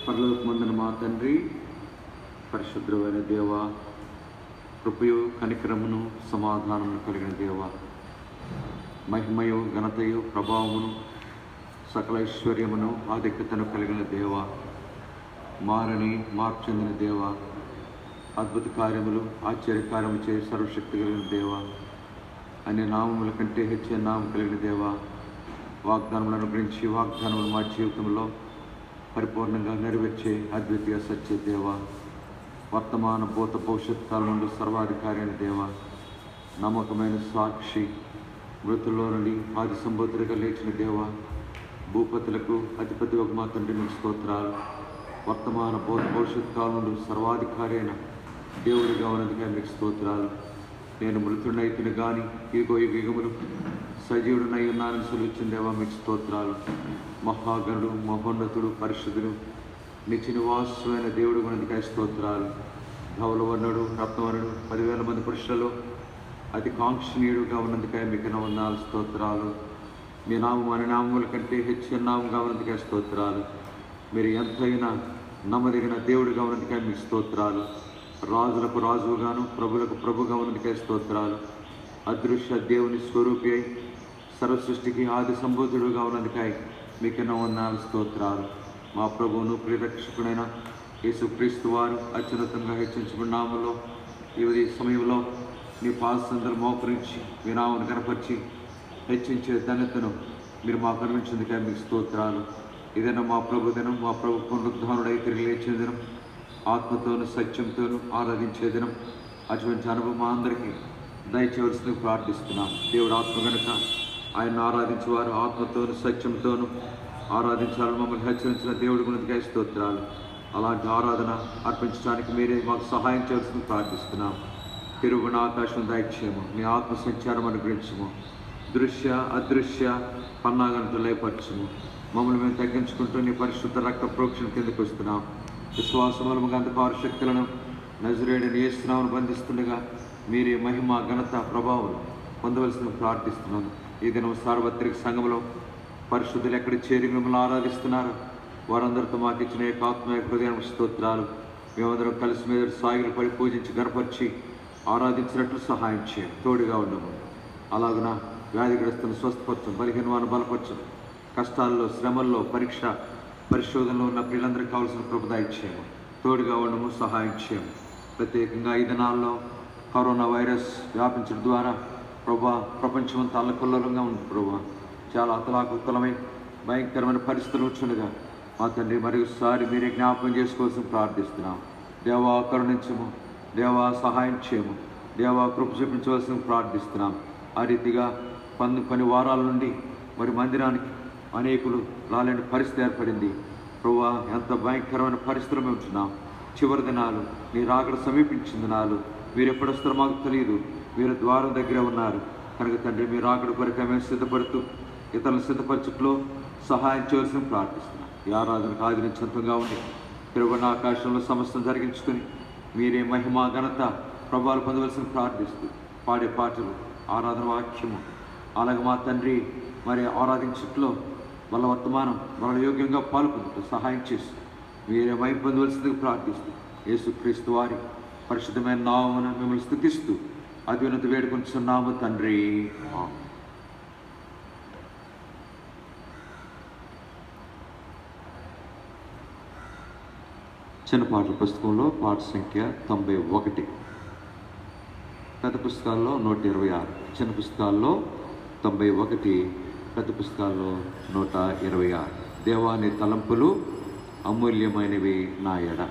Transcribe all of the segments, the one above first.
పరలోకమందున మా తండ్రి, పరిశుద్ధమైన దేవ, కృపయు కనికరమును సమాధానమును కలిగిన దేవ, మహిమయు ఘనతయు ప్రభావమును సకల ఐశ్వర్యమును ఆధిక్యతను కలిగిన దేవ, మారని మార్చెందిన దేవ, అద్భుత కార్యములు ఆశ్చర్యకార్యము చే సర్వశక్తి కలిగిన దేవ, అనే నామముల కంటే హెచ్చే నామం కలిగిన దేవ, వాగ్దానములను గురించి వాగ్దానములు మా జీవితంలో పరిపూర్ణంగా నెరవేర్చే అద్వితీయ సత్య దేవ, వర్తమాన భూత భవిష్యత్ కాలం నుండి సర్వాధికారి అయిన దేవ, నమ్మకమైన సాక్షి, మృతుల్లో నుండి ఆది సంబోధుడిగా లేచిన దేవ, భూపతులకు అధిపతి ఒక మా తండ్రి మీకు స్తోత్రాలు. వర్తమాన భూత భవిష్యత్ కాలం నుండి సర్వాధికారి అయిన దేవుడిగా ఉన్నదిగా మీకు స్తోత్రాలు. నేను మృతుడైతుని కానీ ఇగో యుగములు సజీవుడినై ఉన్నానని సెలవిచ్చిన దేవా మీకు స్తోత్రాలు. మహాగణుడు, మహోన్నతుడు, పరిశుద్ధుడు, నిత్య నివాసమైన దేవుడు ఉన్నదిగా స్తోత్రాలు. ధవలవర్ణుడు, రత్నవర్ణుడు, 10,000 మంది పురుషులలో అతి కాంక్షణీయుడుగా ఉన్నందుకే మీకు వందనాలు స్తోత్రాలు. మీ నామం అనే నామముల కంటే హెచ్చిన నామంగా ఉన్నందుకే స్తోత్రాలు. మీరు ఎంతైనా నమ్మదగిన దేవుడిగా ఉన్నందుకే మీకు స్తోత్రాలు. రాజులకు రాజుగాను ప్రభులకు ప్రభుగా ఉన్నందుకే స్తోత్రాలు. అదృశ్య దేవుని స్వరూపి అయి సర్వసృష్టికి ఆది సంబోధుడుగా ఉన్నందుకై మీకు వందనాలు స్తోత్రాలు. మా ప్రభువును ప్రియరక్షకుడైన యేసుక్రీస్తు వారు అత్యున్నతంగా హెచ్చించబడిన నామములో ఈ సమయంలో మీ పాదసందరు మోకరించి మీ నామను కనపరిచి హెచ్చించే ధన్యతను మీరు మాకు కనిపించేందుకే మీకు స్తోత్రాలు. ఇదైనా మా ప్రభు దినం, మా ప్రభు పునరుద్ధానుడై తిరిగి లేచే దినం, ఆత్మతోను సత్యంతోనూ ఆరాధించే దినం. అటువంటి అనుభవం మా అందరికీ దయచేవలసిందిగా ప్రార్థిస్తున్నాం. దేవుడు ఆత్మ కనుక ఆయన ఆరాధించేవారు ఆత్మతోను సత్యంతోనూ ఆరాధించాలని మమ్మల్ని హెచ్చరించిన దేవుడి గురించి స్తోత్రాలు. అలాంటి ఆరాధన అర్పించడానికి మీరే మాకు సహాయం చేయాల్సింది ప్రార్థిస్తున్నాం. తిరుగున ఆకాశం దయచేయము, మీ ఆత్మ సంచారం అనుగ్రహించము, దృశ్య అదృశ్య పన్నాగంతో లయపరచము. మమ్మల్ని మేము తగ్గించుకుంటూ నీ పరిశుద్ధ రక్త ప్రోక్షణ కిందకు వస్తున్నాం. విశ్వాసములము గంధకార శక్తులను నజరేయుడైన యేసునామమున బంధిస్తుండగా మీరే మహిమ ఘనత ప్రభావం పొందవలసిన ప్రార్థిస్తున్నాను. ఈ దినం సార్వత్రిక సంఘంలో పరిశుద్ధులు ఎక్కడ చేరి మిమ్మల్ని ఆరాధిస్తున్నారు వారందరితో మాకు ఇచ్చిన ఏకాత్మ హృదయం స్తోత్రాలు. మేమందరం కలిసి మీద సాగిలు పడి పూజించి గర్పరిచి ఆరాధించినట్లు సహాయం చేయం, తోడుగా ఉండము. అలాగున వ్యాధిగ్రస్తులను స్వస్థపరచం, బలహీన వారిని బలపరచం, కష్టాల్లో శ్రమల్లో పరీక్ష పరిశోధనలో ఉన్న పిల్లలందరికీ కావాల్సిన కృప దయచేయము, తోడుగా ఉండము, సహాయం చేయము. ప్రత్యేకంగా ఈ దినాల్లో కరోనా వైరస్ వ్యాపించడం ద్వారా ప్రపంచమంతా అల్లకల్లోలంగా ఉంది ప్రభా. చాలా అతలాకుతలమై భయంకరమైన పరిస్థితులు వచ్చుండగా మా తండ్రి మరొకసారి మీరే జ్ఞాపకం చేసుకోవాల్సిన ప్రార్థిస్తున్నాం. దేవా కరుణించము, దేవా సహాయం చేయము, దేవా కృప చూపించవలసిన ప్రార్థిస్తున్నాం. ఆ రీతిగా కొన్ని వారాల నుండి మరి మందిరానికి అనేకులు రాలేని పరిస్థితి ఏర్పడింది ప్రభువా. ఎంత భయంకరమైన పరిస్థితులు మేము ఉంటున్నాం. చివరి దినాలు, నీ రాకడ సమీపించిన దినాలు, మీరు ఎప్పుడు వస్తారో మాకు తెలియదు. మీరు ద్వారం దగ్గర ఉన్నారు కనుక తండ్రి మీరు రాకడ కొరకు మేము సిద్ధపడుతూ ఇతరులను సిద్ధపరచుట్లో సహాయం చేయవలసిన ప్రార్థిస్తున్నాం. ఈ ఆరాధనకు ఆదినించంతంగా ఉండి తిరుగున్న ఆకాశంలో సమస్తం జరిగించుకొని మీరే మహిమ ఘనత ప్రభావాలు పొందవలసిన ప్రార్థిస్తూ పాడే పాటలు, ఆరాధన వాక్యము, అలాగే మా తండ్రి మరి ఆరాధించట్లో వాళ్ళ వర్తమానం వాళ్ళ యోగ్యంగా పాల్పొందుతూ సహాయం చేసి మీరే మహిమ పొందవలసిందిగా ప్రార్థిస్తూ యేసుక్రీస్తు వారి పరిశుద్ధమైన నామమున మిమ్మల్ని స్తుతిస్తూ అత్యున్నత వేడుకొంటున్నాము తండ్రి. చిన్న పాటల పుస్తకంలో పాట సంఖ్య 91, పెద్ద పుస్తకాల్లో 126, చిన్న పుస్తకాల్లో 91, పెద్ద పుస్తకాల్లో 126. దేవాని తలంపులు అమూల్యమైనవి నా ఎడ.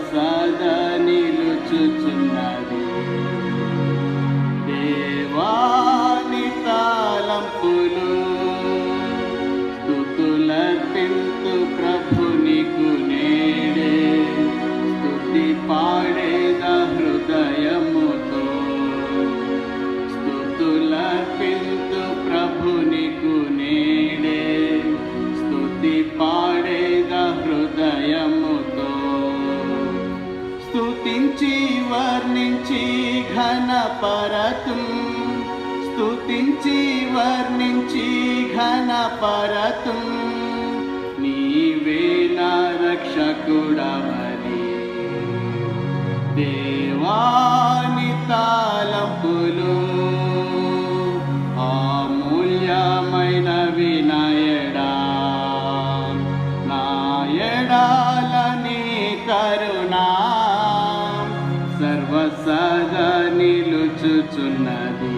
సదా నిలుచుచున్నది. దేవాని తలంపులు స్తుతులర్పింతు ప్రభునికు నేడే, స్తుతి పాడేద హృదయముతో. స్తుతులర్పింతు ప్రభునికు నేడే, స్తుతి పాడేద హృదయముతో. స్తుతించి వర్ణించి ఘనపరతుం, స్తుతించి వర్ణించి ఘనపరతుం. నీవే నా రక్షకుడవని. దేవాని తలంపులు అమూల్యమైనవి నా ఎడా, నా ఎడాలని కరుణా సర్వసదా నిలుచుచున్నది.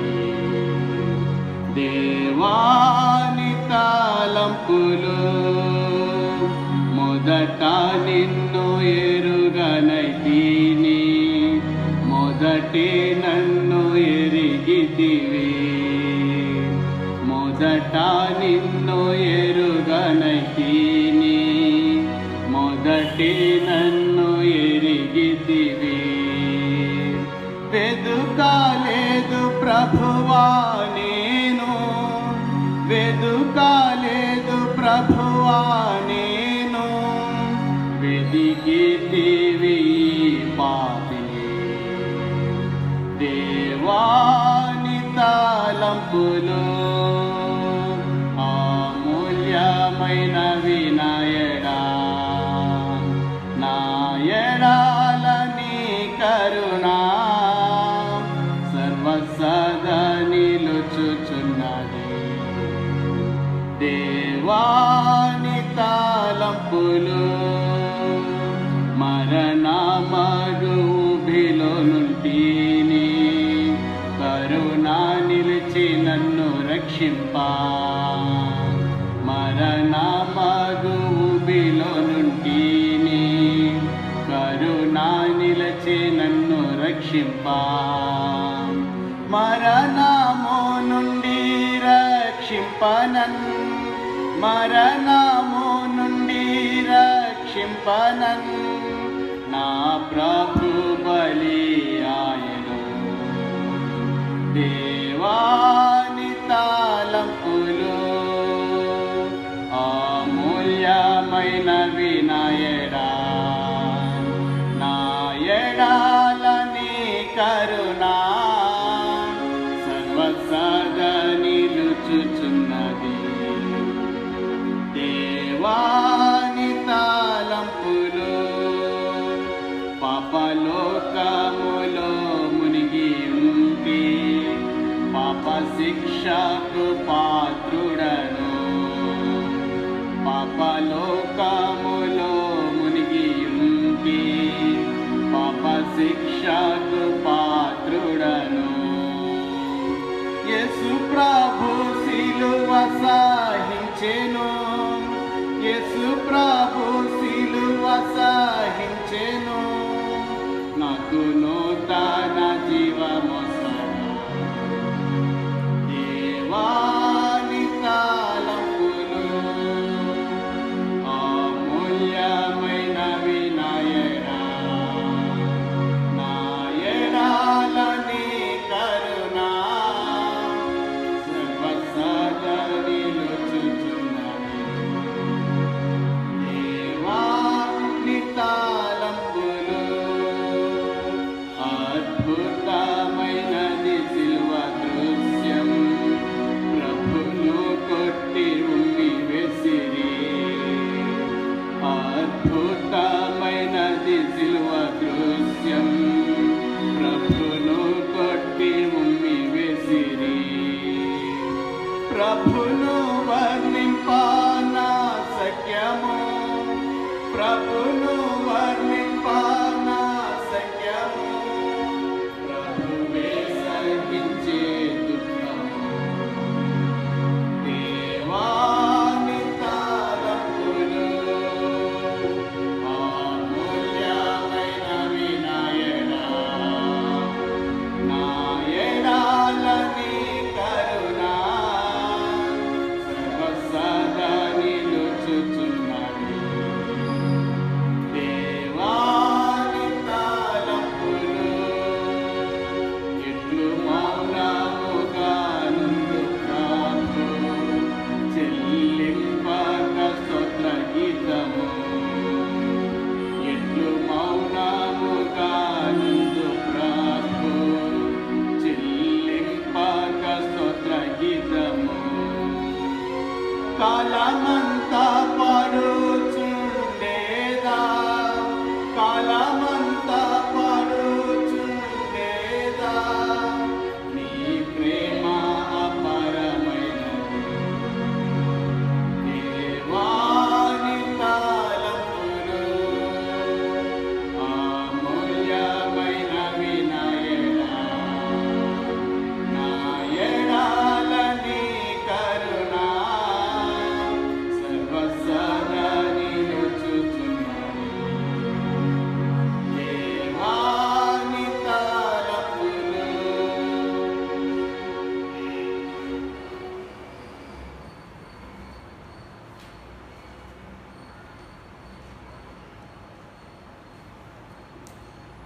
దేవాని తలంపులు మొదట నిన్ను ఎరుగనైతిని, మొదటి నన్ను ఎరిగితివి. మొదట నిన్ను ఎరుగనైతిని, మొదటి నన్ను ఎరిగితివి. వెదుకాలేదు ప్రభువా నేను, వెదుకాలేదు ప్రభువా నేను, వెదికితివి పాపిని. దేవాని తలంపులు అమూల్యమైనవి నా ఎడా, నా ఎడాలని కరుణా సర్వసదా నిలుచుచున్నది. దేవాని తలంపులు మరణమగుభిలో నుంటిని, కరుణా నిలిచి నన్ను రక్షింపా. మరణమగుభిలో నుంటిని, కరుణా నిలిచి నన్ను రక్షింపా. మరణము నుండి రక్షింపనన్, మరణము నుండి రక్షింపనన్. నా ప్రభు బలి ఆయను. దేవాని తలంపులు అమూల్యమైనవి నా ఎడా, నా ఎడాలని కరుణా సర్వసదా నిలుచుచున్నది. దేవాని తలంపులు పాపలోకములో మునిగి ఉంటి, పాప శిక్షకు పాత్రుడను. పాపలోకములో మునిగి ఉంటి, పాప శిక్షకు పాత్రుడను. యేసు ప్రభు సిలువ సహించెను, యేసు ప్రభు సిలువ సహించెను. నాకు నూతన జీవమొసగా. దేవాని తలంపులు అమూల్యమైనవి నా ఎడా, నా ఎడాలని కరుణా సర్వసదా నిలుచుచున్నది. దేవాని తలంపులు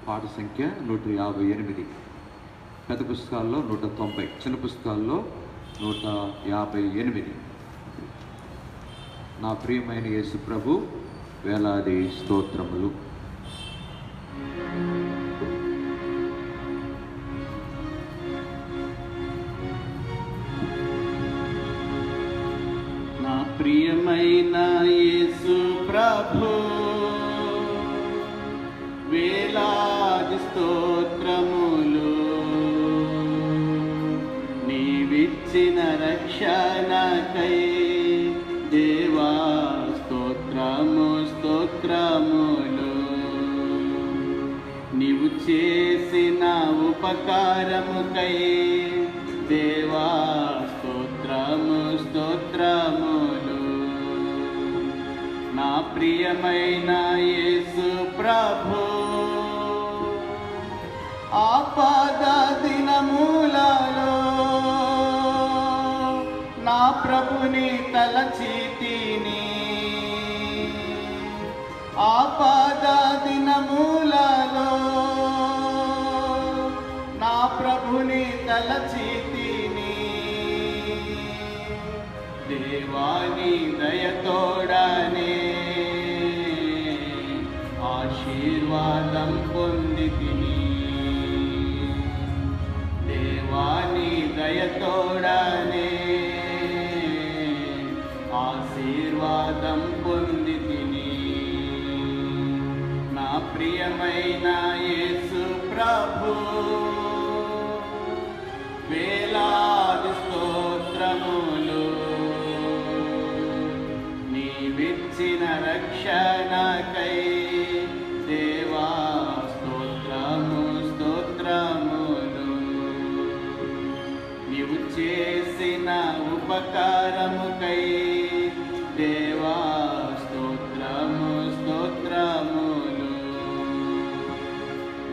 పాట సంఖ్య 158. పెద్ద పుస్తకాల్లో 190, చిన్న పుస్తకాల్లో 158. నా ప్రియమైన యేసు ప్రభు వేలాది స్తోత్రములు. నా ప్రియమైన యేసు ప్రభు వేలాది స్తోత్రములు. నీవిచ్చిన రక్షణకై దేవా స్తోత్రము స్తోత్రములు. నీవు చేసిన ఉపకారముకై దేవా స్తోత్రము స్తోత్రములు. నా ప్రియమైన యేసు ప్రభు ఆపద దినములలో నా ప్రభుని తలచితిని. ఆపద దినములలో నా ప్రభుని తలచితిని. దేవాని దయతోడనే ఆశీర్వాదం పొందితిని. దేవాని దయతోడనే ఆశీర్వాదం పొందితిని. నా ప్రియమైన యేసు ప్రభు వేలాది స్తోత్రములు. నీవిచ్చిన రక్షణకై దేవా స్తోత్రము స్తోత్రములు. నీవు చేసిన ఉపకారముకై దేవా స్తోత్రము స్తోత్రములు.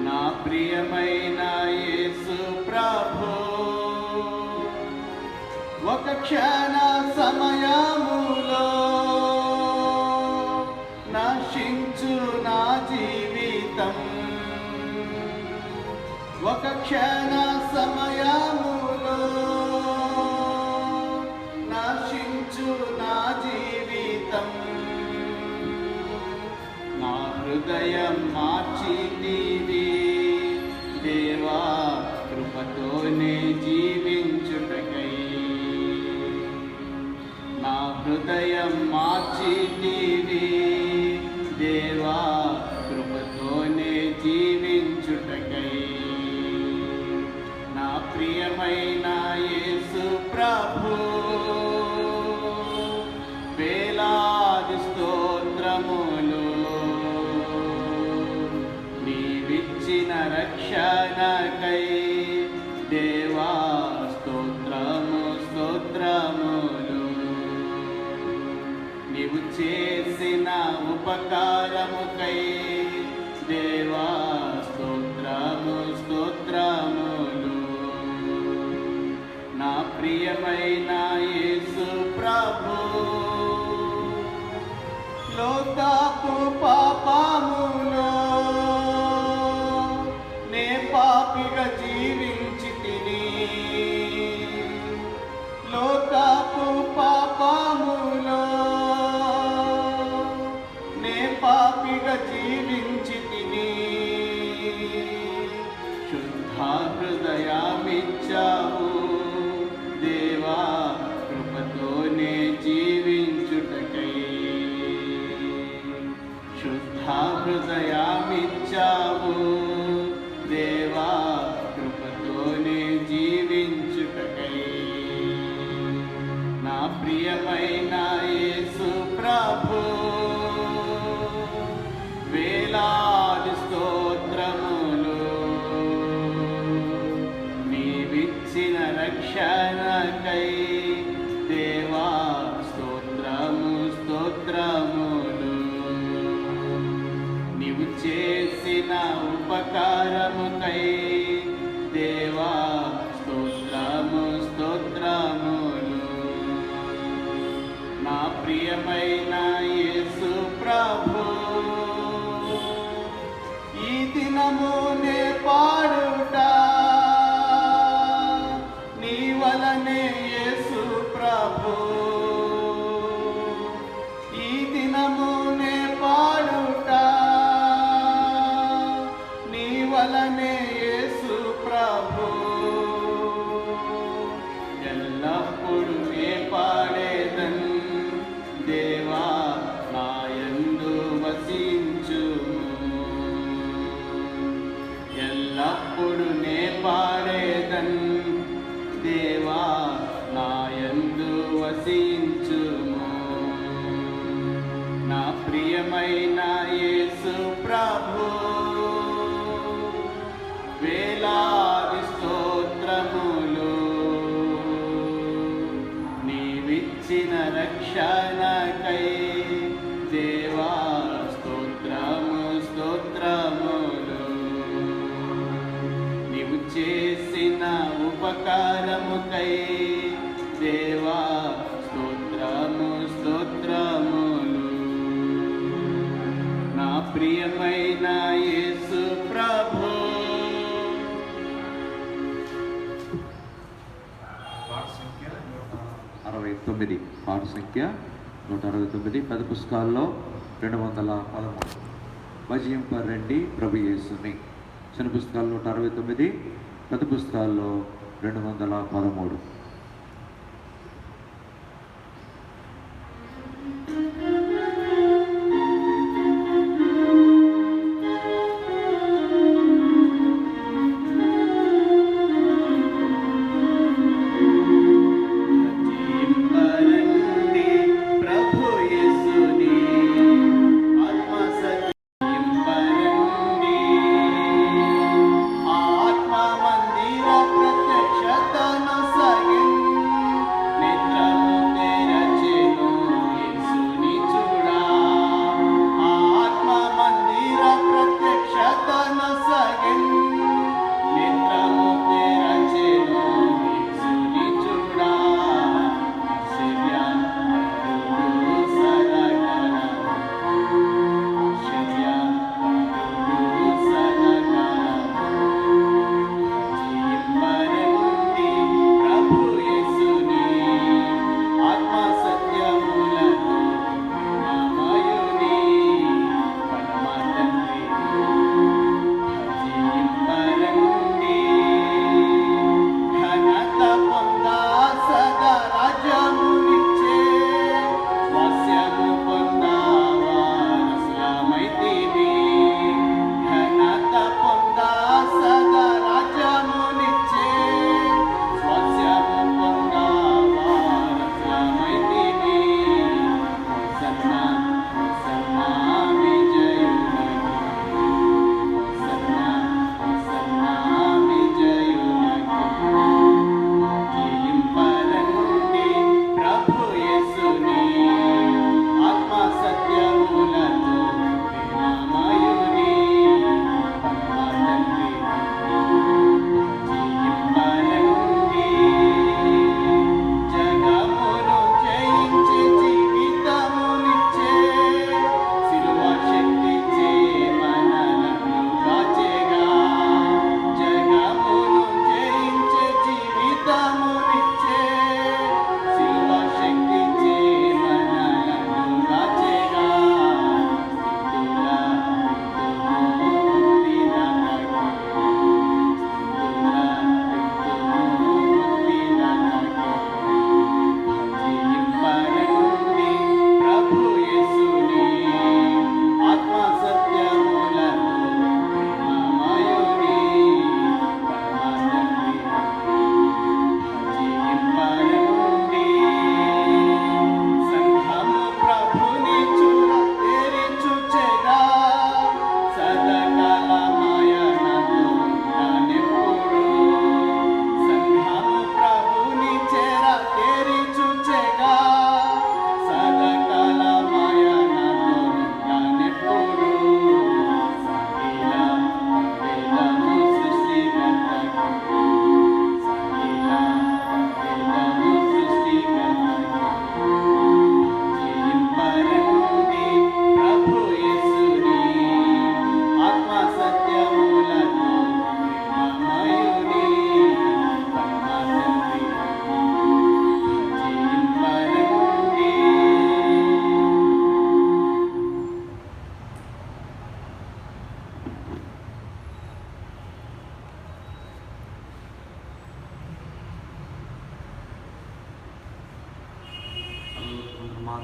నా ప్రియమైన యేసు ప్రభు ఒక క్షణ సమయములో నశించు నా జీవితం. ఒక క్షణ సమయములో నశించు నా జీవితం. నా హృదయం మార్చితివి దేవా కృపతోనే జీవించుటకై. నా హృదయం మార్చితివి దేవా కృపతోనే జీవించుటకై. నా ప్రియమైన యేసు ప్రభు వేలాది స్తోత్రములు. నీవిచ్చిన రక్షణకై దేవా స్తోత్రము స్తోత్రములు. నీవు చేసిన ఉపకారముకై దేవా స్తోత్రము స్తోత్రములు. నా ప్రియమైన యేసు ప్రభు లోకపు పాపములో నే పాపిగా జీవించితిని. లోకపు పాపములో నే పాపిగా జీవించితిని. శుద్ధ హృదయమిచ్చావు దేవా కృపతోనే జీవించుటకై. శుద్ధ హృదయమిచ్చావు దేవా కృపతోనే జీవించుటకై. నా ప్రియమైన యేసు ప్రభు వేలాది స్తోత్రములు. నీవిచ్చిన రక్షణకై దేవా స్తోత్రము స్తోత్రములు. నీవు చేసిన ఉపకారముకై దేవా స్తోత్రము స్తోత్రములు. నా ప్రియమైన యేసు ప్రభు ఈ దినము దినమునే పాడుట నీ వలనే యేసు ప్రభు ఈ దినమునే పాడుట నీ వలనే యేసు ప్రభు ఎల్లప్పుడు నే పాడేదన్ దేవా నాయందు వసించుము ఎల్లప్పుడు నే పాడేదన్ దేవా నాయందు వసించుము నా ప్రియమైన యేసు ప్రభు వేలాది స్తోత్రములు నీవిచ్చిన రక్షణకై దేవా స్తోత్రము స్తోత్రములు నీవు చేసిన ఉపకారముకై దేవా స్తోత్రము స్తోత్రములు నా ప్రియమైన యేసు ప్రభు పాట సంఖ్య 169 పెద్ద పుస్తకాల్లో 213 భజింపరండి ప్రభు యేసుని. చిన్న పుస్తకాల్లో 169, పెద్ద పుస్తకాల్లో 213. ఆత్మ మందిర ప్రత్యక్షతను సగి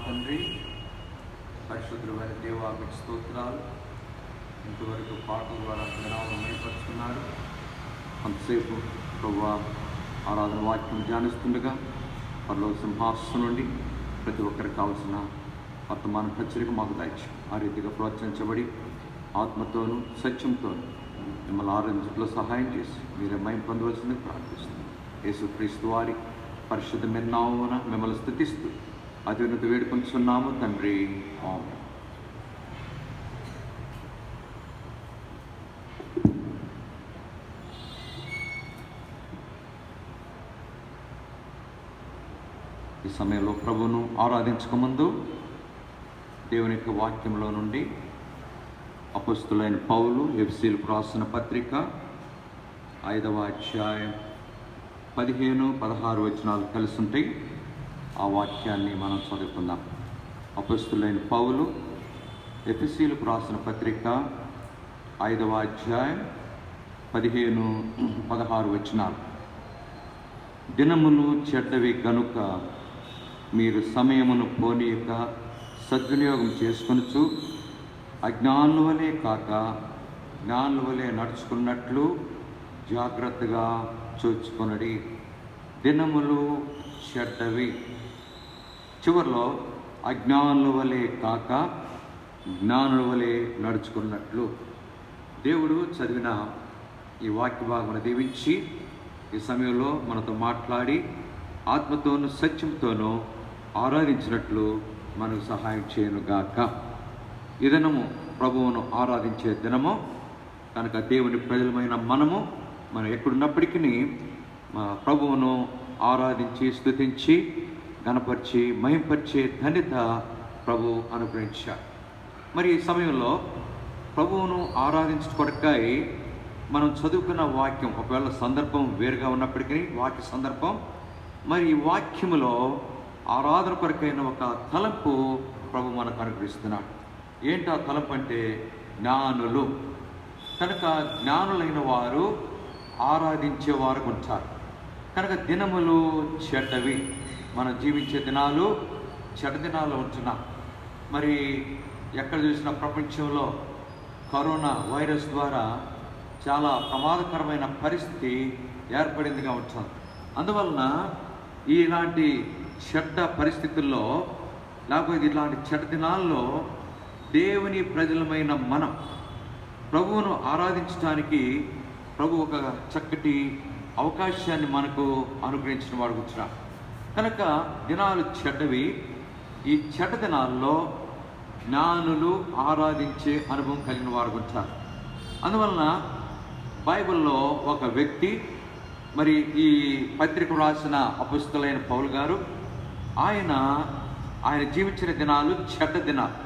తండ్రి, పరిశుద్ధమైన దేవా మీకు స్తోత్రాలు. ఇంతవరకు పాటల ద్వారా జ్ఞానం మేపరుచుకున్నారు. అంతసేపు ప్రభువా ఆరాధన వాక్యం ధ్యానిస్తుండగా పరలోక సింహాసనం నుండి ప్రతి ఒక్కరికి కావాల్సిన వర్తమాన హెచ్చరిక మాకు దయచేయండి. ఆ రీతిగా ప్రోత్సహించబడి ఆత్మతోనూ సత్యంతోనూ మిమ్మల్ని ఆరాధించట్లో సహాయం చేసి మీరే మహిమ పొందవలసింది ప్రార్థిస్తున్నాం. యేసుక్రీస్తు వారి పరిశుద్ధమైన నామమున మిమ్మల్ని స్తుతిస్తూ అత్యున్నత వేడుకొంచున్నాము తండ్రి. ఆమేన్. ఈ సమయంలో ప్రభువును ఆరాధించకముందు దేవుని యొక్క వాక్యంలో నుండి అపొస్తలుడైన పౌలు ఎఫెసీయులకు రాసిన పత్రిక 5వ అధ్యాయం 15-16 వచనాలు కలిసి ఉంటాయి. ఆ వాక్యాన్ని మనం చదువుకుందాం. అపొస్తలుడైన పౌలు ఎఫెసీయులకు రాసిన పత్రిక 5వ అధ్యాయం 15-16 వచనాలు. దినములు చెడ్డవి గనుక మీరు సమయమును పోనీయక సద్వినియోగం చేసుకొనుచు అజ్ఞానుల వలె కాక జ్ఞానుల వలె నడుచుకున్నట్లు జాగ్రత్తగా చూచుకొనడి. దినములు చెడ్డవి. చివరిలో అజ్ఞానుల వలె కాక జ్ఞానుల వలె నడుచుకున్నట్లు. దేవుడు చదివిన ఈ వాక్య భాగమును దీవించి ఈ సమయంలో మనతో మాట్లాడి ఆత్మతోనూ సత్యంతోనూ ఆరాధించినట్లు మనకు సహాయం చేయనుగాక. ఈ దినము ప్రభువును ఆరాధించే దినము కనుక దేవుని ప్రజలమైన మనం ఎక్కడున్నప్పటికీ ప్రభువును ఆరాధించి స్తుతించి గణపరిచి మహింపరిచే ధన్యత ప్రభు అనుగ్రహించారు. మరి ఈ సమయంలో ప్రభువును ఆరాధించుకొరకై మనం చదువుకున్న వాక్యం ఒకవేళ సందర్భం వేరుగా ఉన్నప్పటికీ వాక్య సందర్భం మరి ఈ వాక్యములో ఆరాధన కొరకైన ఒక తలంపు ప్రభు మనకు అనుగ్రహిస్తున్నాడు. ఏంటి ఆ తలంపు అంటే జ్ఞానులు. కనుక జ్ఞానులైన వారు ఆరాధించేవారు ఉంటారు. కనుక దినములు చెడ్డవి. మనం జీవించే దినాలు చెడ్డ దినాలు ఉంటున్నాం. మరి ఎక్కడ చూసిన ప్రపంచంలో కరోనా వైరస్ ద్వారా చాలా ప్రమాదకరమైన పరిస్థితి ఏర్పడిందిగా ఉంటుంది. అందువలన ఇలాంటి చెడ్డ పరిస్థితుల్లో లేకపోతే ఇలాంటి చెడ్డ దినాల్లో దేవుని ప్రజలమైన మనం ప్రభువును ఆరాధించడానికి ప్రభు ఒక చక్కటి అవకాశాన్ని మనకు అనుగ్రహించిన వాడు కూర్చున్నా. కనుక దినాలు చెడ్డవి. ఈ చెడ్డ దినాల్లో జ్ఞానులు ఆరాధించే అనుభవం కలిగిన వారు కూర్చారు. అందువలన బైబిల్లో ఒక వ్యక్తి మరి ఈ పత్రిక రాసిన అపొస్తలుడైన పౌలు గారు ఆయన జీవించిన దినాలు చెడ్డ దినాలు.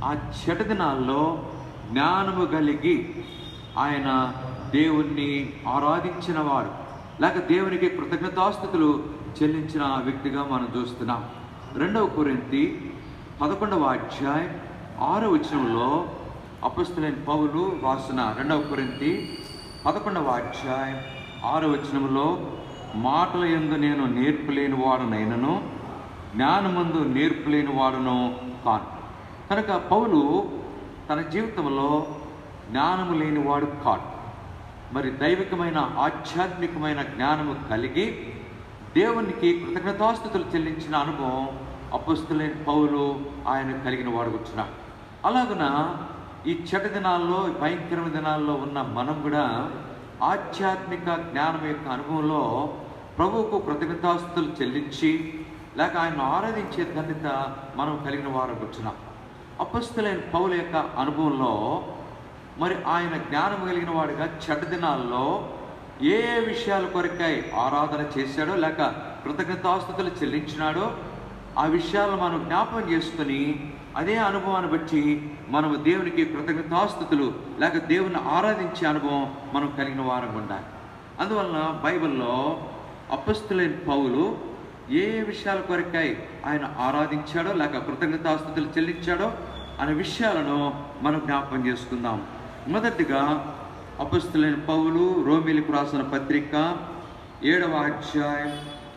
ఆ చెడ్డ దినాల్లో జ్ఞానము కలిగి ఆయన దేవుణ్ణి ఆరాధించిన వాడు లేక దేవునికి కృతజ్ఞతాస్తుతులు చెల్లించిన వ్యక్తిగా మనం చూస్తున్నాం. 2వ కొరింథీ 11వ అధ్యాయం 6వ వచనంలో అపొస్తలుడైన పౌలు రాసిన 2వ కొరింథీ 11వ అధ్యాయం 6వ వచనంలో మాటల యందు నేను నేర్పులేని వాడనైనను జ్ఞానమందు నేర్పులేని వాడను కాను. కనుక పౌలు తన జీవితంలో జ్ఞానము లేనివాడు కాడు. మరి దైవికమైన ఆధ్యాత్మికమైన జ్ఞానము కలిగి దేవునికి కృతజ్ఞతాస్తుతులు చెల్లించిన అనుభవం అపొస్తలుడైన పౌలు ఆయన కలిగిన వాడు కూర్చున్నా. అలాగున ఈ చెడ్డ దినాల్లో భయంకరమైన దినాల్లో ఉన్న మనం కూడా ఆధ్యాత్మిక జ్ఞానం యొక్క అనుభవంలో ప్రభువుకు కృతజ్ఞతాస్తుతులు చెల్లించి లేక ఆయన ఆరాధించే ధన్యత మనం కలిగిన వారు కూర్చున్నాం. అపొస్తలుడైన పౌలు యొక్క అనుభవంలో మరి ఆయన జ్ఞానం కలిగిన వాడిగా చెడ్డ దినాల్లో ఏ విషయాల కొరకై ఆరాధన చేశాడో లేక కృతజ్ఞతాస్తుతులు చెల్లించినాడో ఆ విషయాలను మనం జ్ఞాపకం చేసుకుని అదే అనుభవాన్ని బట్టి మనము దేవునికి కృతజ్ఞతాస్తుతులు లేక దేవుని ఆరాధించే అనుభవం మనం కలిగిన వారం ఉండాలి. అందువలన బైబిల్లో అపొస్తలుడైన పౌలు ఏ విషయాల కొరకై ఆయన ఆరాధించాడో లేక కృతజ్ఞతాస్తుతులు చెల్లించాడో అనే విషయాలను మనం జ్ఞాపకం చేసుకుందాం. మొదటిగా అపొస్తలుడైన పౌలు రోమీయులకు రాసిన పత్రిక 7వ అధ్యాయం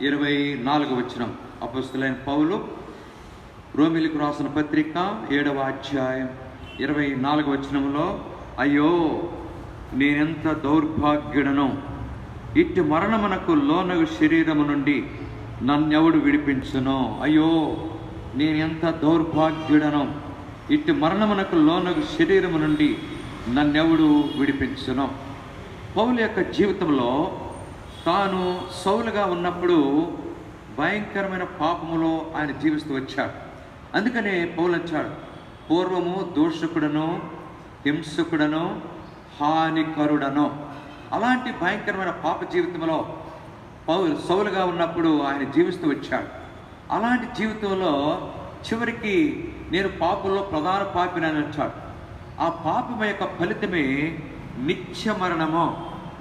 24వ వచనం. అపొస్తలుడైన పౌలు రోమిలకు రాసిన పత్రిక 7వ అధ్యాయం 24వ వచనంలో, అయ్యో నేనెంత దౌర్భాగ్యుడను, ఇట్టి మరణమునకు లోనగు శరీరము నుండి నన్నెవడు విడిపించును. అయ్యో నేనెంత దౌర్భాగ్యుడను, ఇట్టి మరణమునకు లోనగు శరీరము నుండి నన్నెవడు విడిపించును. పౌలు యొక్క జీవితంలో తాను సౌలుగా ఉన్నప్పుడు భయంకరమైన పాపములో ఆయన జీవిస్తూ వచ్చాడు. అందుకనే పౌలు వచ్చాడు, పూర్వము దోషకుడను, హింసకుడను, హానికరుడను. అలాంటి భయంకరమైన పాప జీవితంలో సౌలుగా ఉన్నప్పుడు ఆయన జీవిస్తూ వచ్చాడు. అలాంటి జీవితంలో చివరికి నేను పాపంలో ప్రధాన పాపినని వచ్చాడు. ఆ పాపం యొక్క ఫలితమే నిత్య మరణము,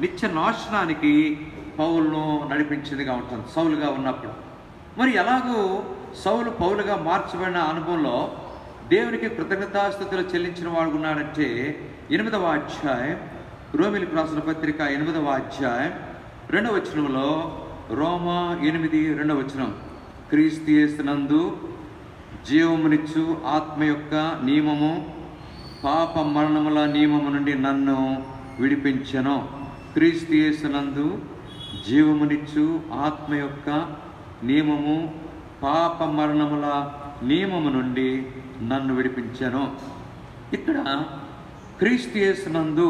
నిత్య నాశనానికి పౌలును నడిపించిందిగా ఉంటుంది సౌలుగా ఉన్నప్పుడు. మరి ఎలాగూ సౌలు పౌలుగా మార్చబడిన అనుభవంలో దేవునికి కృతజ్ఞతాస్తుతులు చెల్లించిన వాడు ఉన్నాడంటే 8వ అధ్యాయం రోమిలకు రాసిన పత్రిక 8వ అధ్యాయం 2వ వచనంలో, రోమా 8:2వ వచనం, క్రీస్తు యేసునందు జీవమునిచ్చు ఆత్మ యొక్క నియమము పాప మరణముల నియమము నుండి నన్ను విడిపించెను. క్రీస్తు యేసునందు జీవమునిచ్చు ఆత్మ యొక్క నియమము పాప మరణముల నియమము నుండి నన్ను విడిపించెను. ఇక్కడ క్రీస్తు యేసునందు,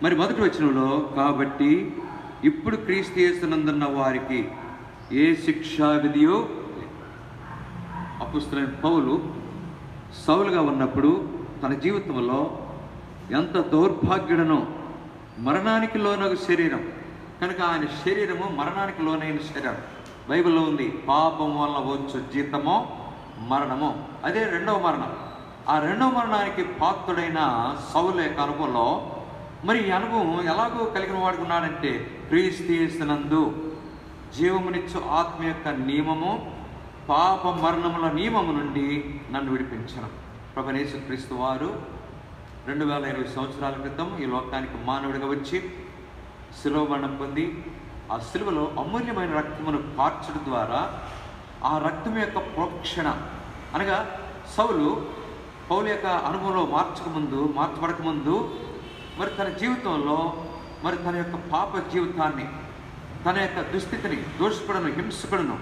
మరి మొదటి వచనంలో, కాబట్టి ఇప్పుడు క్రీస్తు యేసునందున్న వారికి ఏ శిక్షా విధియో. అపొస్తలుడైన పౌలు సౌలుగా ఉన్నప్పుడు తన జీవితంలో ఎంత దౌర్భాగ్యుడనో, మరణానికి లోనగు శరీరం కనుక ఆయన శరీరము మరణానికి లోనైన శరీరం. బైబిల్లో ఉంది, పాపం వల్ల వచ్చు జీతమో మరణము. అదే రెండవ మరణం. ఆ రెండవ మరణానికి పాత్రుడైన సౌలు యొక్క అనుభవంలో మరి ఈ అనుభవం ఎలాగో కలిగిన వాడుకున్నాడంటే, క్రీస్తు యేసునందు జీవమునిచ్చు ఆత్మ యొక్క నియమము పాప మరణముల నియమము నుండి నన్ను విడిపించను. ప్రభువైన యేసుక్రీస్తు వారు 2020 సంవత్సరాల క్రితం ఈ లోకానికి మానవుడిగా వచ్చి శిలువ మరణం పొంది ఆ శిలువలో అమూల్యమైన రక్తమును కార్చడం ద్వారా ఆ రక్తం యొక్క ప్రోక్షణ అనగా పౌలు యొక్క అనుభవంలో మార్చబడకముందు మరి తన జీవితంలో మరి తన యొక్క పాప జీవితాన్ని, తన యొక్క దుస్థితిని, దోషకుడను, హింసకుడను,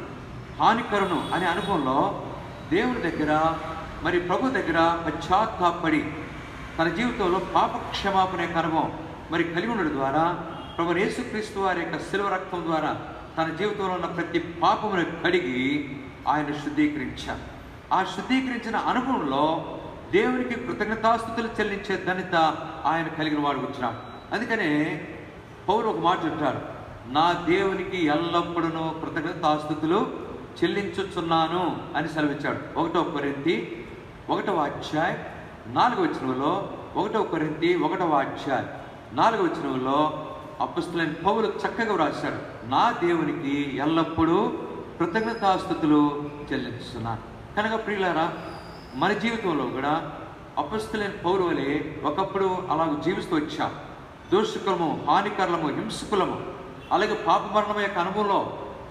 హానికరును అనే అనుభవంలో దేవుని దగ్గర మరి ప్రభు దగ్గర పశ్చాత్తాపడి తన జీవితంలో పాప క్షమాపణ యొక్క అనుభవం మరి కలిగి ఉండడం ద్వారా ప్రభువైన యేసుక్రీస్తు వారి యొక్క శిలువ రక్తం ద్వారా తన జీవితంలో ఉన్న ప్రతి పాపమును కడిగి ఆయన శుద్ధీకరించారు. ఆ శుద్ధీకరించిన అనుభవంలో దేవునికి కృతజ్ఞతాస్తుతులు చెల్లించే ధన్యత ఆయన కలిగిన వాడు వచ్చినాడు. అందుకనే పౌలు ఒక మాట చెప్తాడు, నా దేవునికి ఎల్లప్పుడూ కృతజ్ఞతాస్తుతులు చెల్లించుచున్నాను అని సెలవిచ్చాడు. 1 కొరింథీ 1వ అధ్యాయం 4వ వచనంలో, 1 కొరింథీ 1వ అధ్యాయం 4వ వచనంలో అపొస్తలుడైన పౌలు చక్కగా వ్రాశాడు, నా దేవునికి ఎల్లప్పుడూ కృతజ్ఞతాస్తుతులు చెల్లించుతున్నాను. కనుక ప్రియులారా, మన జీవితంలో కూడా అపొస్తలుడైన పౌలు వలె ఒకప్పుడు అలాగ జీవిస్తూ వచ్చాం. దోషకులము, హానికరులము, హింసకులము, అలాగే పాప మరణం యొక్క అనుభవంలో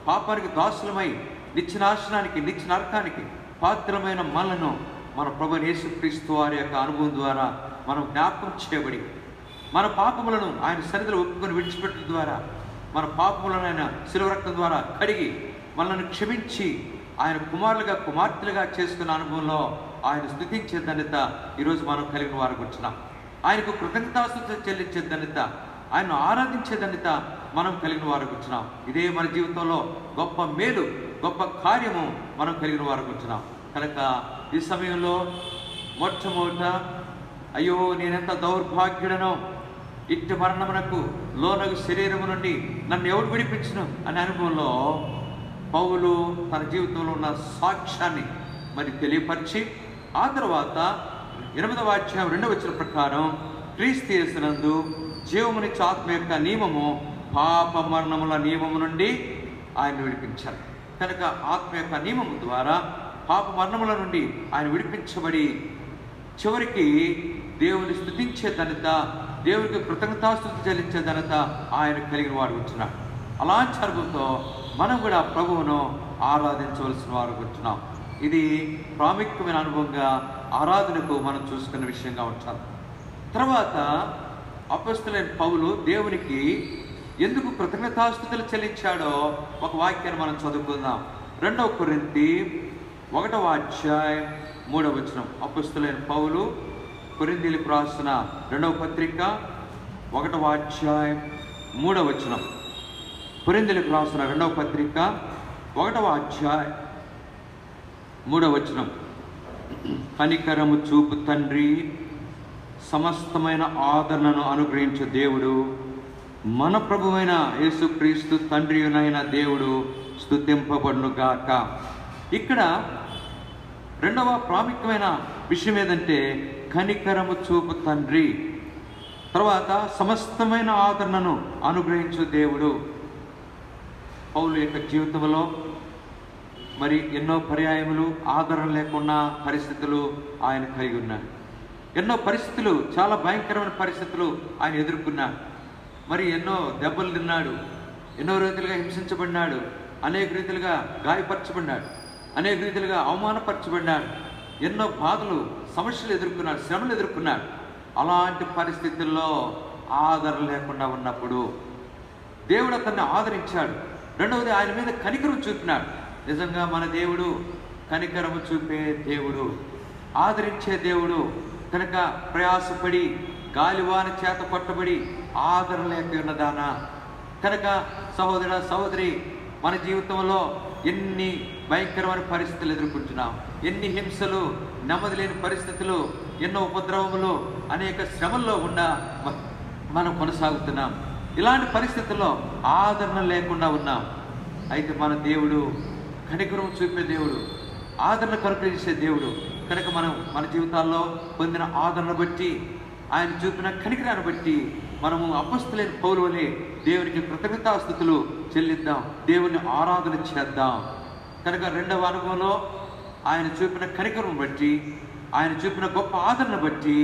పాపానికి దాసులమై నిత్యనాశనానికి, నిత్య నరకానికి పాత్రమైన మనలను మన ప్రభువైన యేసుక్రీస్తు వారి యొక్క అనుభవం ద్వారా మనం జ్ఞాపకం చేయబడి మన పాపములను ఆయన సన్నిధిలో ఒప్పుకొని విడిచిపెట్టడం ద్వారా మన పాపములను ఆయన శిలువ రక్తం ద్వారా కడిగి మనల్ని క్షమించి ఆయన కుమారులుగా, కుమార్తెలుగా చేసుకున్న అనుభవంలో ఆయన స్తుతించే ధన్యత ఈరోజు మనం కలిగిన వారికి వచ్చినాం. ఆయనకు కృతజ్ఞతాస్తుతులు చెల్లించే ధన్యత, ఆయన్ను ఆరాధించే ధన్యత మనం కలిగిన వారికి వచ్చినాం. ఇదే మన జీవితంలో గొప్ప మేలు, గొప్ప కార్యము మనం కలిగిన వారికి వచ్చినాం. కనుక ఈ సమయంలో మొట్టమొదట, అయ్యో నేనెంత దౌర్భాగ్యుడనో, ఇట్టి మరణమునకు లోనగు శరీరము నుండి నన్ను ఎవడు విడిపించును అనే అనుభవంలో పౌలు తన జీవితంలో ఉన్న సాక్ష్యాన్ని మరి తెలియపరిచి, ఆ తర్వాత 8వ అధ్యాయం 2వ వచనం ప్రకారం క్రీస్తు యేసునందు జీవమునిచ్చు ఆత్మ యొక్క నియమము పాప మరణముల నియమము నుండి ఆయన విడిపించారు. కనుక ఆత్మ యొక్క నియమము ద్వారా పాప మరణముల నుండి ఆయన విడిపించబడి చివరికి దేవుని స్తుతించే ధన్యత, దేవునికి కృతజ్ఞతాస్తుతి చెల్లించే ధన్యత ఆయన కలిగిన వాడు వచ్చినాడు. అలాంటి అనుభవంతో మనం కూడా ప్రభువును ఆరాధించవలసిన వారు వచ్చినాం. ఇది ప్రాముఖ్యమైన అనుభవంగా ఆరాధనకు మనం చూసుకున్న విషయంగా ఉంటాం. తర్వాత అపొస్తలుడైన పౌలు దేవునికి ఎందుకు కృతజ్ఞతాస్తుతులు చెల్లించాడో ఒక వాక్యాన్ని మనం చదువుకుందాం. 2 కొరింథీ 1:3. అపొస్తలుడైన పౌలు కొరింథీయులకు రాసిన 2వ పత్రిక 1:3. కొరింథీయులకు రాసిన 2వ పత్రిక 1:3. కనికరము చూపు తండ్రి, సమస్తమైన ఆదరణను అనుగ్రహించే దేవుడు, మన ప్రభువైన యేసుక్రీస్తు తండ్రియునైన దేవుడు స్తుతింపబడునుగాక. ఇక్కడ రెండవ ప్రాముఖ్యమైన విషయం ఏదంటే కనికరము చూపు తండ్రి, తర్వాత సమస్తమైన ఆదరణను అనుగ్రహించు దేవుడు. పౌలు యొక్క జీవితంలో మరి ఎన్నో పర్యాయములు ఆదరణ లేకుండా పరిస్థితులు ఆయన కలిగి ఉన్నాడు. ఎన్నో పరిస్థితులు, చాలా భయంకరమైన పరిస్థితులు ఆయన ఎదుర్కొన్నాడు. మరి ఎన్నో దెబ్బలు తిన్నాడు, ఎన్నో రీతిలుగా హింసించబడినాడు, అనేక రీతిలుగా గాయపరచబడినాడు, అనేక రీతిలుగా అవమానపరచబడినాడు, ఎన్నో బాధలు, సమస్యలు ఎదుర్కొన్నాడు, శ్రమలు ఎదుర్కొన్నాడు. అలాంటి పరిస్థితుల్లో ఆదరణ లేకుండా ఉన్నప్పుడు దేవుడు అతన్ని ఆదరించాడు. రెండవది, ఆయన మీద కనికరం చూపినాడు. నిజంగా మన దేవుడు కనికరము చూపే దేవుడు, ఆదరించే దేవుడు. కనుక ప్రయాసపడి గాలివాన చేత కొట్టబడి ఆదరణ లేక ఉన్నదానా, కనుక సహోదర సహోదరి, మన జీవితంలో ఎన్ని భయంకరమైన పరిస్థితులు ఎదుర్కొంటున్నాం, ఎన్ని హింసలు, నెమ్మది లేని పరిస్థితులు, ఎన్నో ఉపద్రవములు, అనేక శ్రమల్లో గుండా మనం కొనసాగుతున్నాం. ఇలాంటి పరిస్థితుల్లో ఆదరణ లేకుండా ఉన్నాం. అయితే మన దేవుడు కనికరం చూపే దేవుడు, ఆదరణ కనుకరించే దేవుడు. కనుక మనం మన జీవితాల్లో పొందిన ఆదరణ బట్టి, ఆయన చూపిన కనికరాన్ని బట్టి మనము అపొస్తలుడైన పౌలు వలె దేవునికి కృతజ్ఞతాస్తుతులు చెల్లిద్దాం, దేవుని ఆరాధన చేద్దాం. కనుక రెండవ అనుభవంలో ఆయన చూపిన కనికరం బట్టి, ఆయన చూపిన గొప్ప ఆదరణ బట్టి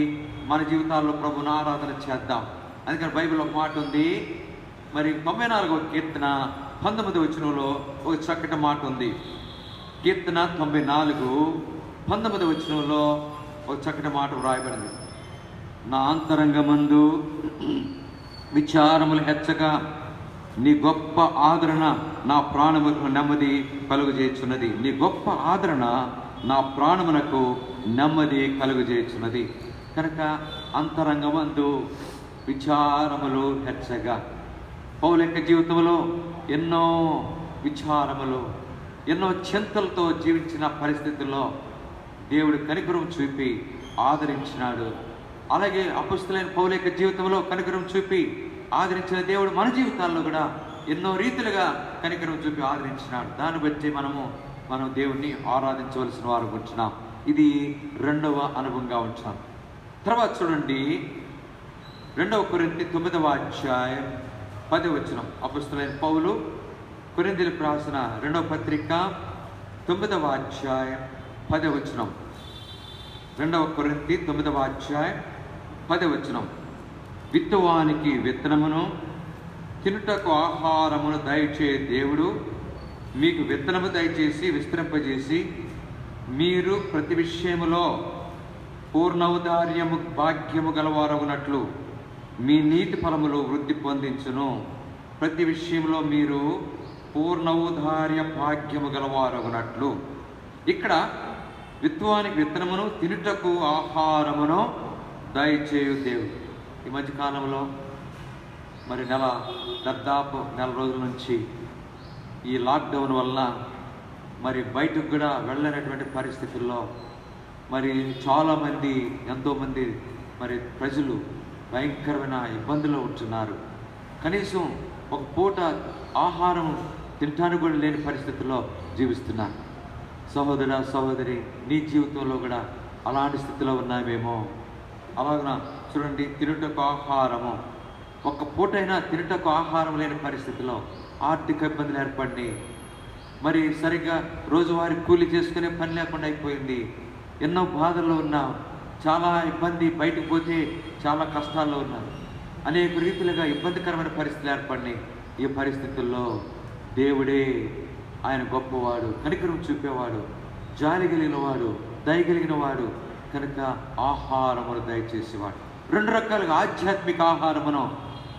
మన జీవితాల్లో ప్రభుని ఆరాధన చేద్దాం. అందుకని బైబిల్ ఒక మాట ఉంది. మరి 94వ కీర్తన 19వ వచనంలో ఒక చక్కటి మాట ఉంది. కీర్తన 94:19వ వచనంలో ఒక చక్కటి మాట వ్రాయబడింది. నా అంతరంగమందు విచారములు హెచ్చగా నీ గొప్ప ఆదరణ నా ప్రాణముకు నెమ్మది కలుగజేయుచున్నది. నీ గొప్ప ఆదరణ నా ప్రాణమునకు నెమ్మది కలుగజేయుచున్నది. కనుక అంతరంగమందు విచారములు హెచ్చగా, పౌలు యొక్క జీవితంలో ఎన్నో విచారములు, ఎన్నో చింతలతో జీవించిన పరిస్థితుల్లో దేవుడు కనికరం చూపి ఆదరించినాడు. అలాగే అపొస్తలుడైన పౌలు యొక్క జీవితంలో కనికరం చూపి ఆదరించిన దేవుడు మన జీవితాల్లో కూడా ఎన్నో రీతిలుగా కనికరం చూపి ఆదరించినాడు. దాన్ని బట్టి మనం దేవుణ్ణి ఆరాధించవలసిన వారు ఉంటున్నాం. ఇది రెండవ అనుభవంగా ఉంటున్నాం. తర్వాత చూడండి, 2 కొరింథీ 9:10. అపొస్తలుడైన పౌలు కొరింథీయులకు రాసిన 2వ పత్రిక 9:10. 2 కొరింథీ 9:10. విత్తువానికి విత్తనమును, తినుటకు ఆహారమును దయచే దేవుడు మీకు విత్తనము దయచేసి విస్తరింపజేసి మీరు ప్రతి విషయములో పూర్ణౌదార్యము భాగ్యము గలవారగునట్లు మీ నీతి ఫలములు వృద్ధి పొందించును. ప్రతి విషయంలో మీరు పూర్ణౌదార్య భాగ్యము గలవారగునట్లు. ఇక్కడ విత్తువానికి విత్తనమును, తినుటకు ఆహారమును దయచేయు దేవుడు. ఈ మధ్యకాలంలో మరి దాదాపు నెల రోజుల నుంచి ఈ లాక్డౌన్ వల్ల మరి బయటకు కూడా వెళ్ళలేనటువంటి పరిస్థితుల్లో మరి చాలామంది, ఎంతోమంది మరి ప్రజలు భయంకరమైన ఇబ్బందుల్లో ఉంటున్నారు. కనీసం ఒక పూట ఆహారం తినడానికి కూడా లేని పరిస్థితుల్లో జీవిస్తున్నారు. సహోదర సహోదరి, నీ జీవితంలో కూడా అలాంటి స్థితిలో ఉన్నామేమో. అలాగన చూడండి, తినుటకు ఆహారము, ఒక్క పూటైనా తినుటకు ఆహారం లేని పరిస్థితిలో ఆర్థిక ఇబ్బందులు ఏర్పడి మరి సరిగ్గా రోజువారీ కూలి చేసుకునే పని లేకుండా అయిపోయింది. ఎన్నో బాధల్లో ఉన్నాం, చాలా ఇబ్బంది, బయటకు పోతే చాలా కష్టాల్లో ఉన్నాం. అనేక రీతిలుగా ఇబ్బందికరమైన పరిస్థితులు ఏర్పడినాయి. ఈ పరిస్థితుల్లో దేవుడే, ఆయన గొప్పవాడు, కనికరం చూపేవాడు, జాలి కలిగిన వాడు, దయ కలిగిన వాడు కనుక ఆహారమును దయచేసేవాడు. 2 రకాలుగా ఆధ్యాత్మిక ఆహారమును,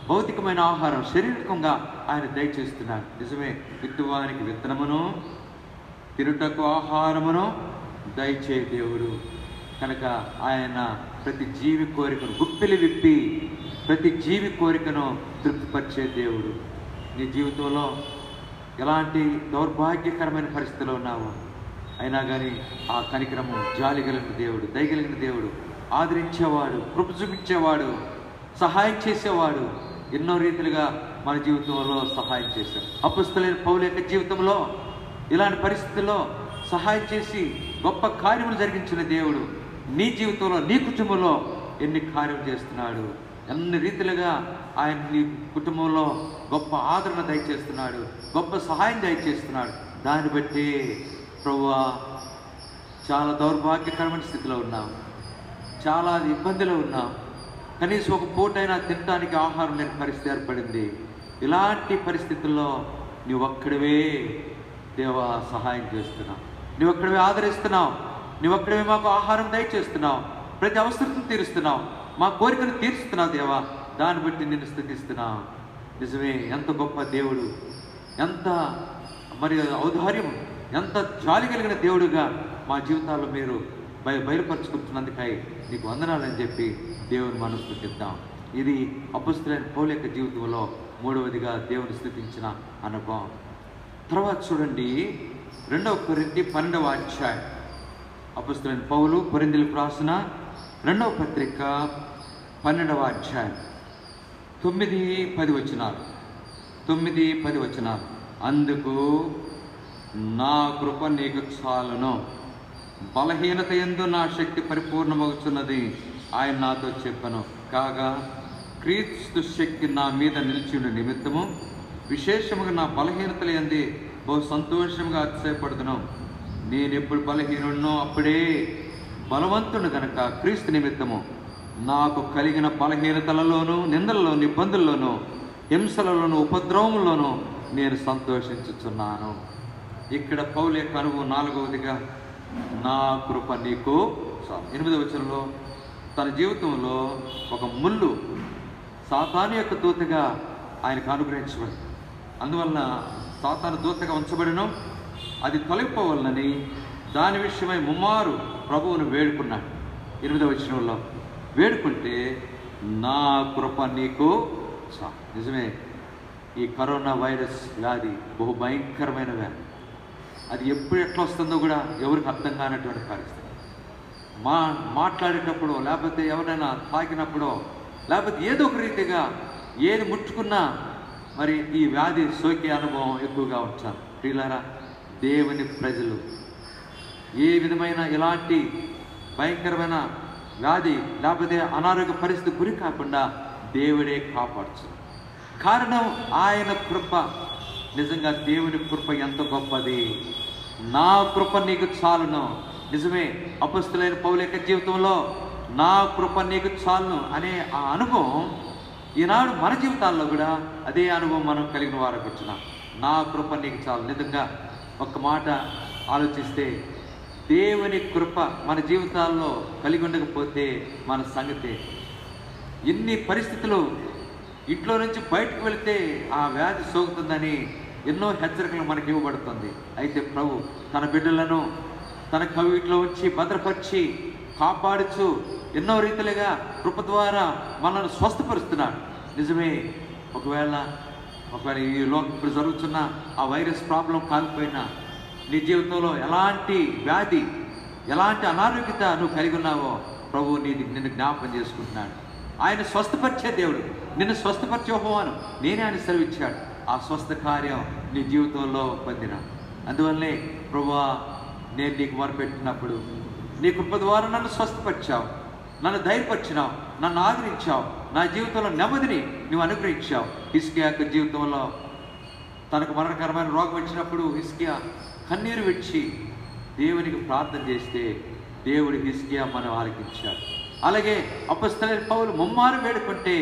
భౌతికమైన ఆహారం, శారీరకంగా ఆయన దయచేస్తున్నాడు. నిజమే, విత్తువానికి విత్తనమును, తినుటకు ఆహారమును దయచే దేవుడు కనుక ఆయన ప్రతి జీవి కోరికను గుప్పిలి విప్పి ప్రతి జీవి కోరికను తృప్తిపరిచే దేవుడు. నీ జీవితంలో ఎలాంటి దౌర్భాగ్యకరమైన పరిస్థితిలో ఉన్నావో అయినా కానీ ఆ కనికరము, జాలి కలిగిన దేవుడు, దయగలిగిన దేవుడు, ఆదరించేవాడు, కృప చూపించేవాడు, సహాయం చేసేవాడు ఎన్నో రీతిలుగా మన జీవితంలో సహాయం చేశాడు. అపొస్తలుడైన పౌలు యొక్క జీవితంలో ఇలాంటి పరిస్థితుల్లో సహాయం చేసి గొప్ప కార్యములు జరిగించిన దేవుడు నీ జీవితంలో, నీ కుటుంబంలో ఎన్ని కార్యలు చేస్తున్నాడు, ఎన్ని రీతిలుగా ఆయన నీ కుటుంబంలో గొప్ప ఆదరణ దయచేస్తున్నాడు, గొప్ప సహాయం దయచేస్తున్నాడు. దాన్ని బట్టి ప్రభువా చాలా దౌర్భాగ్యకరమైన స్థితిలో ఉన్నాం, చాలా ఇబ్బందిలో ఉన్నాం, కనీసం ఒక పూటైనా తినడానికి ఆహారం లేని పరిస్థితి ఏర్పడింది. ఇలాంటి పరిస్థితుల్లో నువ్వు ఒక్కడివే దేవా సహాయం చేస్తున్నావు, నువ్వు ఒక్కడివే ఆదరిస్తున్నావు, నువ్వు ఒక్కడివే మాకు ఆహారం దయచేస్తున్నావు, ప్రతి అవసరతను తీరుస్తున్నావు, మా కోరికను తీరుస్తున్నావు దేవా. దాన్ని బట్టి నిన్ను స్తుతిస్తున్నావు. నిజమే, ఎంత గొప్ప దేవుడు, ఎంత మరి ఔదార్యం, ఎంత జాలి కలిగిన దేవుడుగా మా జీవితాల్లో మీరు బయలుపరుచుకుంటున్నందుకై నీకు వందనాలని చెప్పి దేవుని మనం స్తుతిద్దాం. ఇది అపొస్తలుడైన పౌలు యొక్క జీవితంలో 3వదిగా దేవుని స్తుతించిన అనుభవం. తర్వాత చూడండి 2 కొరింథీ 12వ అధ్యాయం. అపొస్తలుడైన పౌలు కొరింథీయులకు రాసిన 2వ పత్రిక 12వ అధ్యాయం 9-10 వచనాలు. 9-10 వచనాలు. అందుకు నా కృప నీకు చాలును, బలహీనత యందు నా శక్తి పరిపూర్ణమవుతున్నది ఆయన నాతో చెప్పను. కాగా క్రీస్తు శక్తి నా మీద నిలిచిన నిమిత్తము విశేషముగా నా బలహీనతలు యందు బహు సంతోషంగా అతిశయపడుతును. నేను ఎప్పుడు బలహీనున్నో అప్పుడే బలవంతుడు గనక క్రీస్తు నిమిత్తము నాకు కలిగిన బలహీనతలలోనూ, నిందలలోను, ఇబ్బందుల్లోనూ, హింసలలోనూ, ఉపద్రవముల్లోనూ నేను సంతోషించుచున్నాను. ఇక్కడ పౌలు యొక్క అనుభవం 4వదిగా నా కృప నీకు. 8వ వచనంలో తన జీవితంలో ఒక ముళ్ళు సాతాను యొక్క దూతగా ఆయనకు అనుగ్రహించబడి, అందువలన సాతాను దూతగా ఉంచబడిన అది తొలగిపోవాలని దాని విషయమై ముమ్మారు ప్రభువును వేడుకున్నాడు. 8వ వచనంలో వేడుకుంటే నా కృప నీకు. నిజమే, ఈ కరోనా వైరస్ వ్యాధి బహు భయంకరమైన వ్యాధి. అది ఎప్పుడు ఎట్లా వస్తుందో కూడా ఎవరికి అర్థం కానటువంటి పరిస్థితి. మాట్లాడేటప్పుడు, లేకపోతే ఎవరైనా తాకినప్పుడో, లేకపోతే ఏదో ఒక రీతిగా ఏది ముట్టుకున్నా మరి ఈ వ్యాధి సోకే అనుభవం ఎక్కువగా వచ్చాను. ప్రియులారా, దేవుని ప్రజలు ఏ విధమైన ఇలాంటి భయంకరమైన వ్యాధి లేకపోతే అనారోగ్య పరిస్థితి గురి కాకుండా దేవుడే కాపాడుచు. కారణం ఆయన కృప. నిజంగా దేవుని కృప ఎంత గొప్పది. నా కృప నీకు చాలును. నిజమే, అపొస్తలుడైన పౌలు యొక్క జీవితంలో నా కృప నీకు చాలును అనే ఆ అనుభవం ఈనాడు మన జీవితాల్లో కూడా అదే అనుభవం మనం కలిగిన వారికి వచ్చినాం. నా కృప నీకు చాలు. నిజంగా ఒక్క మాట ఆలోచిస్తే దేవుని కృప మన జీవితాల్లో కలిగి ఉండకపోతే మన సంగతి ఎన్ని పరిస్థితులు, ఇంట్లో నుంచి బయటకు వెళితే ఆ వ్యాధి సోకుతుందని ఎన్నో హెచ్చరికలు మనకి ఇవ్వబడుతుంది. అయితే ప్రభు తన బిడ్డలను తన కవిట్లో ఉంచి భద్రపరిచి కాపాడుచు ఎన్నో రీతిలుగా కృప ద్వారా మనల్ని స్వస్థపరుస్తున్నాడు. నిజమే, ఒకవేళ ఈ ఇప్పుడు జరుగుతున్న ఆ వైరస్ ప్రాబ్లం కాకపోయినా నీ జీవితంలో ఎలాంటి వ్యాధి, ఎలాంటి అనారోగ్యత నువ్వు కలిగి ఉన్నావో ప్రభు నిన్ను జ్ఞాపకం చేసుకుంటున్నాడు. ఆయన స్వస్థపరిచే దేవుడు. నిన్ను స్వస్థపరిచే హోవాను నేనే ఆయన సెలవిచ్చాడు. ఆ స్వస్థ కార్యం నీ జీవితంలో పొందిన. అందువల్లే ప్రభువా, నేను నీకు మొరపెట్టినప్పుడు నీ కృప ద్వారా నన్ను స్వస్థపరిచావు, నన్ను ధైర్యపరిచినావు, నన్ను ఆదరించావు, నా జీవితంలో నెమ్మదిని నువ్వు అనుగ్రహించావు. హిజ్కియా యొక్క జీవితంలో తనకు మరణకరమైన రోగం వచ్చినప్పుడు హిజ్కియా కన్నీరు విడిచి దేవునికి ప్రార్థన చేస్తే దేవుడు హిజ్కియా మనం ఆలకించాడు. అలాగే అపొస్తలుడైన పౌలు ముమ్మారు వేడుకుంటే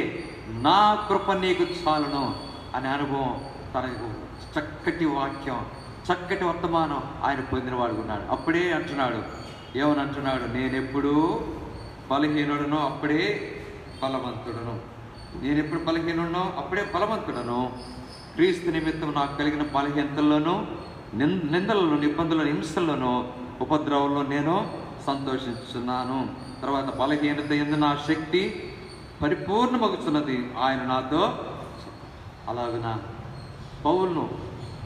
నా కృప నీకు చాలును అనే అనుభవం, తనకు చక్కటి వాక్యం, చక్కటి వర్తమానం ఆయన పొందినవాడు ఉన్నాడు. అప్పుడే అంటున్నాడు, ఏమని అంటున్నాడు? నేనెప్పుడు బలహీనుడునో అప్పుడే బలవంతుడును. నేనెప్పుడు బలహీనుడునో అప్పుడే బలవంతుడను. క్రీస్తు నిమిత్తం నాకు కలిగిన బలహీనతల్లోనూ, నిందలను, ఇబ్బందులను, హింసల్లోనూ, ఉపద్రవంలో నేను సంతోషిస్తున్నాను. తర్వాత బలహీనత యందు నా శక్తి పరిపూర్ణమగుతున్నది ఆయన నాతో. అలాగున పౌలును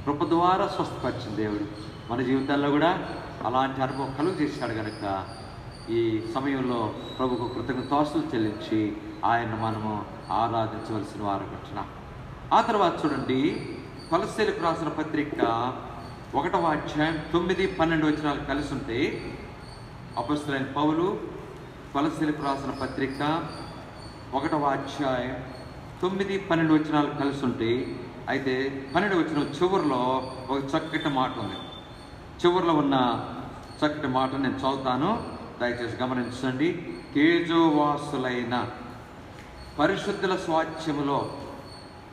కృప ద్వారా స్వస్థపరిచిన దేవుడు మన జీవితాల్లో కూడా అలాంటి అనుభవం కలుగు చేశాడు కనుక ఈ సమయంలో ప్రభుకు కృతజ్ఞతాస్తులు చెల్లించి ఆయన మనము ఆరాధించవలసిన వారు ఉంటున్నాం. ఆ తర్వాత చూడండి, కొలస్సీలకు రాసిన పత్రిక 1వ అధ్యాయం 9-12 వచనాలు కలిసి ఉంటే, అపొస్తలుడైన పౌలు కొలస్సీలకు రాసిన పత్రిక 1వ అధ్యాయం 9-12 వచనాలు కలిసి ఉంటాయి. అయితే 12వ వచనం చివరిలో ఒక చక్కటి మాట ఉంది. చివరిలో ఉన్న చక్కటి మాట నేను చదువుతాను, దయచేసి గమనించండి. తేజోవాసులైన పరిశుద్ధుల స్వాస్థ్యములో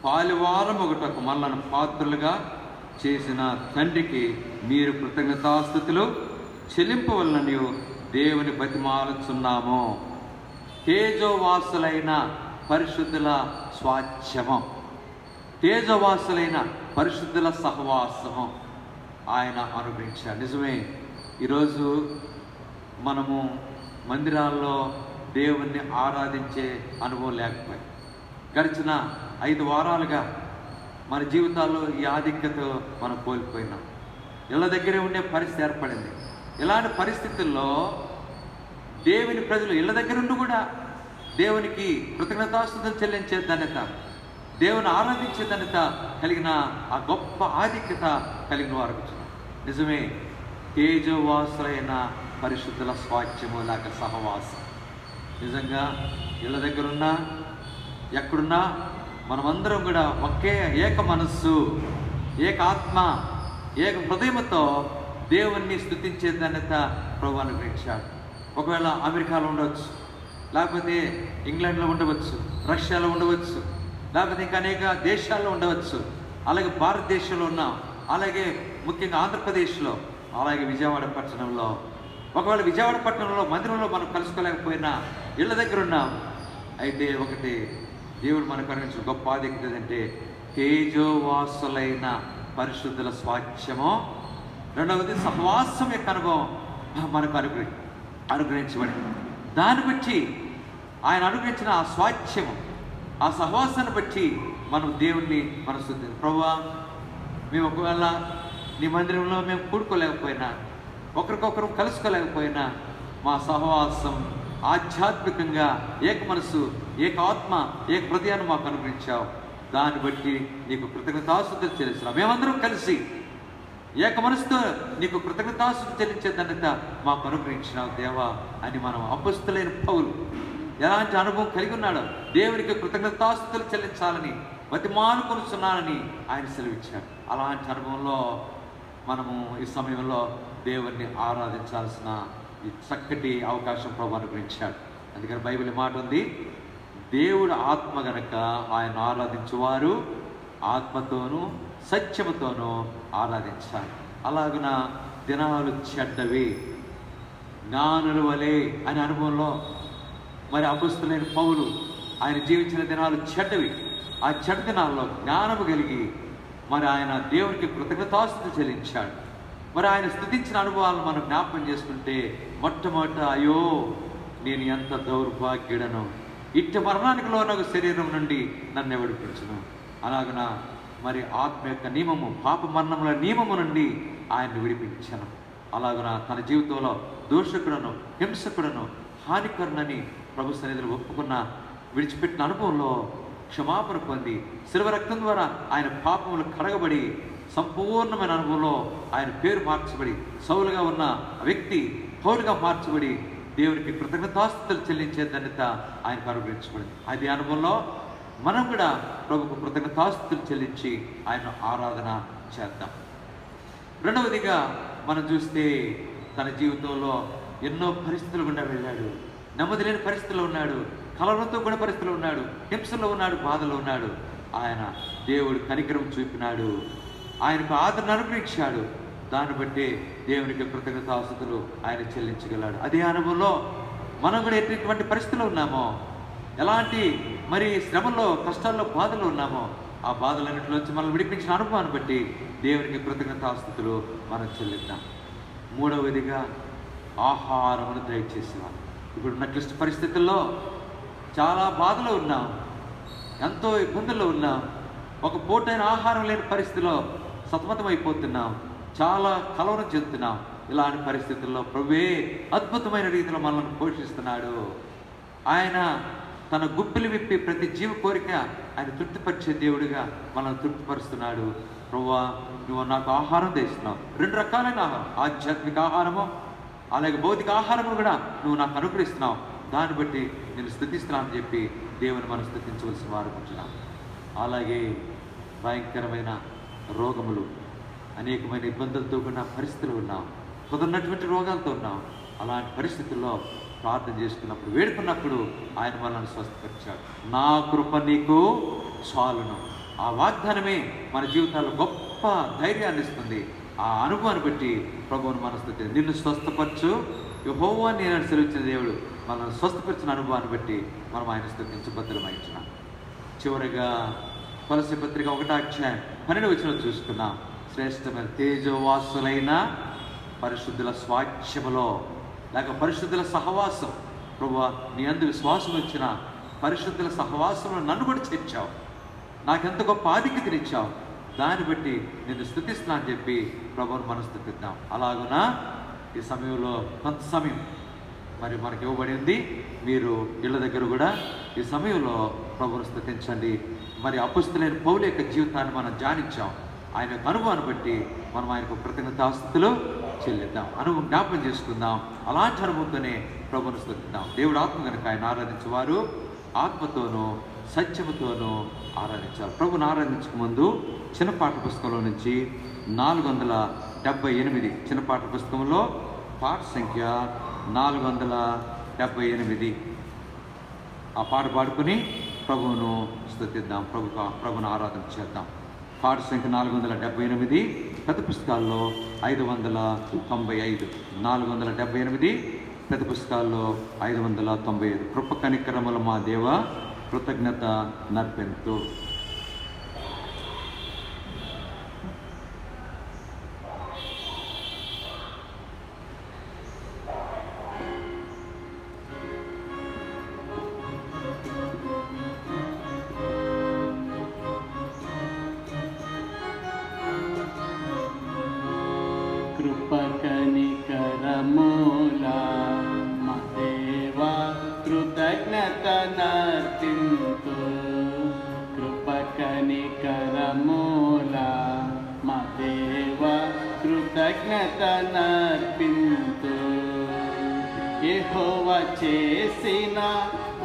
పాలువారమొకటకు మనలను పాత్రులుగా చేసిన తండ్రికి మీరు కృతజ్ఞతాస్తుతులు చెల్లింపవలనని దేవుని బతిమాలుచున్నాము. తేజోవాసులైన పరిశుద్ధుల స్వాస్థ్యము, తేజోవాసులైన పరిశుద్ధుల సహవాసము ఆయన అనుగ్రహించాడు. నిజమే, ఈరోజు మనము మందిరాల్లో దేవుణ్ణి ఆరాధించే అనుభవం లేకపోయి గడిచిన 5 వారాలుగా మన జీవితాల్లో ఈ ఆధిక్యత మనం కోల్పోయినాం. ఇళ్ళ దగ్గరే ఉండే పరిస్థితి ఏర్పడింది. ఇలాంటి పరిస్థితుల్లో దేవుని ప్రజలు ఇళ్ళ దగ్గర ఉండి కూడా దేవునికి కృతజ్ఞతాస్తుతులు చెల్లించే ధన్యత, దేవుని ఆరాధించే ధన్యత కలిగిన ఆ గొప్ప ఆధిక్యత కలిగిన వారు. నిజమే, తేజోవాసులైన పరిశుద్ధుల స్వాస్థ్యము లేక సహవాసం. నిజంగా ఇళ్ళ దగ్గరున్నా ఎక్కడున్నా మనమందరం కూడా ఒకే ఏక మనస్సు, ఏక ఆత్మ, ఏక హృదయంతో దేవుణ్ణి స్తుతించే ధన్యత ప్రభువు అనుగ్రహించాడు. ఒకవేళ అమెరికాలో ఉండవచ్చు, లేకపోతే ఇంగ్లాండ్లో ఉండవచ్చు, రష్యాలో ఉండవచ్చు, లేకపోతే ఇంకా అనేక దేశాల్లో ఉండవచ్చు, అలాగే భారతదేశంలో ఉన్నాం, అలాగే ముఖ్యంగా ఆంధ్రప్రదేశ్లో, అలాగే విజయవాడ పట్టణంలో. ఒకవేళ విజయవాడ పట్టణంలో మందిరంలో మనం కలుసుకోలేకపోయినా ఇళ్ళ దగ్గర ఉన్నాం. అయితే ఒకటి దేవుడు మనకు అనుగ్రహించిన గొప్ప ఆధిక్యత ఏంటంటే తేజోవాసులైన పరిశుద్ధుల స్వాస్థ్యము. రెండవది సహవాసం యొక్క అనుభవం మనకు అనుగ్రహించబడింది. దాన్ని బట్టి ఆయన అనుగ్రహించిన ఆ స్వాస్థ్యము, ఆ సహవాసాన్ని బట్టి మనం దేవుణ్ణి మనం స్తుతించాలి. ప్రభువా, మేము ఒకవేళ నీ మందిరంలో మేము కూడుకోలేకపోయినా, ఒకరికొకరు కలుసుకోలేకపోయినా, మా సహవాసం ఆధ్యాత్మికంగా ఏక మనసు, ఏక ఆత్మ, ఏక హృదయాన్ని మాకు అనుగ్రహించావు. దాన్ని బట్టి నీకు కృతజ్ఞతాస్తుతులు చెల్లిస్తున్నాం. మేమందరం కలిసి ఏక మనసుతో నీకు కృతజ్ఞతాస్తుతులు చెల్లించే ధన్యత మాకు అనుగ్రహించినావు దేవా అని మనం అపొస్తలుడైన పౌలు ఎలాంటి అనుభవం కలిగి ఉన్నాడో, దేవునికి కృతజ్ఞతాస్తుతులు చెల్లించాలని బతిమాలుకొనుచున్నానని ఆయన సెలవిచ్చాడు. అలాంటి అనుభవంలో మనము ఈ సమయంలో దేవుణ్ణి ఆరాధించాల్సిన ఈ చక్కటి అవకాశం ప్రభు అనుగ్రహించాడు. అందుకని బైబిల్ మాట ఉంది, దేవుడు ఆత్మ గనక ఆయన ఆరాధించువారు ఆత్మతోనూ సత్యముతోనూ ఆరాధించాలి. అలాగున దినాలు చెడ్డవి, జ్ఞానుల వలె అనే అనుభవంలో మరి అపొస్తలుడైన పౌలు ఆయన జీవించిన దినాలు చెడ్డవి. ఆ చెడ్డ దినాల్లో జ్ఞానము కలిగి మరి ఆయన దేవునికి కృతజ్ఞతాస్తుతులు చెల్లించాడు. మరి ఆయన స్తుతించిన అనుభవాలను మనం జ్ఞాపకం చేసుకుంటే మొట్టమొదట, అయ్యో నేను ఎంత దౌర్భాగ్యుడను, ఇట్టి మరణానికి లోనగు శరీరం నుండి నన్ను విడిపించును. అలాగన మరి ఆత్మ యొక్క నియమము, పాప మరణముల నియమము నుండి ఆయన్ని విడిపించను. అలాగన తన జీవితంలో దోషకుడను, హింసకుడను, హానికరునని ప్రభు సన్నిధిలో ఒప్పుకున్న విడిచిపెట్టిన అనుభవంలో క్షమాపణ పొంది శిలువ రక్తం ద్వారా ఆయన పాపములు కడగబడి సంపూర్ణమైన అనుభవంలో ఆయన పేరు మార్చబడి సౌలుగా ఉన్న వ్యక్తి పౌలుగా మార్చబడి దేవునికి కృతజ్ఞతాస్తుతులు చెల్లించే ధన్యత ఆయనకు అనుగ్రహించబడింది. అది అనుభవంలో మనం కూడా ప్రభుకు కృతజ్ఞతాస్తుతులు చెల్లించి ఆయన ఆరాధన చేద్దాం. రెండవదిగా మనం చూస్తే తన జీవితంలో ఎన్నో పరిస్థితులు గుండా వెళ్ళాడు. నెమ్మది లేని పరిస్థితుల్లో ఉన్నాడు, కలవరంతో కూడా పరిస్థితుల్లో ఉన్నాడు, హింసలో ఉన్నాడు, బాధలో ఉన్నాడు. ఆయన దేవుడు కనికరం చూపినాడు, ఆయనకు ఆదరణ అనుగ్రహించాడు. దాన్ని బట్టి దేవునికి కృతజ్ఞతాస్తుతులు ఆయన చెల్లించగలడు. అదే అనుభవంలో మనం కూడా ఎటువంటి పరిస్థితుల్లో ఉన్నామో, ఎలాంటి మరి శ్రమల్లో, కష్టాల్లో, బాధల్లో ఉన్నామో, ఆ బాధలన్నింటిలోంచి మనం విడిపించిన అనుభవాన్ని బట్టి దేవునికి కృతజ్ఞతాస్తుతులు మనం చెల్లిద్దాం. మూడవదిగా ఆహారమును దయచేసేవారు. ఇప్పుడున్న క్లిష్ట పరిస్థితుల్లో చాలా బాధలో ఉన్నాం, ఎంతో ఇబ్బందుల్లో ఉన్నాం, ఒక పూటైన ఆహారం లేని పరిస్థితిలో సతమతమైపోతున్నాం, చాలా కలవరం చెందుతున్నాం. ఇలాంటి పరిస్థితుల్లో ప్రభువే అద్భుతమైన రీతిలో మనల్ని పోషిస్తున్నాడు. ఆయన తన గుప్పిలు విప్పి ప్రతి జీవ కోరిక ఆయన తృప్తిపరిచే దేవుడిగా మనల్ని తృప్తిపరుస్తున్నాడు. ప్రభువా, నువ్వు నాకు ఆహారం తెస్తున్నావు. 2 రకాలైన ఆహారం, ఆధ్యాత్మిక ఆహారము అలాగే భౌతిక ఆహారము కూడా నువ్వు నాకు అనుగ్రహిస్తున్నావు. దాన్ని బట్టి నేను స్తుతిస్తున్నానని చెప్పి దేవుని మనం స్తుతించవలసిన వారు ఉంటున్నాం. అలాగే భయంకరమైన రోగములు, అనేకమైన ఇబ్బందులతో కూడిన పరిస్థితులు ఉన్నాం, కుదరినటువంటి రోగాలతో ఉన్నాం. అలాంటి పరిస్థితుల్లో ప్రార్థన చేసుకున్నప్పుడు, వేడుకున్నప్పుడు ఆయన మనల్ని స్వస్థపరిచాడు. నా కృప నీకు చాలును. ఆ వాగ్దానమే మన జీవితాల్లో గొప్ప ధైర్యాన్ని ఇస్తుంది. ఆ అనుభవాన్ని బట్టి ప్రభువుని మన స్తుతి. నిన్ను స్వస్థపరచు యెహోవా నేను అనుసరించిన దేవుడు మనల్ని స్వస్థపరిచిన అనుభవాన్ని బట్టి మనం ఆయన స్తుతించి భద్రమైంచున్నాం. చివరిగా కొలస్సీ పత్రిక 1:12 చూసుకున్నాం. శ్రేష్టమైన తేజోవాసులైన పరిశుద్ధుల స్వాస్థ్యములో లేక పరిశుద్ధుల సహవాసం. ప్రభువా, నీ అందు విశ్వాసం వచ్చిన పరిశుద్ధుల సహవాసంలో నన్ను కూడా చేర్చావు, నాకెంత గొప్ప ఆధిక్యతనిచ్చావు. దాన్ని బట్టి నేను స్తుతిస్తున్నా అని చెప్పి ప్రభువుని మనం స్తుతిద్దాం. అలాగున ఈ సమయంలో కొంత సమయం మరి మనకి ఇవ్వబడింది. మీరు ఇళ్ళ దగ్గర కూడా ఈ సమయంలో ప్రభువుని స్తుతించండి. మరి అపొస్తలులైన పౌలు యొక్క జీవితాన్ని మనం ధ్యానించాం. ఆయన యొక్క అనుభవాన్ని బట్టి మనం ఆయనకు కృతజ్ఞతాస్తుతులు చెల్లిద్దాం, అనుభవం జ్ఞాపకం చేసుకుందాం. అలాంటి అనుభవంతోనే ప్రభువుని స్తుతిద్దాం. దేవుడు ఆత్మ కనుక ఆయన ఆరాధించేవారు ఆత్మతోనూ సత్యముతోనూ ఆరాధించారు. ప్రభుని ఆరాధించక ముందు చిన్న పాఠ పుస్తకంలో నుంచి 478, చిన్న పాఠ పుస్తకంలో పాఠ సంఖ్య 478, ఆ పాట పాడుకుని ప్రభువును స్తుతిద్దాం, ప్రభుని ఆరాధన చేద్దాం. పాఠ సంఖ్య 478, పెద్ద పుస్తకాల్లో 595, 478 పెద్ద పుస్తకాల్లో 595. కృప కనికరముల మా దేవ కృతజ్ఞత నర్పెంతు. కృప కనికరముల మా దేవా కృతజ్ఞత నర్పింతు. కృప కనికరముల మా దేవా కృతజ్ఞత నర్పింతు. యెహోవా చేసిన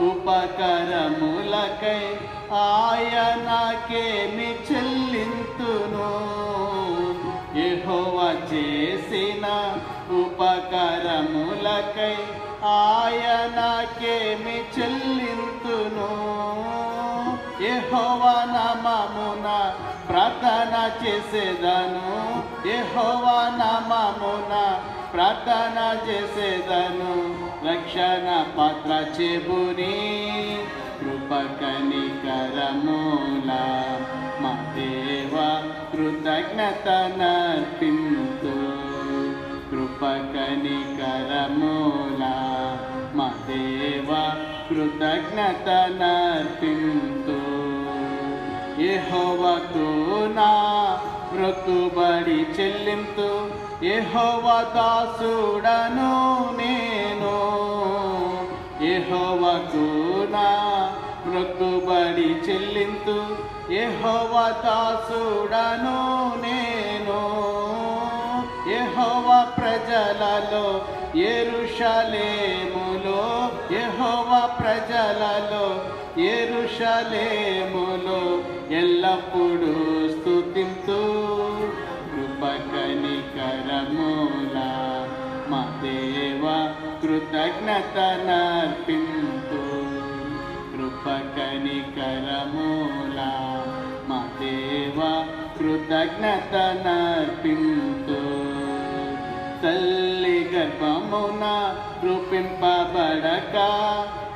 ఉపకారములకై ఆయనకేమి చెల్లింతును. యెహోవా చేసిన ఉపకారములకై ఆయనకేమి చెల్లింతును. యెహోవా నామమున ప్రార్థన చేసేదను, యెహోవా నామమున ప్రార్థన చేసేదను. రక్షణ పాత్ర చెబుని కృప కనికరముల మా దేవా కృతజ్ఞత నర్పింతు. కృప కనికరముల మా దేవా కృతజ్ఞత నర్పింతు. యెహోవాకు నా మొక్కుబడి చెల్లింతు. యెహోవా దాసుడను నేను. యెహోవాకు నా మొక్కుబడి చెల్లింతు. యెహోవా దాసుడను నేను. యెహోవా ప్రజలలో యెరూషలేములో, యెహోవా ప్రజలలో యెరూషలేములో ఎల్లప్పుడూ స్తుతింతు. కృప కనికరముల మా దేవా కృతజ్ఞత నర్పింతు. కృప కనికరముల మా దేవా కృతజ్ఞత నర్పింతు. తల్లి గర్భమున రూపింపబడక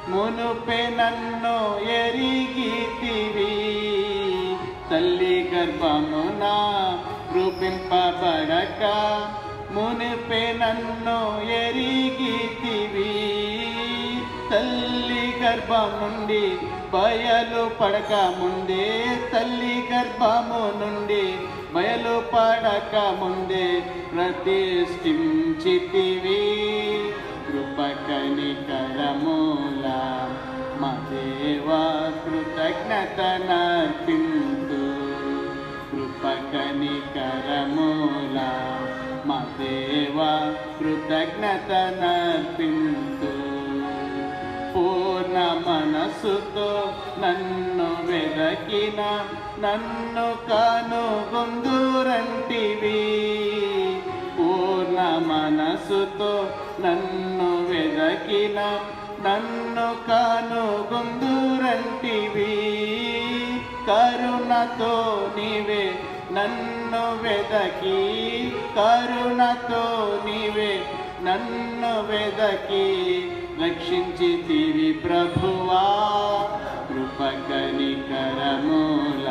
మునుపే నన్ను ఎరిగితివి. తల్లి గర్భమున రూపింపబడక మునుపే నన్ను ఎరిగితివి. తల్లి గర్భం నుండి బయలు పడక ముందే, తల్లి గర్భము నుండి బయలు పడక ముందే ప్రతిష్ఠించితివి. కృప కనికరముల మా దేవా కృతజ్ఞతనర్పింతు. కృప కనికరముల మా దేవా కృతజ్ఞతనర్పింతు. పూర్ణ మనసుతో నన్ను వెదకిన నన్ను కనుగొందురంటివి. పూర్ణ మనసుతో నన్ను వెదకిన నన్ను కనుగొందురంటివి. కరుణతో నీవే నన్ను వెదకి, కరుణతో నీవే నన్ను వెదకి రక్షించితివి ప్రభువా. కృప కనికరముల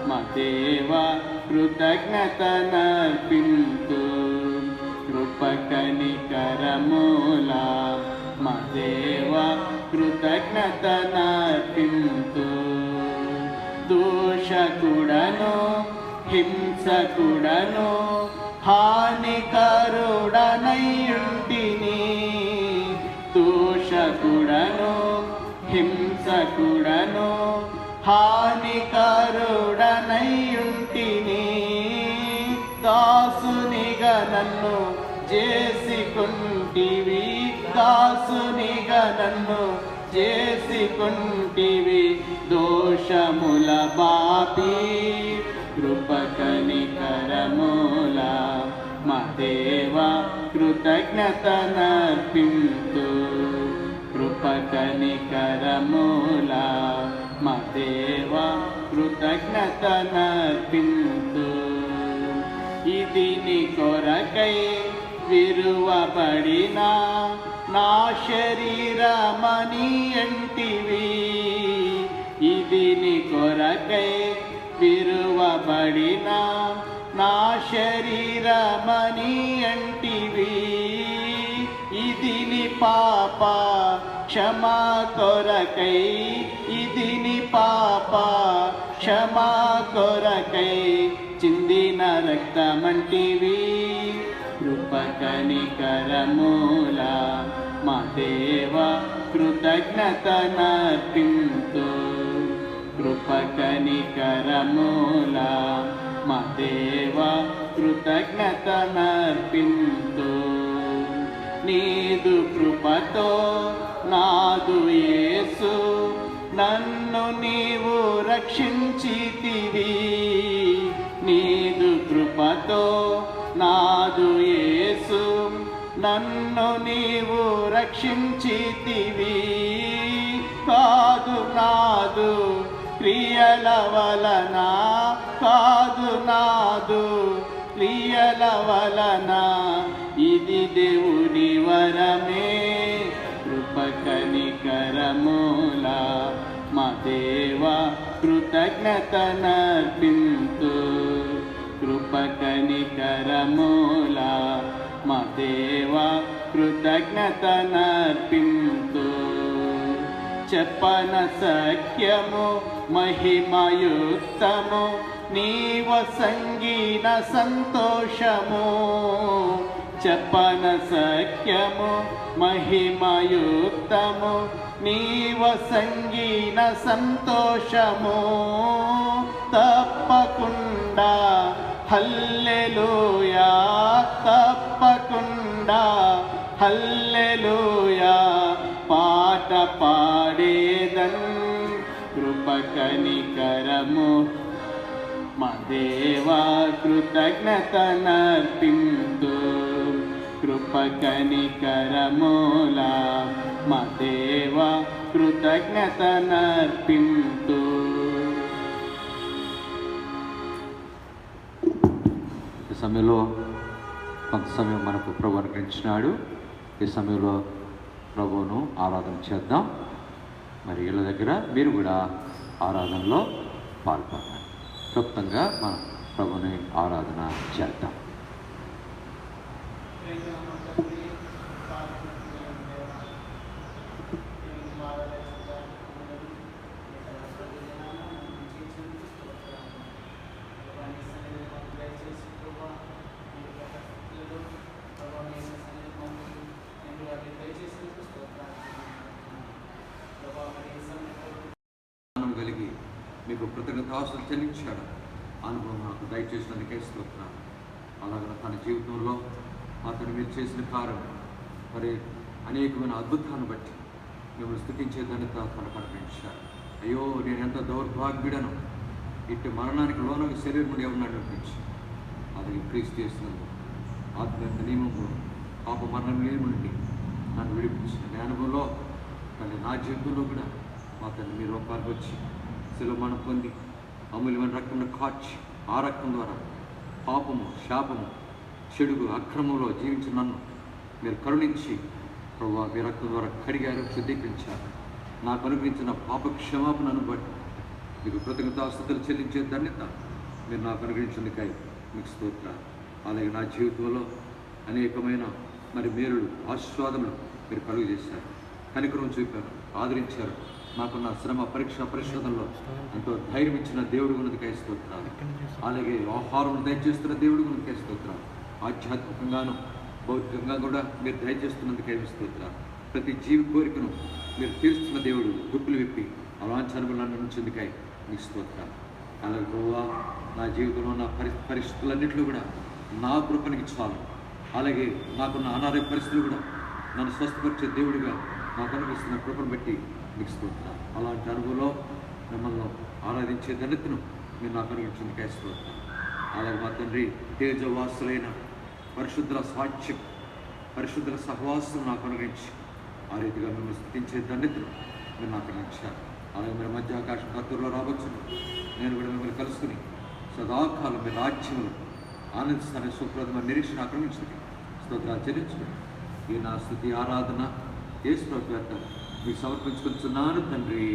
మా దేవా కృతజ్ఞతనర్పింతు. కృప కనికరముల మా దేవా కృతజ్ఞతనర్పింతు. దోషకుడను హింసకుడను హానికరుడనయుంటిని. దోషకుడను హింసకుడను హానికరుడనయుంటిని. దాసునిగా నన్ను చేసుకుంటివి, దాసునిగా నన్ను చేసుకుంటివి. దోషముల బాపి కృప కనికరముల మా దేవా కృతజ్ఞతనర్పింతు. కృప కనికరముల మా దేవా కృతజ్ఞతనర్పింతు. ఇది నీ కొరకై విరువబడిన నా శరీరమని అంటివి. ఇది నీ కొరకై విరువబడిన నా శరీరమని అంటివి. ఇది నీ పాప క్షమా కొరకై, ఇది నీ పాప క్షమా కొరకై చిందిన రక్తమంటివి. కృప కనికరముల మా దేవా కృతజ్ఞతనర్పింతు. కృప కనికరముల మా దేవా కృతజ్ఞతనర్పింతు. నీదు కృపతో నాదు యేసు నన్ను నీవు రక్షించితివి. నీదు కృపతో నాదు యేసు నన్ను నీవు రక్షించితివి. కాదు నాదు క్రియల వలన, కాదు నాదు క్రియల వలన, ఇది దేవుని వరమే. కృప కనికరముల మా దేవా కృతజ్ఞతనర్పింతు. కృప కనికరముల మా దేవా కృతజ్ఞతనర్పింతు. చెప్పన సఖ్యము మహిమయుక్తము నీవ సంగీన సంతోషము. చెప్పన సఖ్యము మహిమయుక్తము నీవ సంగీన సంతోషము. తప్పకుండా హల్లెలూయా, తప్పకుండా హల్లెలూయా పాట పాడేదన్. కృప కనికరము మా దేవా కృతజ్ఞతనర్పింతు. కృప కనికరముల మా దేవా కృతజ్ఞతనర్పింతు. ఈ సమయంలో కొంత సమయం మనకు ప్రభు అనుగ్రహించినాడు. ఈ సమయంలో ప్రభువును ఆరాధన చేద్దాం. మరి ఇళ్ళ దగ్గర మీరు కూడా ఆరాధనలో పాల్గొన్నారు. క్లుప్తంగా మనం ప్రభుని ఆరాధన చేద్దాం. కలిగి మీకు కృతజ్ఞతాస్తుతులు చెల్లించాడు. అనుభవం నాకు దయచేసినందుకే స్తోత్రాలు. అలాగే తన జీవితంలో అతను మీరు చేసిన కార్యం మరి అనేకమైన అద్భుతాలను బట్టి మిమ్మల్ని స్తుతించే ధన్యత తనకు అనుగ్రహించారు. అయ్యో నేను ఎంత దౌర్భాగ్యుడను, ఇటు మరణానికి లోనొక శరీరం నుండి ఎవరిని నడిపించి అది క్రీస్తు చేసినందుకు ఆత్మీయ నియమము పాప మరణం లేని నుండి నన్ను విడిపించిన అనుభవంలో కానీ నా జీవితంలో కూడా మా తల్లి మీరు రూపానికి వచ్చి శిలువను పొంది అమూల్యమైన రక్తంలో కాచి ఆ రక్తం ద్వారా పాపము, శాపము, చెడుగు, అక్రమంలో జీవించిన నన్ను మీరు కరుణించి ప్రభువా మీ రక్తం ద్వారా కడిగారు, శుద్ధీకరించారు. నాకు అనుగ్రహించిన పాప క్షమాపణను బట్టి మీకు కృతజ్ఞతాస్తుతులు చెల్లించే ధన్యత మీరు నాకు అనుగ్రహించినందుకై మీకు స్తోత్రాలు. అలాగే నా జీవితంలో అనేకమైన మరి మేలులు, ఆశీర్వాదములు మీరు కలుగు చేశారు, కనికరం చూపారు, ఆదరించారు. నాకున్న శ్రమ, పరీక్ష, పరిశోధనలో ఎంతో ధైర్యం ఇచ్చిన దేవుడి గుణతికై స్తోత్రాలు. అలాగే ఆహారం దయచేస్తున్న దేవుడి గుణతికై స్తోత్రాలు. ఆధ్యాత్మికంగాను భౌతికంగా కూడా మీరు దయచేస్తున్నందుకై స్తోత్రాలు. ప్రతి జీవి కోరికను మీరు తీరుస్తున్న దేవుడు గుప్పులు విప్పి అలాంఛనములను ఉంచేందుకై మీకు స్తోత్రాలు. అలాగే ప్రభువా నా జీవితంలో ఉన్న పరిస్థితులన్నింటిలో కూడా నా కృపనికి చాలు. అలాగే నాకున్న అనారోగ్య పరిస్థితులు కూడా నన్ను స్వస్థపరిచే దేవుడిగా నాకు అనిపిస్తున్న కృపను బట్టి మీకు స్తోత్రాలు. అలాంటి అనుభవంలో మిమ్మల్ని ఆరాధించే ధన్యతను మీరు నాకు అనుగ్రహించేందుకై స్తోత్రాలు. అలాగే మా తండ్రి తేజవాసులైన పరిశుద్ధుల సాక్ష్యం, పరిశుద్ధుల సహవాసం నాకు అనుగ్రహించి ఆ రీతిగా మిమ్మల్ని స్తుతించే ధన్యతను మీరు నాకు అనుగ్రహించారు. అలాగే మీరు మధ్యాకాశం కత్తుల్లో రావచ్చు, నేను కూడా మిమ్మల్ని కలుసుకుని సదాకాలం మీ రాజ్యములు ఆనందిస్తానని సుప్రదమైన నిరీక్షణ ఆక్రమించింది. స్తోత్రాలు చెల్లించుకుని ఈ నా స్తుతి ఆరాధన యేసు ప్రభువు పేరిట మీకు సమర్పించుకుంటున్నాను తండ్రి.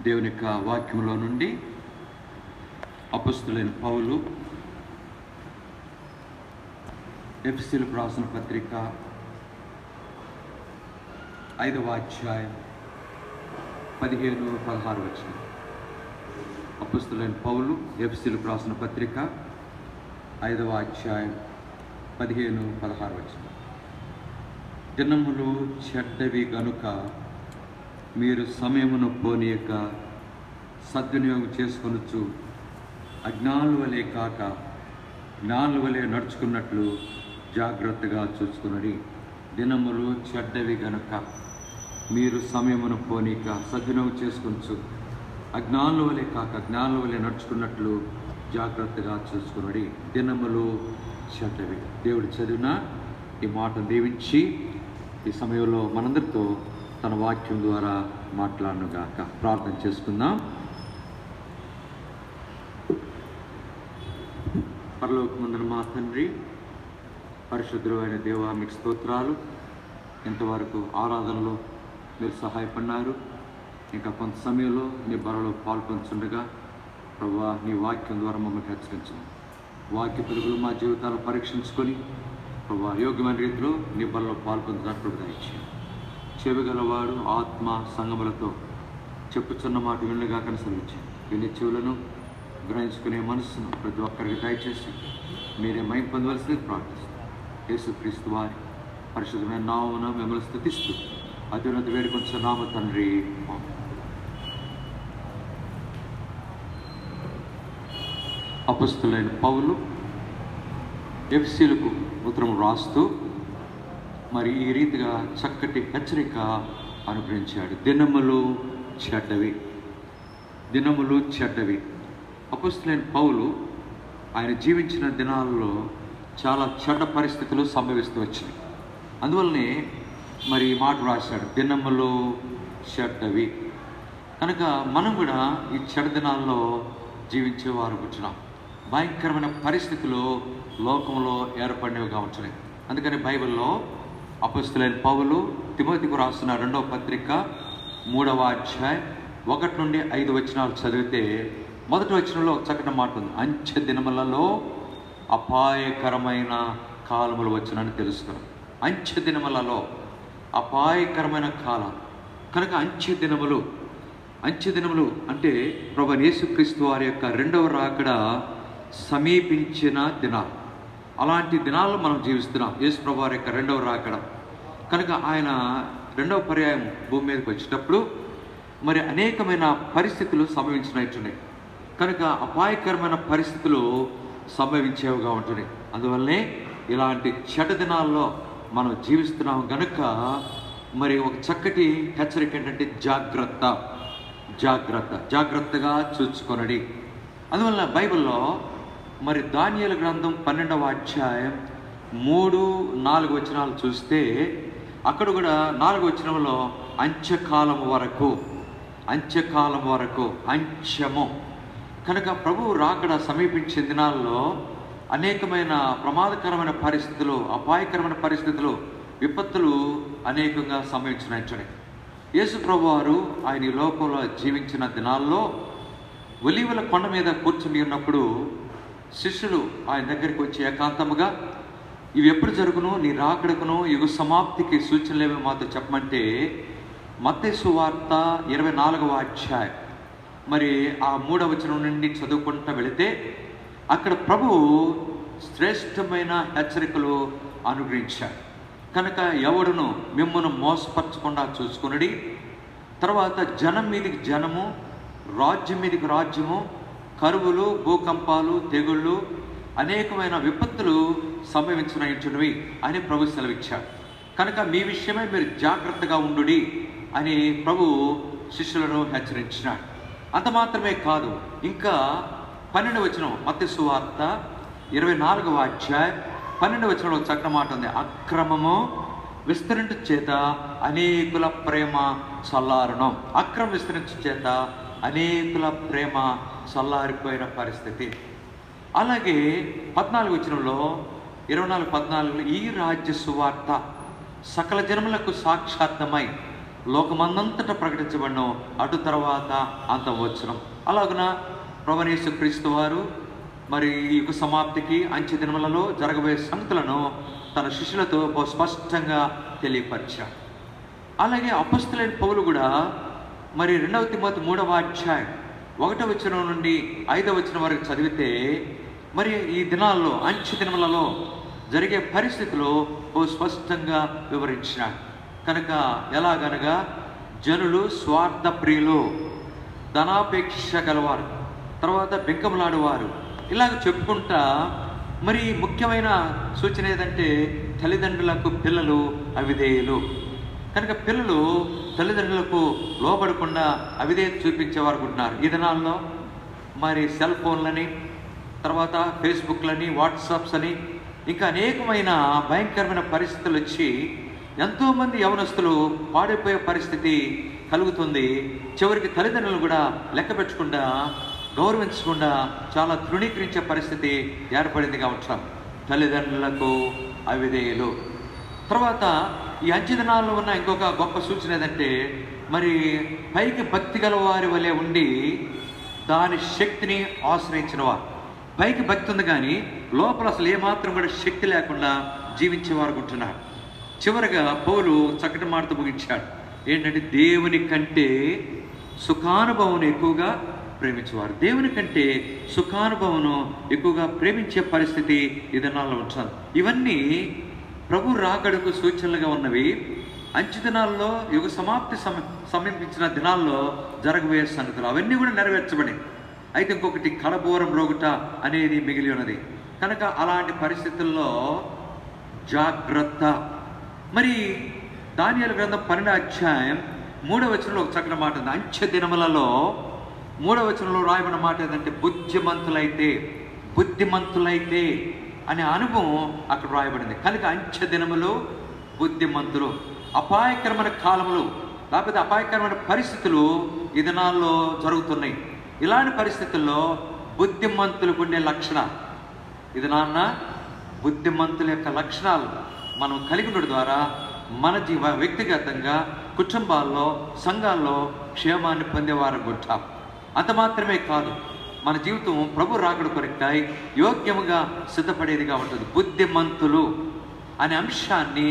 దేవుని యొక్క వాక్యంలో నుండి అపొస్తలుడైన పౌలు ఎఫెసీయులకు రాసిన పత్రిక 5వ అధ్యాయం 15-16 వచనం. అపొస్తలుడైన పౌలు ఎఫెసీయులకు రాసిన పత్రిక 5వ అధ్యాయం 15-16 వచనం. దినములు చెడ్డవి గనుక మీరు సమయమును పోనీయక సద్వినియోగం చేసుకొనొచ్చు, అజ్ఞానుల వలె కాక జ్ఞానుల వలె నడుచుకున్నట్లు జాగ్రత్తగా చూసుకున్నది. దినములు చెడ్డవి గనుక మీరు సమయమును పోనీక సద్వినియోగం చేసుకొనొచ్చు, అజ్ఞానుల వలె కాక జ్ఞానుల వలె నడుచుకున్నట్లు జాగ్రత్తగా చూసుకున్నది. దినములు చెడ్డవి. దేవుడు చదివిన ఈ మాట దీవించి ఈ సమయంలో మనందరితో తన వాక్యం ద్వారా మాట్లాడనుగాక. ప్రార్థన చేసుకుందాం. పరలోకమందున మా తండ్రి, పరిశుద్ధుడైన దేవా మీకు స్తోత్రాలు. ఇంతవరకు ఆరాధనలో మీరు సహాయపడినారు. ఇంకా కొంత సమయంలో నీ బలలో పాల్పొందుతుండగా ప్రభువా నీ వాక్యం ద్వారా మమ్మల్ని హెచ్చరించండి. వాక్య పిలుపులు మా జీవితాలను పరీక్షించుకొని ప్రభువా యోగ్యమైన రీతిలో నీ బలలో పాల్పొందినట్లు దయచేయండి. చెవిగలవాడు ఆత్మ సంగములతో చెప్పుచున్న మాట వినగా కనుసరించండి. విని చెవులను గ్రహించుకునే మనస్సును ప్రతి ఒక్కరికి దయచేసి మీరే మహిమ పొందవలసింది ప్రార్థిస్తాం. యేసుక్రీస్తు వారి పరిశుద్ధమైన నామమున మిమ్మల్ని స్తుతిస్తూ అత్యున్నత వేడుకొంచున్న నామ తండ్రి. అపొస్తలుడైన పౌలు ఎఫ్సీలకు ఉత్తరం రాస్తూ మరి ఈ రీతిగా చక్కటి హెచ్చరిక అనుగ్రహించాడు. దినములు చెడ్డవి, దినములు చెడ్డవి. అపొస్తలుడైన పౌలు ఆయన జీవించిన దినాల్లో చాలా చెడ్డ పరిస్థితులు సంభవిస్తూ వచ్చినాయి. అందువల్లనే మరి ఈ మాట రాశాడు, దినములు చెడ్డవి. కనుక మనం కూడా ఈ చెడ్డ దినాల్లో జీవించేవారు కూర్చున్నాం. భయంకరమైన పరిస్థితులు లోకంలో ఏర్పడినవిగా ఉంటున్నాయి. అందుకని బైబిల్లో అపొస్తలుడైన పౌలు తిమోతికి రాస్తున్న 2వ పత్రిక 3వ అధ్యాయం 1 నుండి 5 వచనాలు చదివితే మొదటి వచనంలో ఒక చక్కటి మాట ఉంది. అంచె దినములలో అపాయకరమైన కాలములు వచ్చునని తెలుసుకున్నాం. అంచె దినములలో అపాయకరమైన కాలం. కనుక అంచె దినములు అంటే ప్రభువైన యేసుక్రీస్తు వారి యొక్క 2వ రాకడ సమీపించిన దినాలు. అలాంటి దినాల్లో మనం జీవిస్తున్నాం. యేసు ప్రభు వారి యొక్క 2వ రాకడ. కనుక ఆయన 2వ పర్యాయం భూమి మీదకి వచ్చేటప్పుడు మరి అనేకమైన పరిస్థితులు సంభవించినట్టున్నాయి. కనుక అపాయకరమైన పరిస్థితులు సంభవించేవిగా ఉంటున్నాయి. అందువల్లనే ఇలాంటి చెడ్డ దినాల్లో మనం జీవిస్తున్నాం గనుక మరి ఒక చక్కటి హెచ్చరిక ఏంటంటే జాగ్రత్తగా చూసుకొనడి. అందువల్ల బైబిల్లో మరి దానియేలు గ్రంథం 12వ అధ్యాయం 3-4 వచనాలు చూస్తే అక్కడ కూడా 4వ వచనంలో అంత్యకాలం వరకు అంత్యము. కనుక ప్రభువు రాకడ సమీపించే దినాల్లో అనేకమైన ప్రమాదకరమైన పరిస్థితులు, అపాయకరమైన పరిస్థితులు, విపత్తులు అనేకంగా సంభవించినట్టున్నాయి. యేసు ప్రభు వారు ఆయన ఈ లోకంలో జీవించిన దినాల్లో ఒలీవల కొండ మీద కూర్చుని ఉన్నప్పుడు శిష్యులు ఆయన దగ్గరికి వచ్చి ఏకాంతముగా ఇవి ఎప్పుడు జరుగును, నీ రాకడకును యుగ సమాప్తికి సూచనలేవి మాతో చెప్పమంటే మత్తయి సువార్త 24వ అధ్యాయం మరి ఆ 3వ వచనం నుండి చదువుకుంటూ వెళితే అక్కడ ప్రభువు శ్రేష్టమైన హెచ్చరికలు అనుగ్రహించాడు. కనుక ఎవడును మిమ్మల్ని మోసపరచకుండా చూసుకునడి. తర్వాత జనం మీదికి జనము, రాజ్యం మీదికి రాజ్యము, కరువులు, భూకంపాలు, తెగుళ్ళు, అనేకమైన విపత్తులు సంభవించినవి అని ప్రభు సెలవిచ్చాడు. కనుక మీ విషయమై మీరు జాగ్రత్తగా ఉండుడి అని ప్రభు శిష్యులను హెచ్చరించినాడు. అంత మాత్రమే కాదు, ఇంకా 12వ వచనం మత్తయి సువార్త 24వ అధ్యాయం 12వ వచనంలో చక్కటి మాట ఉంది. అక్రమము విస్తరించు చేత అనేకుల ప్రేమ చల్లారడం. అక్రమం విస్తరించు చేత అనేకుల ప్రేమ చల్లారిపోయిన పరిస్థితి. అలాగే 14వ వచనంలో 24:14 ఈ రాజ్య సువార్త సకల జనములకు సాక్షాత్మై లోకమందంతటా ప్రకటించబడను, అటు తర్వాత అంతం వచ్చును. అలాగున ప్రభువైన యేసుక్రీస్తు వారు మరి ఈ యుగ సమాప్తికి అంచె దినములలో జరగబోయే సంగతులను తన శిష్యులతో బహు స్పష్టంగా తెలియపరిచాడు. అలాగే అపొస్తలుడైన పౌలు కూడా మరి 2వ తిమోతి 3వ అధ్యాయం 1వ వచనం నుండి 5వ వచనం వరకు చదివితే మరి ఈ దినాల్లో అంచె దినములలో జరిగే పరిస్థితులు బహు స్పష్టంగా వివరించినాడు. కనుక ఎలాగనగా జనులు స్వార్థ ప్రియులు, ధనాపేక్ష గలవారు, తర్వాత బెంకములాడువారు, ఇలాగ చెప్పుకుంటా మరి ముఖ్యమైన సూచన ఏదంటే తల్లిదండ్రులకు పిల్లలు అవిధేయులు. కనుక పిల్లలు తల్లిదండ్రులకు లోబడకుండా అవిధేయత చూపించేవారు ఉంటున్నారు. ఈ దినాల్లో మరి సెల్ ఫోన్లని, తర్వాత ఫేస్బుక్లని, వాట్సాప్స్ అని ఇంకా అనేకమైన భయంకరమైన పరిస్థితులు వచ్చి ఎంతోమంది యవనస్తులు పాడైపోయే పరిస్థితి కలుగుతుంది. చివరికి తల్లిదండ్రులు కూడా లెక్క పెట్టకుండా, గౌరవించకుండా చాలా తృణీకరించే పరిస్థితి ఏర్పడింది కావచ్చు. తల్లిదండ్రులకు అవిధేయులు. తర్వాత ఈ అంచె దినాల్లో ఉన్న ఇంకొక గొప్ప సూచన ఏదంటే మరి పైకి భక్తి గల వారి వలె ఉండి దాని శక్తిని ఆశ్రయించిన వారు. పైకి భక్తి ఉంది కానీ లోపల అసలు ఏమాత్రం కూడా శక్తి లేకుండా జీవించేవారు ఉంటున్నారు. చివరిగా పౌలు చక్కటి మాటతో ముగించాడు. ఏంటంటే దేవుని కంటే సుఖానుభవం ఎక్కువగా ప్రేమించేవారు. దేవుని కంటే సుఖానుభవం ఎక్కువగా ప్రేమించే పరిస్థితి ఈ దినాల్లో ఉంటుంది. ఇవన్నీ ప్రభు రాకడకు సూచనలుగా ఉన్నవి. అంచె దినాల్లో యుగ సమాప్తి సమీపించిన దినాల్లో జరగబోయే సంగతులు అవన్నీ కూడా నెరవేర్చబడి. అయితే ఇంకొకటి కడబోరం రోగుట అనేది మిగిలి ఉన్నది. కనుక అలాంటి పరిస్థితుల్లో జాగ్రత్త. మరి దానియేలు గ్రంథం 12వ అధ్యాయం 3వ వచనంలో ఒక చక్కని మాట ఉంది. అంచె దినములలో 3వ వచనంలో రాయబడిన మాట ఏంటంటే బుద్ధిమంతులైతే అనే అనుభవం అక్కడ రాయబడింది. కనుక అంచె దినములు, బుద్ధిమంతులు. అపాయకరమైన కాలములు లేకపోతే అపాయకరమైన పరిస్థితులు ఈ దినాల్లో జరుగుతున్నాయి. ఇలాంటి పరిస్థితుల్లో బుద్ధిమంతులకు ఉండే లక్షణాలు, ఇది బుద్ధిమంతుల యొక్క లక్షణాలు మనం కలిగి ఉండడం ద్వారా మన వ్యక్తిగతంగా, కుటుంబాల్లో, సంఘాల్లో క్షేమాన్ని పొందేవారు గుంటాం. అంత మాత్రమే కాదు, మన జీవితం ప్రభు రాకడ కొరకై యోగ్యముగా సిద్ధపడేదిగా ఉంటుంది. బుద్ధిమంతులు అనే అంశాన్ని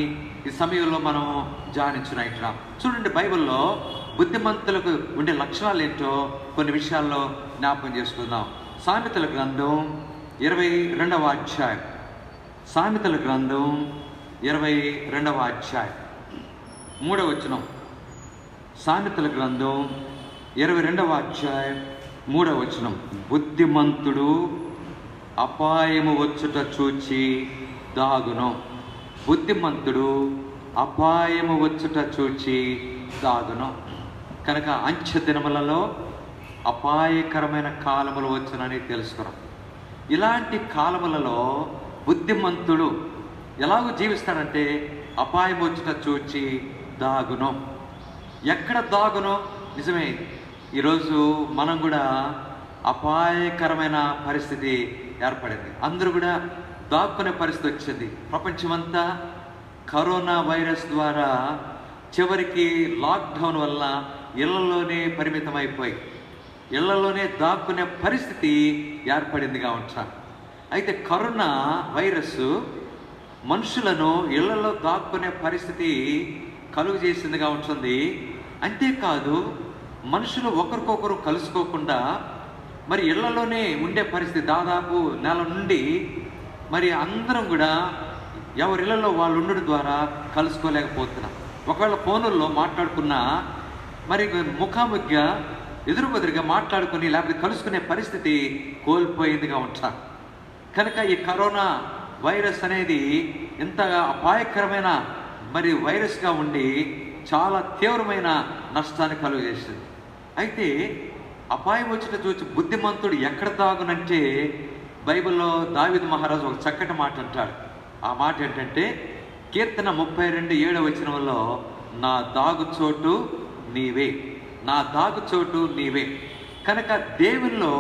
ఈ సమయంలో మనం ధ్యానించున్నాం. చూడండి, బైబిల్లో బుద్ధిమంతులకు ఉండే లక్షణాలు ఏంటో కొన్ని విషయాల్లో జ్ఞాపకం చేసుకుందాం. సామెతల గ్రంథం 22వ అధ్యాయం, సామెతల గ్రంథం 22వ అధ్యాయం 3వ వచనం. సామెతల గ్రంథం 22వ అధ్యాయం 3వ వచనం. బుద్ధిమంతుడు అపాయము వచ్చుట చూచి దాగును. బుద్ధిమంతుడు అపాయము వచ్చుట చూచి దాగును. కనుక అంచె దినములలో అపాయకరమైన కాలములు వచ్చునని తెలుసుకున్నాం. ఇలాంటి కాలములలో బుద్ధిమంతుడు ఎలాగో జీవిస్తాడంటే అపాయం వచ్చుట చూచి దాగును. ఎక్కడ దాగును? నిజమే, ఈరోజు మనం కూడా అపాయకరమైన పరిస్థితి ఏర్పడింది. అందరూ కూడా దాక్కునే పరిస్థితి వచ్చింది. ప్రపంచమంతా కరోనా వైరస్ ద్వారా చివరికి లాక్డౌన్ వల్ల ఇళ్లలోనే పరిమితం అయిపోయి ఇళ్లలోనే దాక్కునే పరిస్థితి ఏర్పడిందిగా ఉంటారు. అయితే కరోనా వైరస్ మనుషులను ఇళ్లలో దాక్కునే పరిస్థితి కలుగు చేసిందిగా ఉంటుంది. అంతేకాదు, మనుషులు ఒకరికొకరు కలుసుకోకుండా మరి ఇళ్లలోనే ఉండే పరిస్థితి దాదాపు నెల నుండి మరి అందరం కూడా ఎవరిళ్లలో వాళ్ళు ఉండడం ద్వారా కలుసుకోలేకపోతున్నాం. ఒకవేళ ఫోనుల్లో మాట్లాడుకున్నా మరి ముఖాముఖిగా ఎదురుబెదురుగా మాట్లాడుకుని లేకపోతే కలుసుకునే పరిస్థితి కోల్పోయిందిగా ఉంటారు. కనుక ఈ కరోనా వైరస్ అనేది ఇంతగా అపాయకరమైన మరి వైరస్గా ఉండి చాలా తీవ్రమైన నష్టాన్ని కలుగజేస్తుంది. అయితే అపాయం వచ్చిన చూసి బుద్ధిమంతుడు ఎక్కడ దాగునంటే బైబిల్లో దావీదు మహారాజు ఒక చక్కటి మాట అంటాడు. ఆ మాట ఏంటంటే కీర్తన 32:7 వచనంలో, నా దాగుచోటు నీవే, నా దాగుచోటు నీవే. కనుక దేవునిలో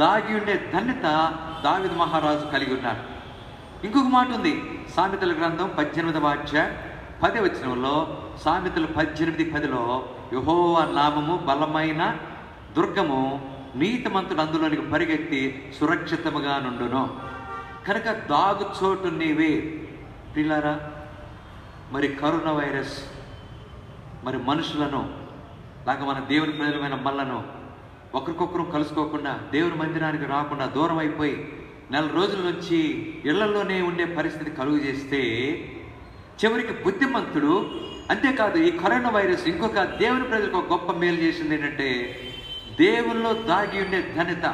దాగి ఉండే ధన్యత దావీదు మహారాజు కలిగి ఉన్నాడు. ఇంకొక మాట ఉంది, సామెతల గ్రంథం 18వ అధ్యాయం 10వ వచనంలో, సామెతలు 18:10లో, యెహోవా నామము బలమైన దుర్గము, నీతిమంతుడు అందులోనికి పరిగెత్తి సురక్షితముగా నుండును. కనుక దాగుచోటు నీవే. పిల్లారా, మరి కరోనా వైరస్ మరి మనుషులను లేక మన దేవుని ప్రజలమైన మనలను ఒకరికొకరు కలుసుకోకుండా దేవుని మందిరానికి రాకుండా దూరం అయిపోయి నెల రోజుల నుంచి ఇళ్లలోనే ఉండే పరిస్థితి కలుగు చేస్తే చివరికి బుద్ధిమంతుడు, అంతేకాదు ఈ కరోనా వైరస్ ఇంకొక దేవుని ప్రజలకు ఒక గొప్ప మేలు చేసింది ఏంటంటే దేవుల్లో దాగి ఉండే ఘనత,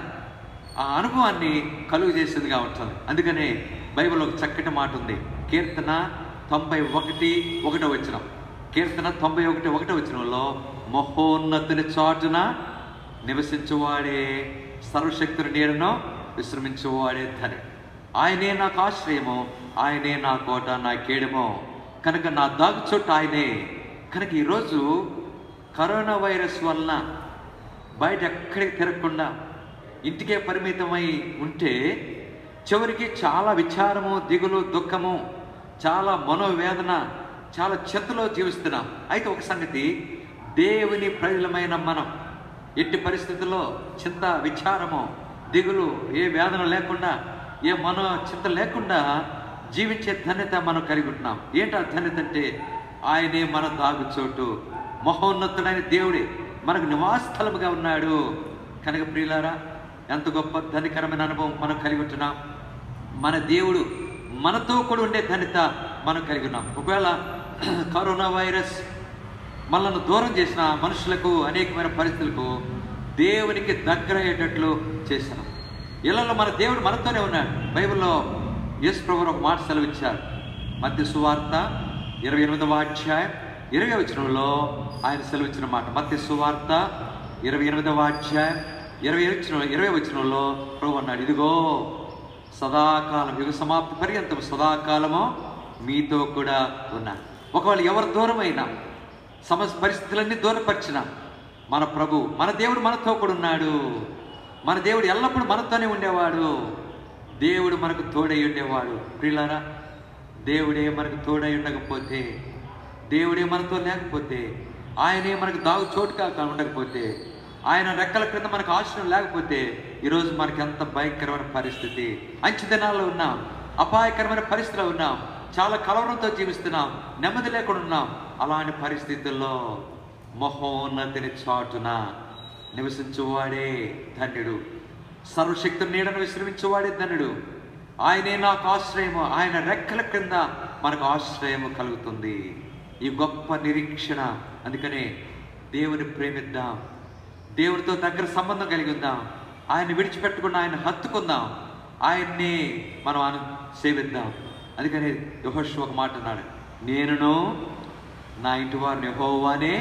ఆ అనుభవాన్ని కలుగు చేసేదిగా ఉంటుంది. అందుకనే బైబిల్లో ఒక చక్కటి మాట ఉంది, కీర్తన 91:1 వచనం. కీర్తన 91:1 వచనంలో, మహోన్నతుని చాటున నివసించువాడే సర్వశక్తుని నీడను విశ్రమించువాడే ధన్యుడు. ఆయనే నాకు ఆశ్రయము, ఆయనే నా కోట, నా కేడము. కనుక నా దాగుచోటు ఆయనే. కనుక ఈరోజు కరోనా వైరస్ వలన బయట ఎక్కడికి తిరగకుండా ఇంటికే పరిమితమై ఉంటే చివరికి చాలా విచారము, దిగులు, దుఃఖము, చాలా మనోవేదన, చాలా చింతలో జీవిస్తున్నాం. అయితే ఒక సంగతి, దేవుని ప్రజలమైన మనం ఎట్టి పరిస్థితుల్లో చింత, విచారము, దిగులు, ఏ వేదన లేకుండా, ఏ మనో చింత లేకుండా జీవించే ధన్యత మనం కలిగి ఉంటున్నాం. ఏంటి ఆ ధన్యత అంటే ఆయనే మన దాగుచోటు, మహోన్నతుడైన దేవుడే మనకు నివాసస్థలముగా ఉన్నాడు. కనుక ప్రియులారా, ఎంత గొప్ప ధనికరమైన అనుభవం మనం కలిగి ఉంటున్నాం. మన దేవుడు మనతో కూడా ఉండే ధన్యత మనం కలిగి ఉన్నాం. ఒకవేళ కరోనా వైరస్ మనల్ని దూరం చేసిన మనుషులకు, అనేకమైన పరిస్థితులకు దేవునికి దగ్గర అయ్యేటట్లు చేసినాం. ఇళ్లలో మన దేవుడు మనతోనే ఉన్నాడు. బైబిల్లో యేసు ప్రభువు ఒక మాట సెలవిచ్చారు. మత్తయి సువార్త 28వ అధ్యాయం 20వ వచనంలో ఆయన సెలవిచ్చిన మాట. మత్తయి సువార్త 28వ అధ్యాయం 20వ వచనంలో ప్రభు అన్నాడు, ఇదిగో సదాకాలం, యుగ సమాప్తి పర్యంతం సదాకాలము మీతో కూడా ఉన్నాను. ఒకవేళ ఎవరు దూరమైనా, సమస్య పరిస్థితులన్నీ దూరపరిచిన మన ప్రభు, మన దేవుడు మనతో కూడా ఉన్నాడు. మన దేవుడు ఎల్లప్పుడూ మనతోనే ఉండేవాడు. దేవుడు మనకు తోడై ఉండేవాడు. ప్రియులారా, దేవుడే మనకు తోడై ఉండకపోతే, దేవుడే మనతో లేకపోతే, ఆయనే మనకు దాగు చోటు కాక ఉండకపోతే, ఆయన రెక్కల క్రింద మనకు ఆశ్రయం లేకపోతే, ఈరోజు మనకి ఎంత భయంకరమైన పరిస్థితి. అంచె దినాల్లో ఉన్నాం, అపాయకరమైన పరిస్థితిలో ఉన్నాం, చాలా కలవరంతో జీవిస్తున్నాం, నెమ్మది లేకుండా ఉన్నాం. అలాంటి పరిస్థితుల్లో మహోన్నతిని చాటున నివసించువాడే ధన్యుడు. సర్వశక్తి నీడను విశ్రమించువాడే ధన్యుడు. ఆయనే నాకు ఆశ్రయము, ఆయన రెక్కల క్రింద మనకు ఆశ్రయము కలుగుతుంది. ఈ గొప్ప నిరీక్షణ. అందుకనే దేవుని ప్రేమిద్దాం, దేవునితో దగ్గర సంబంధం కలిగి ఉందాం, ఆయన విడిచిపెట్టకుండా ఆయన హత్తుకుందాం, ఆయన్ని మనం సేవిద్దాం. అందుకని యెహోషువ ఒక మాట అన్నాడు, నేనును నా ఇంటి వారిని యెహోవానే.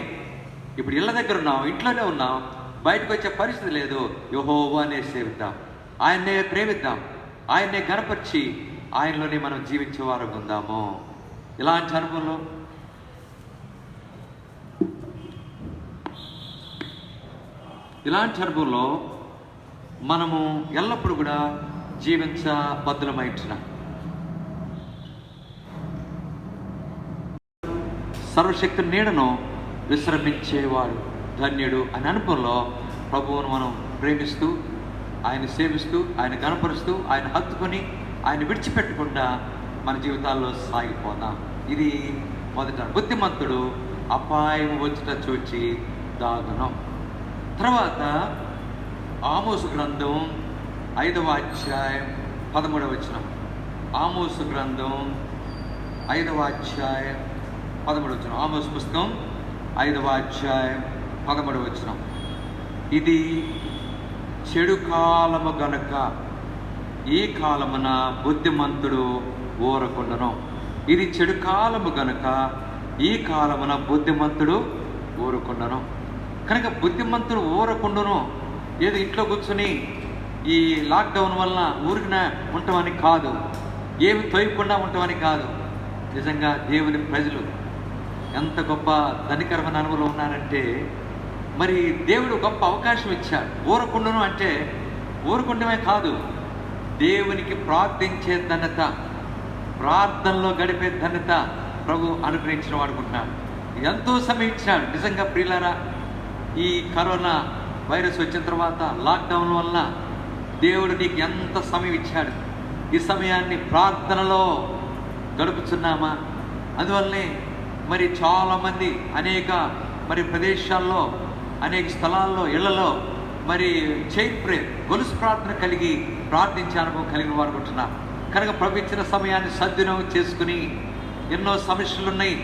ఇప్పుడు ఇళ్ళ దగ్గర ఉన్నాం, ఇంట్లోనే ఉన్నాం, బయటకు వచ్చే పరిస్థితి లేదు. యెహోవానే సేవిద్దాం, ఆయన్నే ప్రేమిద్దాం, ఆయన్నే గణపరిచి ఆయనలోనే మనం జీవించే వారు ఉందాము. ఇలాంటి అనుభవంలో మనము ఎల్లప్పుడూ కూడా జీవించబద్ధులమైంటున్నాం. సర్వశక్తి నీడను విశ్రమించేవాడు ధన్యుడు అనే అనుభవంలో ప్రభువును మనం ప్రేమిస్తూ, ఆయన సేవిస్తూ, ఆయన గణపరుస్తూ, ఆయన హత్తుకొని, ఆయన విడిచిపెట్టకుండా మన జీవితాల్లో సాగిపోదాం. ఇది మొదట. బుద్ధిమంతుడు అపాయం వచ్చుట చూచి దాగును. తర్వాత ఆమోసు గ్రంథం 5వ అధ్యాయం 13వ వచనం. ఆమోసు గ్రంథం 5వ అధ్యాయం 13వ వచనం. ఆమోసు పుస్తకం 5వ అధ్యాయం 13వ వచనం. ఇది చెడు కాలము గనుక ఈ కాలమున బుద్ధిమంతుడు ఊరకుండును. ఇది చెడు కాలము గనుక ఈ కాలమున బుద్ధిమంతుడు ఊరకుండును. కనుక బుద్ధిమంతుడు ఊరకుండును. ఏదో ఇంట్లో కూర్చొని ఈ లాక్డౌన్ వలన ఊరికిన ఉండటమని కాదు, ఏమి తోయకుండా ఉండటమని కాదు. నిజంగా దేవుని ప్రజలు ఎంత గొప్ప ధనికరమైన అనుభవం ఉన్నారంటే, మరి దేవుడు గొప్ప అవకాశం ఇచ్చాడు. ఊరకుండును అంటే ఊరుకుండమే కాదు, దేవునికి ప్రార్థించే ధన్యత, ప్రార్థనలో గడిపే ధన్యత ప్రభు అనుగ్రహించిన వాడుకుంటున్నాడు. ఎంతో సమయం ఇచ్చాడు. నిజంగా ప్రియులారా, ఈ కరోనా వైరస్ వచ్చిన తర్వాత లాక్డౌన్ వలన దేవుడు నీకు ఎంత సమయం ఇచ్చాడు. ఈ సమయాన్ని ప్రార్థనలో గడుపుతున్నామా? అందువల్లనే మరి చాలామంది అనేక ప్రదేశాల్లో, అనేక స్థలాల్లో, ఇళ్లలో మరి చైన్ ప్రేయర్, గొలుసు ప్రార్థన కలిగి ప్రార్థించే అనుభవం కలిగిన వారు ఉంటున్నారు. కనుక ప్రభు ఇచ్చిన సమయాన్ని సద్వినియోగం చేసుకుని, ఎన్నో సమస్యలు ఉన్నాయి,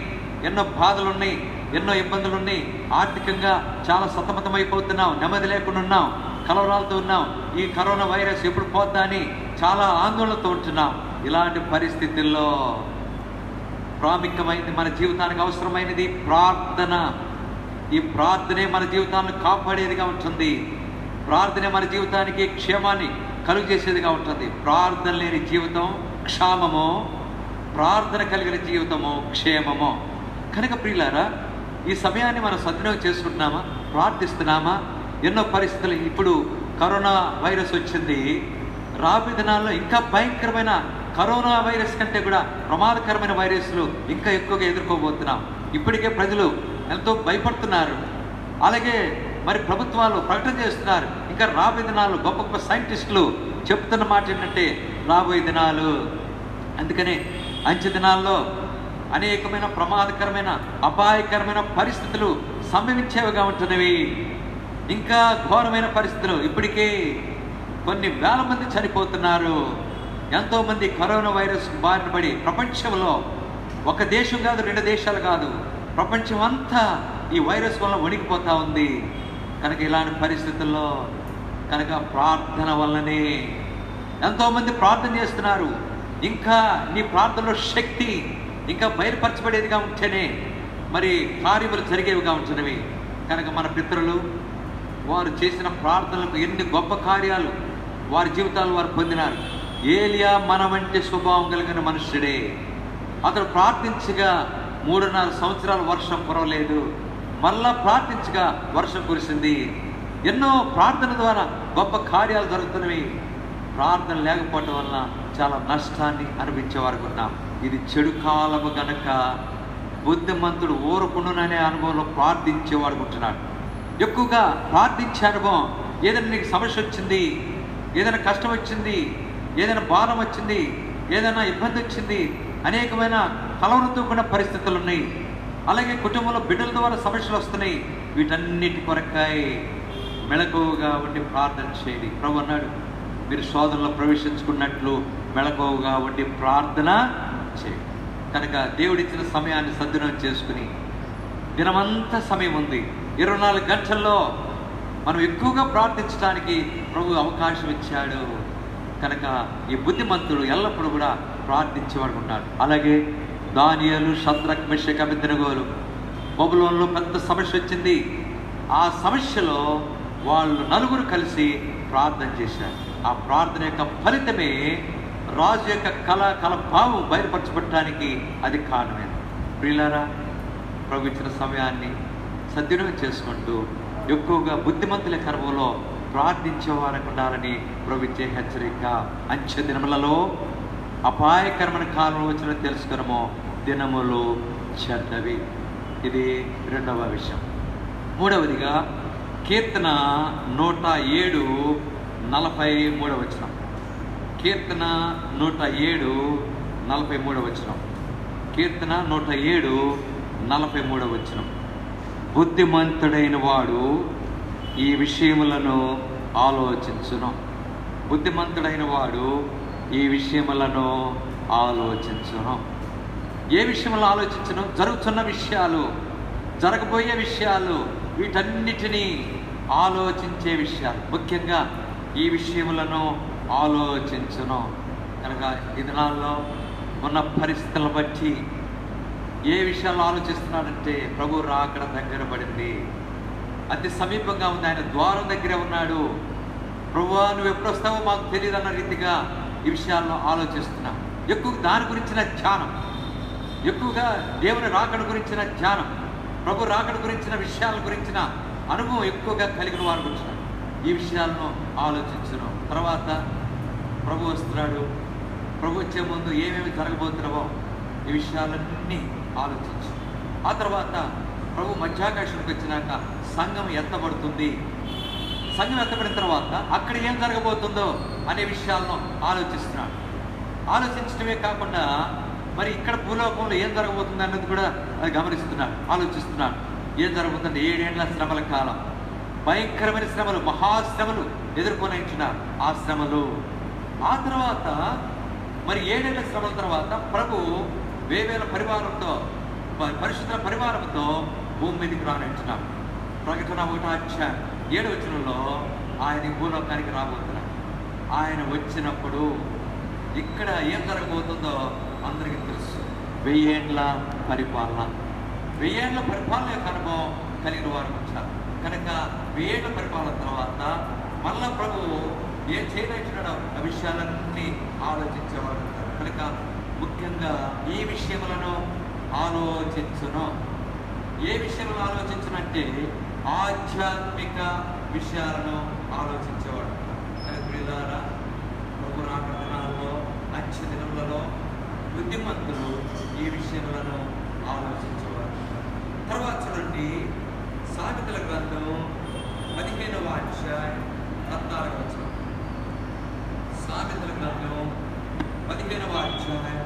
ఎన్నో బాధలు ఉన్నాయి, ఎన్నో ఇబ్బందులు ఉన్నాయి, ఆర్థికంగా చాలా సతమతమైపోతున్నాం, నెమ్మది లేకుండా ఉన్నాం, కలవరాలతో ఉన్నాం, ఈ కరోనా వైరస్ ఎప్పుడు పోద్దా అని చాలా ఆందోళనతో ఉంటున్నాం. ఇలాంటి పరిస్థితుల్లో ప్రాముఖ్యమైనది, మన జీవితానికి అవసరమైనది ప్రార్థన. ఈ ప్రార్థనే మన జీవితాన్ని కాపాడేదిగా ఉంటుంది. ప్రార్థనే మన జీవితానికి క్షేమాన్ని కలుగజేసేదిగా ఉంటుంది. ప్రార్థన లేని జీవితం క్షామమో, ప్రార్థన కలిగిన జీవితమో క్షేమమో. కనుక ప్రియులారా, ఈ సమయాన్ని మనం సద్వినియోగం చేసుకుంటున్నామా? ప్రార్థిస్తున్నామా? ఎన్నో పరిస్థితులు, ఇప్పుడు కరోనా వైరస్ వచ్చింది, రాబోయే దినాల్లో ఇంకా భయంకరమైన కరోనా వైరస్ కంటే కూడా ప్రమాదకరమైన వైరస్లు ఇంకా ఎక్కువగా ఎదుర్కోబోతున్నాం. ఇప్పటికే ప్రజలు ఎంతో భయపడుతున్నారు. అలాగే మరి ప్రభుత్వాలు ప్రకటన చేస్తున్నారు, ఇంకా రాబోయే దినాలు గొప్ప గొప్ప సైంటిస్టులు చెప్తున్న మాట ఏంటంటే రాబోయే దినాలు. అందుకనే అంచె దినాల్లో అనేకమైన ప్రమాదకరమైన, అపాయకరమైన పరిస్థితులు సంభవించేవిగా ఉంటున్నవి. ఇంకా ఘోరమైన పరిస్థితులు. ఇప్పటికే కొన్ని వేల మంది చనిపోతున్నారు. ఎంతోమంది కరోనా వైరస్ బారిన పడి ప్రపంచంలో, ఒక దేశం కాదు, 2 దేశాలు కాదు, ప్రపంచం అంతా ఈ వైరస్ వల్ల వణికిపోతూ ఉంది. కనుక ఇలాంటి పరిస్థితుల్లో కనుక ప్రార్థన వల్లనే ఎంతోమంది ప్రార్థన చేస్తున్నారు. ఇంకా నీ ప్రార్థనలో శక్తి ఇంకా బయలుపరచబడేదిగా ఉంటేనే మరి కార్యములు జరిగేవిగా ఉంటున్నవి. కనుక మన పితరులు వారు చేసిన ప్రార్థనలకు ఎన్ని గొప్ప కార్యాలు వారి జీవితాలు వారు పొందినారు. ఏలియా మన వంటి స్వభావం కలిగిన మనుష్యుడే. అతడు ప్రార్థించగా 3.5 సంవత్సరాలు వర్షం కురవలేదు. మళ్ళా ప్రార్థించగా వర్షం కురిసింది. ఎన్నో ప్రార్థన ద్వారా గొప్ప కార్యాలు జరుగుతున్నవి. ప్రార్థన లేకపోవటం వలన చాలా నష్టాన్ని అనుభవించేవారు ఉన్నాం. ఇది చెడు కాలము గనక బుద్ధిమంతుడు ఊరుకుండుననే అనుభవంలో ప్రార్థించేవాడు ఉంటున్నాడు. ఎక్కువగా ప్రార్థించే అనుభవం, ఏదైనా నీకు సమస్య వచ్చింది, ఏదైనా కష్టం వచ్చింది, ఏదైనా భారం వచ్చింది, ఏదైనా ఇబ్బంది వచ్చింది, అనేకమైన కలవరంతో కూడిన పరిస్థితులు ఉన్నాయి, అలాగే కుటుంబంలో బిడ్డల ద్వారా సమస్యలు వస్తున్నాయి. వీటన్నిటి కొరకాయ మెళకువగా ఉండి ప్రార్థన చేయండి. ప్రభు అన్నాడు, మీరు శోధనలో ప్రవేశించుకున్నట్లు మెళకువగా ఉండి ప్రార్థన చేయండి. కనుక దేవుడిచ్చిన సమయాన్ని సద్వినియోగం చేసుకుని, దినమంతా సమయం ఉంది, 24 గంటల్లో మనం ఎక్కువగా ప్రార్థించడానికి ప్రభు అవకాశం ఇచ్చాడు. కనుక ఈ బుద్ధిమంతుడు ఎల్లప్పుడూ కూడా ప్రార్థించేవాడు ఉన్నాడు. అలాగే దానియేలు, షద్రక్, మెషక్, అబేద్నెగోలు బబులోనులో పెద్ద సమస్య వచ్చింది. ఆ సమస్యలో వాళ్ళు 4 కలిసి ప్రార్థన చేశారు. ఆ ప్రార్థన యొక్క ఫలితమే రాజు యొక్క కల భావం బయలుపరచబడటానికి అది కారణమైంది. ప్రియులారా, ప్రభు ఇచ్చిన సమయాన్ని సద్వినియోగం చేసుకుంటూ ఎక్కువగా బుద్ధిమంతుల కర్మలో ప్రార్థించేవారికి ఉండాలని ప్రభు ఇచ్చే హెచ్చరిక. అంచె దినములలో అపాయకరమైన కాలం వచ్చిన తెలుసుకునము, దినములు చెడ్డవి. ఇది 2వ విషయం. 3వదిగా కీర్తన 107:43 వచనం. కీర్తన 107:43 వచనం. కీర్తన 107:43 వచనం. బుద్ధిమంతుడైన వాడు ఈ విషయములను ఆలోచించును. బుద్ధిమంతుడైన వాడు ఈ విషయములను ఆలోచించును. ఏ విషయంలో ఆలోచించును? జరుగుతున్న విషయాలు, జరగబోయే విషయాలు, వీటన్నిటినీ ఆలోచించే విషయాలు, ముఖ్యంగా ఈ విషయములను ఆలోచించును. కనుక ఈ దినాల్లో ఉన్న పరిస్థితులను బట్టి ఏ విషయాలు ఆలోచిస్తున్నాడంటే, ప్రభు రాకడ దగ్గర పడింది, అతి సమీపంగా ఉంది, ఆయన ద్వారం దగ్గరే ఉన్నాడు, ప్రభువా నువ్వు ఎప్పుడు వస్తావో మాకు తెలియదు అన్న రీతిగా ఈ విషయాల్లో ఆలోచిస్తున్నాం. ఎక్కువ దాని గురించిన ధ్యానం, ఎక్కువగా దేవుని రాకడ గురించిన ధ్యానం, ప్రభు రాకడ గురించిన విషయాల గురించిన అనుభవం ఎక్కువగా కలిగిన వారు కూర్చున్నారు. ఈ విషయాలను ఆలోచించడం. తర్వాత ప్రభు వస్తున్నాడు, ప్రభు వచ్చే ముందు ఏమేమి జరగబోతున్నావో ఈ విషయాలన్నీ ఆలోచించు. ఆ తర్వాత ప్రభు మధ్యాకాశానికి వచ్చినాక సంఘం ఎత్తబడుతుంది. సంఘం ఎత్తబడిన తర్వాత అక్కడ ఏం జరగబోతుందో అనే విషయాలను ఆలోచిస్తున్నాడు. ఆలోచించడమే కాకుండా మరి ఇక్కడ భూలోకంలో ఏం జరగబోతుంది అన్నది కూడా అది గమనిస్తున్నాడు, ఆలోచిస్తున్నాడు. ఏం జరగబోతుంది? 7 ఏళ్ల శ్రమల కాలం, భయంకరమైన శ్రమలు, మహాశ్రమలు ఎదుర్కొని ఉంటున్నారు. ఆ శ్రమలు ఆ తర్వాత మరి 7 ఏళ్ల శ్రమల తర్వాత ప్రభు వేవేల పరివారంతో, పరిశుద్ధ పరివారంతో భూమి మీదకి రానంటున్నాడు. ప్రకటన 1:7 వచనంలో ఆయన భూలోకానికి రాబోతున్నాడు. ఆయన వచ్చినప్పుడు ఇక్కడ ఏం జరగబోతుందో అందరికీ తెలుసు. 1000 ఏళ్ల పరిపాలన, 1000 ఏళ్ల పరిపాలన యొక్క అనుభవం కలిగిన వారు వచ్చారు. కనుక 1000 ఏళ్ల పరిపాలన తర్వాత మళ్ళా ప్రభు ఏం చేయలేచున్నాడో ఆ విషయాలన్నీ ఆలోచించేవాడు. కనుక ముఖ్యంగా ఈ విషయములను ఆలోచించును. ఏ విషయంలో ఆలోచించునంటే ఆధ్యాత్మిక విషయాలను ఆలోచించేవాడు. కనుక ప్రియులారా, ప్రభు రాకడ దినాల్లో, అంచె దినములలో బుద్ధిమంతులు ఈ విషయములను ఆలోచించేవారు. తర్వాత చూడండి, సామెతల గ్రంథం 15వ అధ్యాయం 14వ వచనం. సామెతల గ్రంథం 15వ అధ్యాయం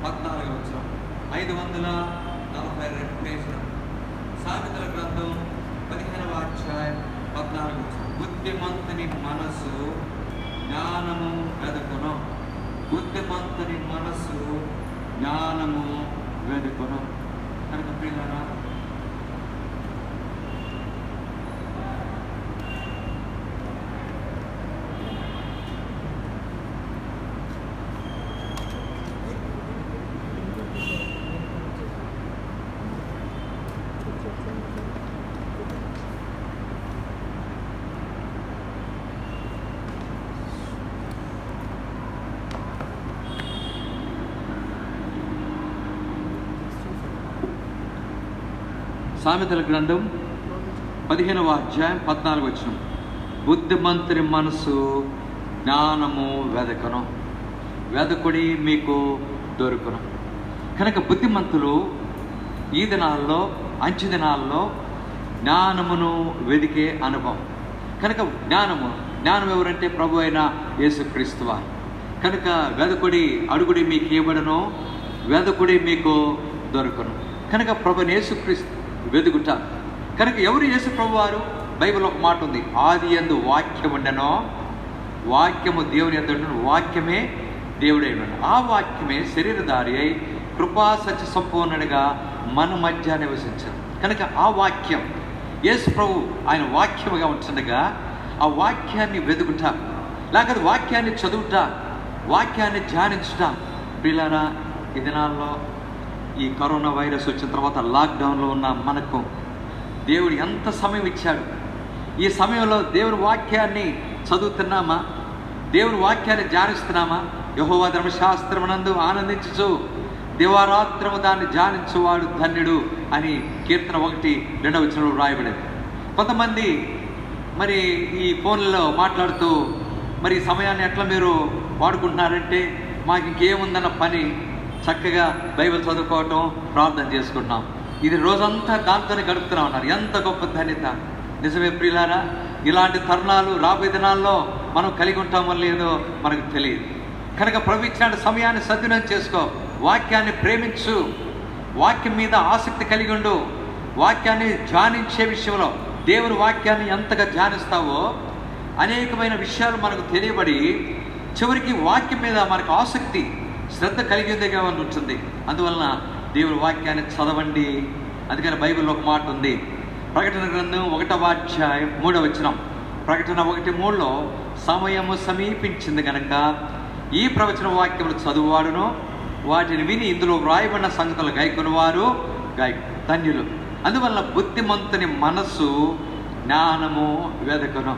14వ వచనం. 542 పేజీల సామెతల గ్రంథం 15వ అధ్యాయం 14వ వచనం. బుద్ధిమంతుని మనసు జ్ఞానము వెదుకును. బుద్ధిమంతుని మనసు జ్ఞానము వెదుకును. కనుక ప్రియులారా, సామెతల గ్రంథం 15వ అధ్యాయం 14వ వచనం. బుద్ధిమంతుని మనసు జ్ఞానము వెదకను, వెదకుడి మీకు దొరుకును. కనుక బుద్ధిమంతులు ఈ దినాల్లో, అంచె దినాల్లో జ్ఞానమును వెదికే అనుభవం. కనుక జ్ఞానం ఎవరంటే ప్రభు అయిన యేసుక్రీస్తు వారు. కనుక వెదకుడి, అడుగుడి మీకు ఇవ్వబడును, వెదకుడి మీకు దొరుకును. కనుక ప్రభుని యేసుక్రీస్తు వెదుగుట. కనుక ఎవరు యేసు ప్రభు వారు? బైబిల్ ఒక మాట ఉంది, ఆది యందు వాక్యం ఉండెనో, వాక్యము దేవుని యందు ఉండెను, వాక్యమే దేవుడై ఉండెను. ఆ వాక్యమే శరీరధారి అయి కృపా సత్య సంపూర్ణుడిగా మన మధ్య నివసించారు. కనుక ఆ వాక్యం యేసు ప్రభు ఆయన వాక్యముగా ఉంటుండగా ఆ వాక్యాన్ని వెదుగుట, లేకపోతే వాక్యాన్ని చదువుట, వాక్యాన్ని ధ్యానించుట. పిల్లరా, ఈ దినాల్లో ఈ కరోనా వైరస్ వచ్చిన తర్వాత లాక్డౌన్లో ఉన్న మనకు దేవుడు ఎంత సమయం ఇచ్చాడు. ఈ సమయంలో దేవుని వాక్యాన్ని చదువుతున్నామా? దేవుని వాక్యాన్ని ధ్యానిస్తున్నామా? యెహోవా ధర్మశాస్త్రమునందు ఆనందించుచు దివారాత్రము దాన్ని ధ్యానించువాడు ధన్యుడు అని కీర్తన 1:2 వచనంలో రాయబడింది. కొంతమంది మరి ఈ ఫోన్లలో మాట్లాడుతూ మరి ఈ సమయాన్ని ఎట్లా మీరు వాడుకుంటున్నారంటే, మాకు ఇంకేముందన్న పని, చక్కగా బైబిల్ చదువుకోవటం, ప్రార్థన చేసుకుంటున్నాం, ఇది రోజంతా దాంతోనే గడుపుతున్నాం అన్నారు. ఎంత గొప్ప ధన్యత! నిజమే ప్రియులారా, ఇలాంటి తరుణాలు రాబోయే దినాల్లో మనం కలిగి ఉంటామో లేదో మనకు తెలియదు. కనుక ప్రభు ఇచ్చిన సమయాన్ని సద్వినియోగం చేసుకో, వాక్యాన్ని ప్రేమించు, వాక్యం మీద ఆసక్తి కలిగి ఉండు. వాక్యాన్ని ధ్యానించే విషయంలో దేవుని వాక్యాన్ని ఎంతగా ధ్యానిస్తావో అనేకమైన విషయాలు మనకు తెలియబడి చివరికి వాక్యం మీద మనకు ఆసక్తి, శ్రద్ధ కలిగిందిగా ఉంటుంది. అందువలన దేవుని వాక్యాన్ని చదవండి. అందుకని బైబిల్లో ఒక మాట ఉంది, ప్రకటన గ్రంథం 1వ అధ్యాయం 3వ వచనం. ప్రకటన 1:3లో సమయము సమీపించింది కనుక ఈ ప్రవచన వాక్యములు చదువువాడును వాటిని విని ఇందులో వ్రాయబడిన సంగతులు గైకొనువారు ధన్యులు. అందువల్ల బుద్ధిమంతుని మనస్సు జ్ఞానము వెదకను.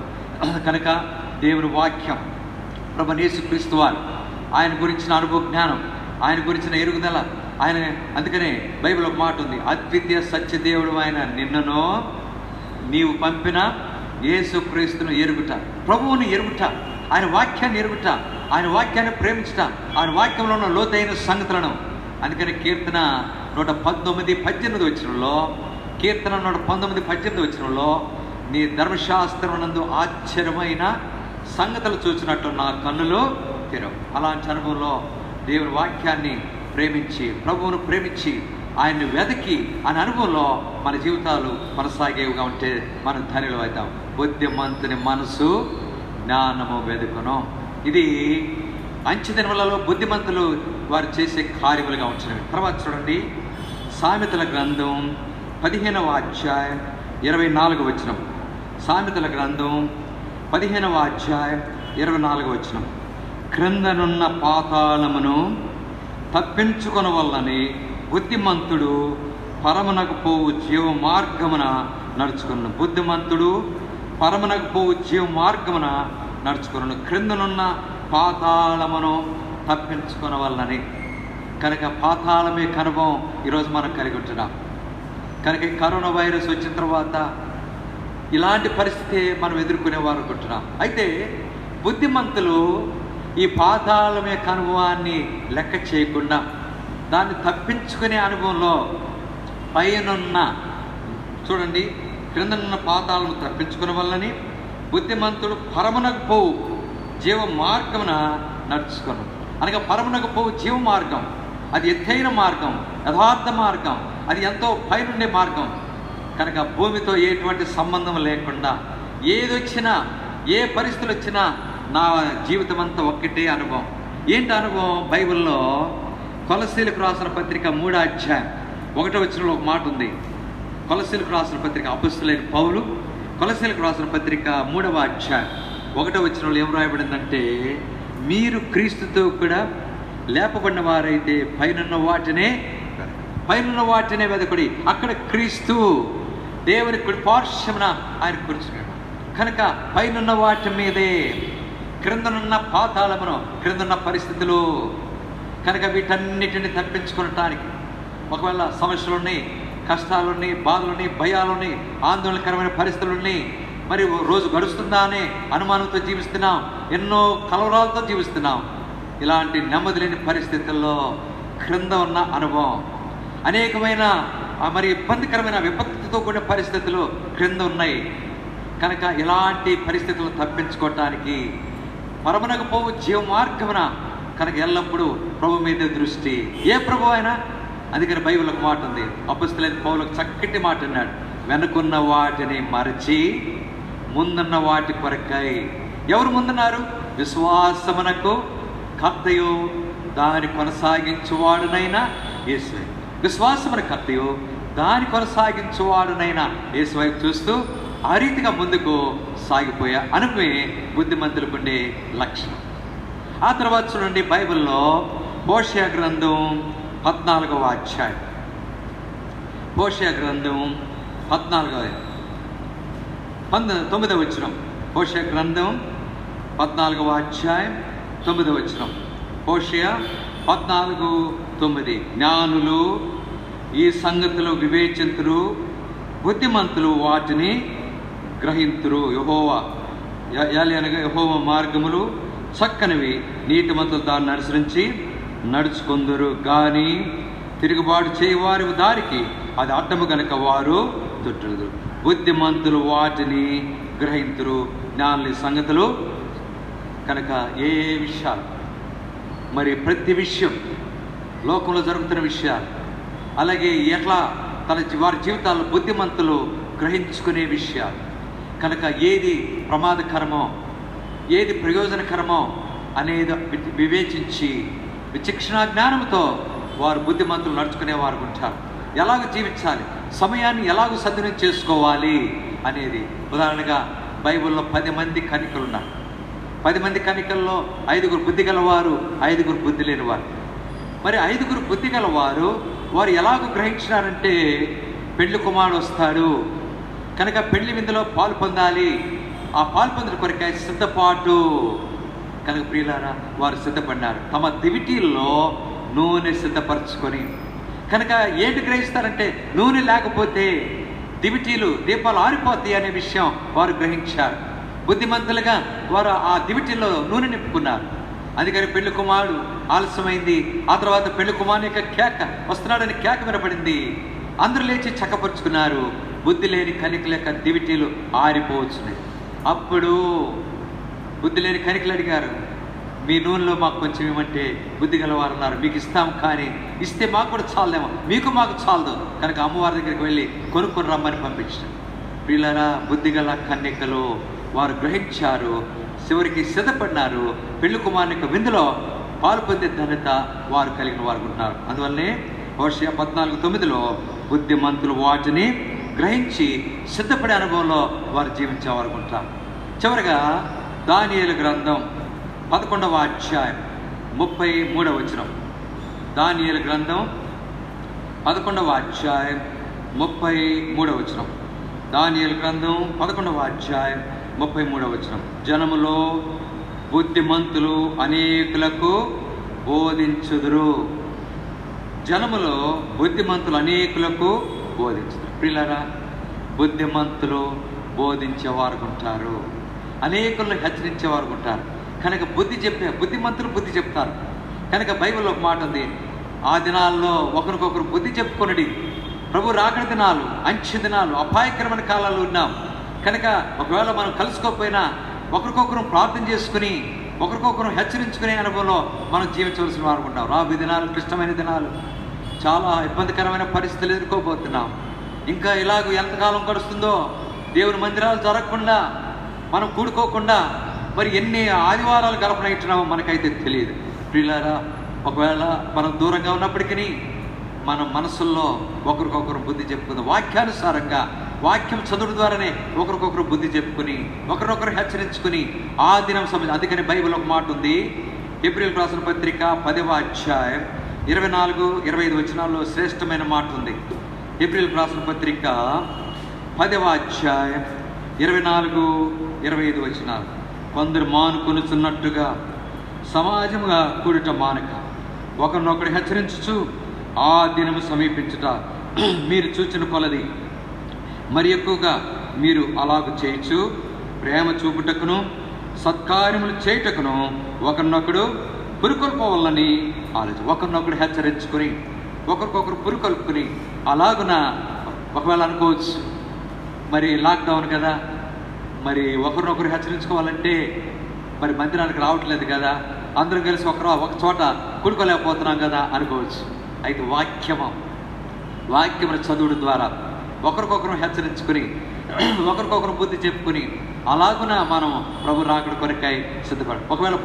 కనుక దేవుని వాక్యం, ప్రభువు యేసుక్రీస్తు వారు, ఆయన గురించిన అనుభవ జ్ఞానం, ఆయన గురించిన ఎరుగుదల, ఆయన అందుకనే బైబిల్ ఒక మాట ఉంది, అద్వితీయ సత్యదేవుడు ఆయన నిన్నను నీవు పంపిన యేసుక్రీస్తును ఎరుగుట, ప్రభువుని ఎరుగుట, ఆయన వాక్యాన్ని ఎరుగుట, ఆయన వాక్యాన్ని ప్రేమించుట, ఆయన వాక్యంలో ఉన్న లోతైన సంగతులను. అందుకని కీర్తన 119:18 వచనంలో, కీర్తన 119:18 వచనంలో, నీ ధర్మశాస్త్రమునందు ఆశ్చర్యమైన సంగతులు చూసినట్టు నా కన్నులు తెరవు. అలాంటి అనుభవంలో దేవుని వాక్యాన్ని ప్రేమించి, ప్రభువును ప్రేమించి, ఆయన్ని వెతికి ఆయన అనుభవంలో మన జీవితాలు కొనసాగేవిగా ఉంటే మనం ధన్యులు అవుతాం. బుద్ధిమంతుని మనసు జ్ఞానము వెదుకును. ఇది అంచె దినములలో బుద్ధిమంతులు వారు చేసే కార్యములుగా ఉంచినవి. తర్వాత చూడండి, సామెతల గ్రంథం 15వ అధ్యాయం 24వ వచనం. సామెతల గ్రంథం 15వ అధ్యాయం 24వ వచనం. క్రిందనున్న పాతాళమును తప్పించుకొన వల్లని బుద్ధిమంతుడు పరమునకు పోవు జీవ మార్గమున నడుచుకును. బుద్ధిమంతుడు పరమునకు పోవు జీవ మార్గమున నడుచుకును. క్రిందనున్న పాతాళమును తప్పించుకొన వల్లని. కనుక పాతాళమే అనుభవం ఈరోజు మనం కలిగి ఉంటున్నాం. కనుక ఈ కరోనా వైరస్ వచ్చిన తర్వాత ఇలాంటి పరిస్థితి మనం ఎదుర్కొనేవారు అనుకుంటున్నాం. అయితే బుద్ధిమంతులు ఈ పాతాళం యొక్క అనుభవాన్ని లెక్క చేయకుండా దాన్ని తప్పించుకునే అనుభవంలో పైనున్న, చూడండి, క్రిందనున్న పాతాళము తప్పించుకునే వల్లని బుద్ధిమంతుడు పరమునకు పోవు జీవ మార్గమున నడుచుకును. అనగా పరమునకు పోవు జీవ మార్గం, అది ఎత్తైన మార్గం, యథార్థ మార్గం, అది ఎంతో పైనుండే మార్గం. కనుక భూమితో ఎటువంటి సంబంధం లేకుండా ఏదొచ్చినా, ఏ పరిస్థితులు వచ్చినా నా జీవితం అంతా ఒక్కటే అనుభవం. ఏంటి అనుభవం? బైబిల్లో కొలస్సీలకు రాసిన పత్రిక 3వ అధ్యాయం 1వ వచనంలో ఒక మాట ఉంది. కొలస్సీలకు రాసిన పత్రిక, అపొస్తలుడైన పౌలు కొలస్సీలకు రాసిన పత్రిక 3వ అధ్యాయం 1వ వచనంలో ఏం రాయబడిందంటే, మీరు క్రీస్తుతో కూడా లేపబడిన వారైతే పైనున్న వాటినే వెదకుడి. అక్కడ క్రీస్తు దేవుని కుడి పార్శ్వమున ఆయన కూర్చున్నాడు. కనుక పైనున్న వాటి మీదే, క్రిందనున్న పాతాళమును, క్రిందన్న పరిస్థితులు. కనుక వీటన్నిటిని తప్పించుకోవటానికి ఒకవేళ సమస్యలు ఉన్నాయి, కష్టాలున్నాయి, బాధలున్నాయి, భయాలున్నాయి, ఆందోళనకరమైన పరిస్థితులున్నాయి. మరి రోజు గడుస్తుందా అనే అనుమానంతో జీవిస్తున్నాం, ఎన్నో కలవరాలతో జీవిస్తున్నాం. ఇలాంటి నెమ్మది లేని పరిస్థితుల్లో క్రింద ఉన్న అనుభవం, అనేకమైన మరి ఇబ్బందికరమైన విపత్తుతో కూడిన పరిస్థితులు క్రింద ఉన్నాయి. కనుక ఇలాంటి పరిస్థితులను తప్పించుకోవటానికి పరమునకు పోవు జీవ మార్గమున కనుక ఎల్లప్పుడూ ప్రభు మీద దృష్టి. ఏ ప్రభు అయినా. అందుకని బైబిల్ ఒక మాట ఉంది, అపొస్తలుడైన పౌలుకు చక్కటి మాట అన్నాడు, వెనుకున్న వాటిని మరచి ముందున్న వాటి కొరకై. ఎవరు ముందున్నారు? విశ్వాసమునకు కర్తయు దాని కొనసాగించువాడునైనా యేసువే. విశ్వాసమున కర్తయు దాని కొనసాగించువాడునైనా యేసు వైపు చూస్తూ ఆ రీతిగా ముందుకు సాగిపోయే అనుభవే బుద్ధిమంతులకు ఉండే లక్షణం. ఆ తర్వాత చూడండి, బైబిల్లో హోషేయ గ్రంథం 14వ అధ్యాయం. హోషేయ గ్రంథం 9వ వచనం. హోషేయ గ్రంథం 14వ అధ్యాయం 9వ వచనం. హోషేయ 14:9. జ్ఞానులు ఈ సంగతులు వివేచింతురు, బుద్ధిమంతులు వాటిని గ్రహింతురు. యెహోవా అనగా యెహోవా మార్గములు చక్కనివి, నీతిమంతులు దాన్ని అనుసరించి నడుచుకుందరు. కానీ తిరుగుబాటు చేయవారి దారికి అది అడ్డము గనుక వారు తొట్టురు. బుద్ధిమంతులు వాటిని గ్రహింతురు. జ్ఞానుల సంగతులు కనుక ఏ విషయాలు, మరి ప్రతి విషయం లోకంలో జరుగుతున్న విషయాలు, అలాగే ఎట్లా వారి జీవితాల్లో బుద్ధిమంతులు గ్రహించుకునే విషయాలు కనుక ఏది ప్రమాదకరమో ఏది ప్రయోజనకరమో అనేది వివేచించి విచక్షణ జ్ఞానంతో వారు బుద్ధిమంతులు నడుచుకునేవారు ఉంటారు. ఎలాగ జీవించాలి, సమయాన్ని ఎలాగ సద్వినియోగం చేసుకోవాలి అనేది. ఉదాహరణగా బైబిల్లో 10 మంది కన్యకలు ఉన్నారు. 10 మంది కన్యకల్లో 5గురు బుద్ధి గలవారు, 5గురు బుద్ధి లేనివారు. మరి 5గురు బుద్ధి గలవారు వారు ఎలాగ గ్రహించినారంటే, పెళ్లి కుమారుడు వస్తాడు కనుక పెళ్లి విందులో పాలు పొందాలి, ఆ పాలు పొందిన కొరకై సిద్ధపాటు కనుక ప్రియులారా వారు సిద్ధపడినారు. తమ దివిటీల్లో నూనె సిద్ధపరచుకొని కనుక ఏంటి గ్రహిస్తారంటే, నూనె లేకపోతే దివిటీలు దీపాలు ఆరిపోతాయి అనే విషయం వారు గ్రహించారు. బుద్ధిమంతులుగా వారు ఆ దివిటీల్లో నూనె నింపుకున్నారు. అందుకని పెళ్లి కుమారుడు ఆలస్యమైంది. ఆ తర్వాత పెళ్లి కుమారుని యొక్క కేక వస్తున్నాడని కేక వినపడింది. అందరూ లేచి చక్కపరుచుకున్నారు. బుద్ధి లేని కనికల యొక్క దివిటీలు ఆరిపోవచ్చున్నాయి. అప్పుడు బుద్ధి లేని కనికలు అడిగారు, మీ నూనెలో మాకు కొంచెం ఇవ్వమంటే బుద్ధి గలవారు అన్నారు, మీకు ఇస్తాం, కానీ ఇస్తే మాకు కూడా చాలదేమో, మీకు మాకు చాలదు కనుక అమ్మవారి దగ్గరికి వెళ్ళి కొనుక్కొని రమ్మని పంపించారు. పిల్లరా బుద్ధి గల కన్యకలు వారు గ్రహించారు, చివరికి సిద్ధపడినారు. పెళ్లి కుమారుని యొక్క విందులో పాలు పొందే ధన్యత వారు కలిగిన వారు ఉంటున్నారు. అందువల్లనే హోషేయ 14:9లో బుద్ధిమంతులు వాటిని గ్రహించి సిద్ధపడే అనుభవంలో వారు జీవించేవారు ఉంటారు. చివరిగా దానియేలు గ్రంథం 11వ అధ్యాయం 33వ వచనం. దానియేలు గ్రంథం 11వ అధ్యాయం 33వ వచనం. దానియేలు గ్రంథం 11వ అధ్యాయం 33వ వచనం. జనములో బుద్ధిమంతులు అనేకులకు బోధించుదురు. జనములో బుద్ధిమంతులు అనేకులకు బోధించుదురు. ప్రియులారా బుద్ధిమంతులు బోధించేవారు ఉంటారు, అనేకులను హెచ్చరించేవారు ఉంటారు. కనుక బుద్ధిమంతులు బుద్ధి చెప్తారు. కనుక బైబిల్లో ఒక మాట ఉంది, ఆ దినాల్లో ఒకరికొకరు బుద్ధి చెప్పుకొనడి. ప్రభు రాకడ దినాలు, అంచె దినాలు, అపాయకరమైన కాలాలు ఉన్నాం. కనుక ఒకవేళ మనం కలుసుకోకపోయినా ఒకరికొకరు ప్రార్థన చేసుకుని ఒకరికొకరు హెచ్చరించుకునే అనుభవంలో మనం జీవించవలసిన వారు ఉంటాం. రాబోయే దినాలు క్లిష్టమైన దినాలు, చాలా ఇబ్బందికరమైన పరిస్థితులు ఎదుర్కోబోతున్నాం. ఇంకా ఇలాగ ఎంతకాలం గడుస్తుందో, దేవుని మందిరాలు జరగకుండా మనం కూడుకోకుండా మరి ఎన్ని ఆదివారాలు గడపనైతున్నామో మనకైతే తెలియదు. ప్రియులారా ఒకవేళ మనం దూరంగా ఉన్నప్పటికీ మన మనసుల్లో ఒకరికొకరు బుద్ధి చెప్పుకుందాం. వాక్యానుసారంగా వాక్యం చదువు ద్వారానే ఒకరికొకరు బుద్ధి చెప్పుకుని ఒకరినొకరు హెచ్చరించుకుని ఆ దినం సమయం. అందుకని బైబిల్ ఒక మాట ఉంది, హెబ్రీయులకు రాసిన పత్రిక 10వ అధ్యాయం 24-25 వచనాల్లో శ్రేష్టమైన మాట ఉంది. హెబ్రీయులకు రాసిన పత్రిక 10వ అధ్యాయం 24-25 వచనాలు. కొందరు మానుకొనుచున్నట్టుగా సమాజముగా కూడుట మానక ఒకరినొకడు హెచ్చరించుచు ఆ దినము సమీపించుట మీరు చూచిన కొలది మరి ఎక్కువగా మీరు అలాగ చేయొచ్చు. ప్రేమ చూపుటకును సత్కార్యములు చేయుటకును ఒకరినొకడు పురుకొల్పవల్లని ఆలోచన. ఒకరినొకడు హెచ్చరించుకొని ఒకరికొకరు పురుకొల్పుకొని అలాగున ఒకవేళ అనుకోవచ్చు, మరి లాక్డౌన్ కదా, మరి ఒకరినొకరు హెచ్చరించుకోవాలంటే మరి మందిరానికి రావట్లేదు కదా, అందరం కలిసి ఒక చోట కూడుకోలేకపోతున్నాం కదా అనుకోవచ్చు. అయితే వాక్యమును చదువుడు ద్వారా ఒకరికొకరు హెచ్చరించుకుని ఒకరికొకరు బుద్ధి చెప్పుకుని అలాగున మనం ప్రభు రాకడ కొరకై సిద్ధపడ. ఒకవేళ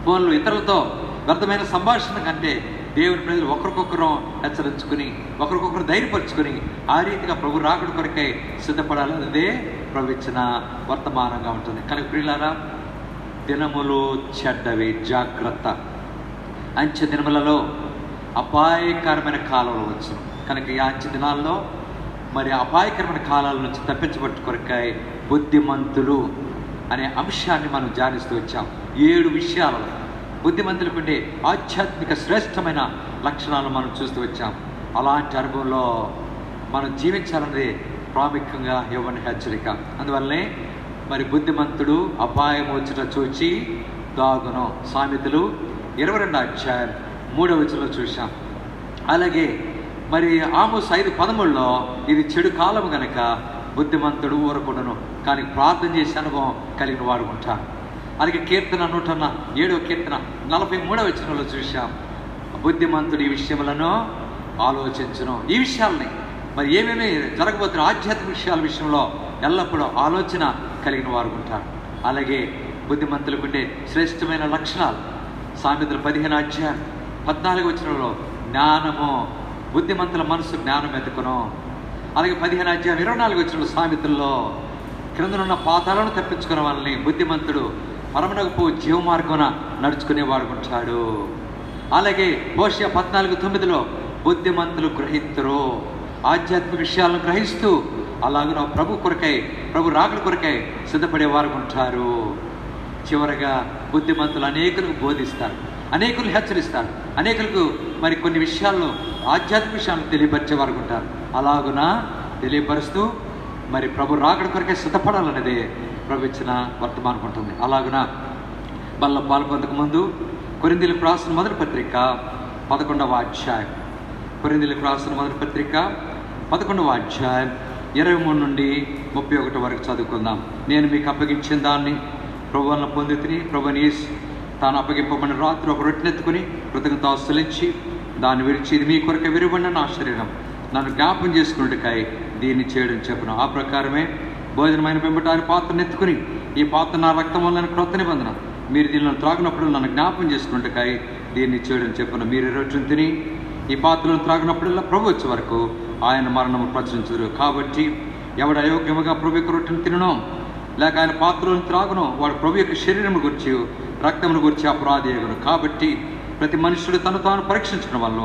ఫోన్లు ఇతరులతో వ్యర్థమైన సంభాషణ కంటే దేవుని ప్రజలు ఒకరికొకరు హెచ్చరించుకుని ఒకరికొకరు ధైర్యపరుచుకుని ఆ రీతిగా ప్రభు రాకడ కొరకై సిద్ధపడాలి. అదే ప్రభు ఇచ్చిన వర్తమానంగా ఉంటుంది. కనుక ప్రియులారా, దినములు చెడ్డవి, జాగ్రత్త. అంచె దినములలో అపాయకరమైన కాలంలో వచ్చును. కనుక ఈ అంచె దినాల్లో మరి అపాయకరమైన కాలాల నుంచి తప్పించబట్టు కొరకై బుద్ధిమంతులు అనే అంశాన్ని మనం ధ్యానిస్తూ వచ్చాం. 7 విషయాలలో బుద్ధిమంతులకు ఉండే ఆధ్యాత్మిక శ్రేష్టమైన లక్షణాలను మనం చూస్తూ వచ్చాం. అలాంటి అనుభవంలో మనం జీవించాలన్నది ప్రాముఖ్యంగా ఇవ్వని హెచ్చరిక. అందువల్లనే మరి బుద్ధిమంతుడు అపాయం వచ్చుట చూచి దాగును. సామెతలు 22వ అధ్యాయం 3వ వచనంలో చూసాం. అలాగే మరి ఆమోస్ 5:13లో ఇది చెడు కాలం గనక బుద్ధిమంతుడు ఊరకుండును, కానీ ప్రార్థన చేసే అనుభవం కలిగిన వాడు ఉంటాడు. అలాగే కీర్తన 107వ కీర్తన 43వ వచనంలో చూసాం, బుద్ధిమంతుడు ఈ విషయములను ఆలోచించును. ఈ విషయాలని మరి ఏమేమి జరగబోతున్న ఆధ్యాత్మిక విషయాల విషయంలో ఎల్లప్పుడూ ఆలోచన కలిగిన వారు ఉంటారు. అలాగే బుద్ధిమంతులకు ఉండే శ్రేష్టమైన లక్షణాలు సామెతలు 15వ అధ్యాయం 14వ వచనంలో జ్ఞానము, బుద్ధిమంతుల మనసు జ్ఞానం ఎత్తుకును. అలాగే 15వ అధ్యాయం 24వ వచనంలో సామెతల్లో క్రిందనున్న పాతాలను తప్పించుకునే వాళ్ళని బుద్ధిమంతుడు పరమనకు జీవమార్గమున నడుచుకునేవాడు ఉంటాడు. అలాగే హోషేయ 14:9లో బుద్ధిమంతులు గ్రహింతురు, ఆధ్యాత్మిక విషయాలను గ్రహిస్తూ అలాగే ప్రభు రాకడ కొరకై సిద్ధపడేవారు ఉంటారు. చివరగా బుద్ధిమంతులు అనేకులకు బోధిస్తారు, అనేకులు హెచ్చరిస్తారు, అనేకులకు మరి కొన్ని విషయాలను ఆధ్యాత్మిక విషయాలను తెలియపరిచేవారు ఉంటారు. అలాగున తెలియపరుస్తూ మరి ప్రభు రాకడ కొరకే సిద్ధపడాలనేదే ప్రభు ఇచ్చిన వర్తమానం ఉంటుంది. అలాగున బల్ల పాల్పొందక ముందు కొరింథీయులకు రాసిన మొదటి పత్రిక 11వ అధ్యాయం, కొరింథీయులకు రాసిన మొదటి పత్రిక 11వ అధ్యాయం 23 నుండి 31 వరకు చదువుకుందాం. నేను మీకు అప్పగించిన దాన్ని ప్రభువులను పొంది తిని ప్రభుని తాను అప్పగింపబడిన రాత్రి ఒక రొట్టెనెత్తుకుని కృతజ్ఞతాస్తులించి దాన్ని విరిచి, ఇది మీ కొరకే విరువబడిన నా శరీరం, నన్ను జ్ఞాపం చేసుకున్నట్టుకై దీన్ని చేయడం చెప్పను. ఆ ప్రకారమే భోజనమైన పెంపటాన్ని పాత్రను ఎత్తుకుని, ఈ పాత్ర నా రక్తం వల్ల క్రొత్త నిబంధన, మీరు దీనిలో త్రాగినప్పుడు నన్ను జ్ఞాపం చేసుకున్నట్టుకై దీన్ని చేయడం చెప్పను. మీరు రొట్టెను తిని ఈ పాత్రలను త్రాగినప్పుడల్లా ప్రభు వచ్చే వరకు ఆయన మరణము ప్రచురించరు. కాబట్టి ఎవడు అయోగ్యముగా ప్రభు యొక్క రొట్టెను తినను లేక ఆయన పాత్రలను త్రాగును వాడు ప్రభు యొక్క శరీరము గురించి రక్తమును గురించి అపరాధి అగును. కాబట్టి ప్రతి మనుషుడు తను తాను పరీక్షించడం వల్ల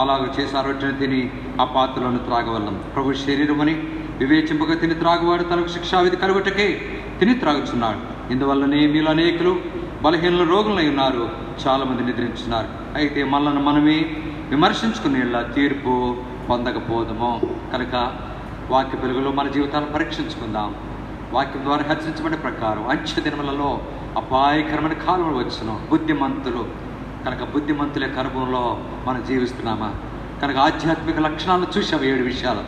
అలాగ చేసి ఆ రొట్టెను తిని ఆ పాత్రలను త్రాగవల్లం. ప్రభు శరీరమని వివేచింపగా తిని త్రాగువాడు తనకు శిక్షావిధి కలుగుటకే తిని త్రాగుచున్నాడు. ఇందువల్లనే మీలో అనేకులు బలహీనల రోగులై ఉన్నారు, చాలామంది నిద్రించున్నారు. అయితే మనమే విమర్శించుకునేలా తీర్పు పొందకపోదము. కనుక వాక్య వెలుగులో మన జీవితాలను పరీక్షించుకుందాం. వాక్యం ద్వారా హెచ్చరించబడే ప్రకారం అంచె దినములలో అపాయకరమైన కాలంలో వచ్చును. బుద్ధిమంతులు కనుక బుద్ధిమంతుల యొక్క అనుభవంలో మనం జీవిస్తున్నామా? కనుక ఆధ్యాత్మిక లక్షణాలను చూసాం 7 విషయాలు.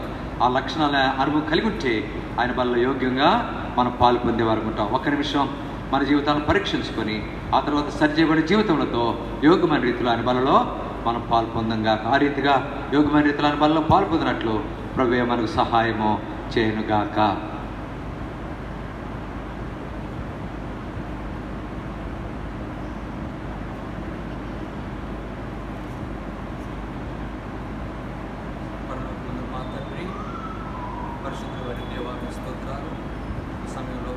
ఆ లక్షణాల అనుభవం కలిగి ఉంటే ఆయన వల్ల యోగ్యంగా మనం పాలు పొందేవారు ఉంటాం. ఒక్క నిమిషం మన జీవితాలను పరీక్షించుకొని ఆ తర్వాత సరిచేయబడే జీవితములతో యోగ్యమైన రీతిలో ఆయన బలలో మనం పాలు పొందంగా. ఆ రీతిగా యోగ్యమైన రీతిలో ఆయన బలలో పాలు పొందినట్లు ప్రభువే మనకు సహాయము చేయనుగాక. పరిశుద్ధమైన దేవానికి స్తోత్రాలు. ఈ సమయంలో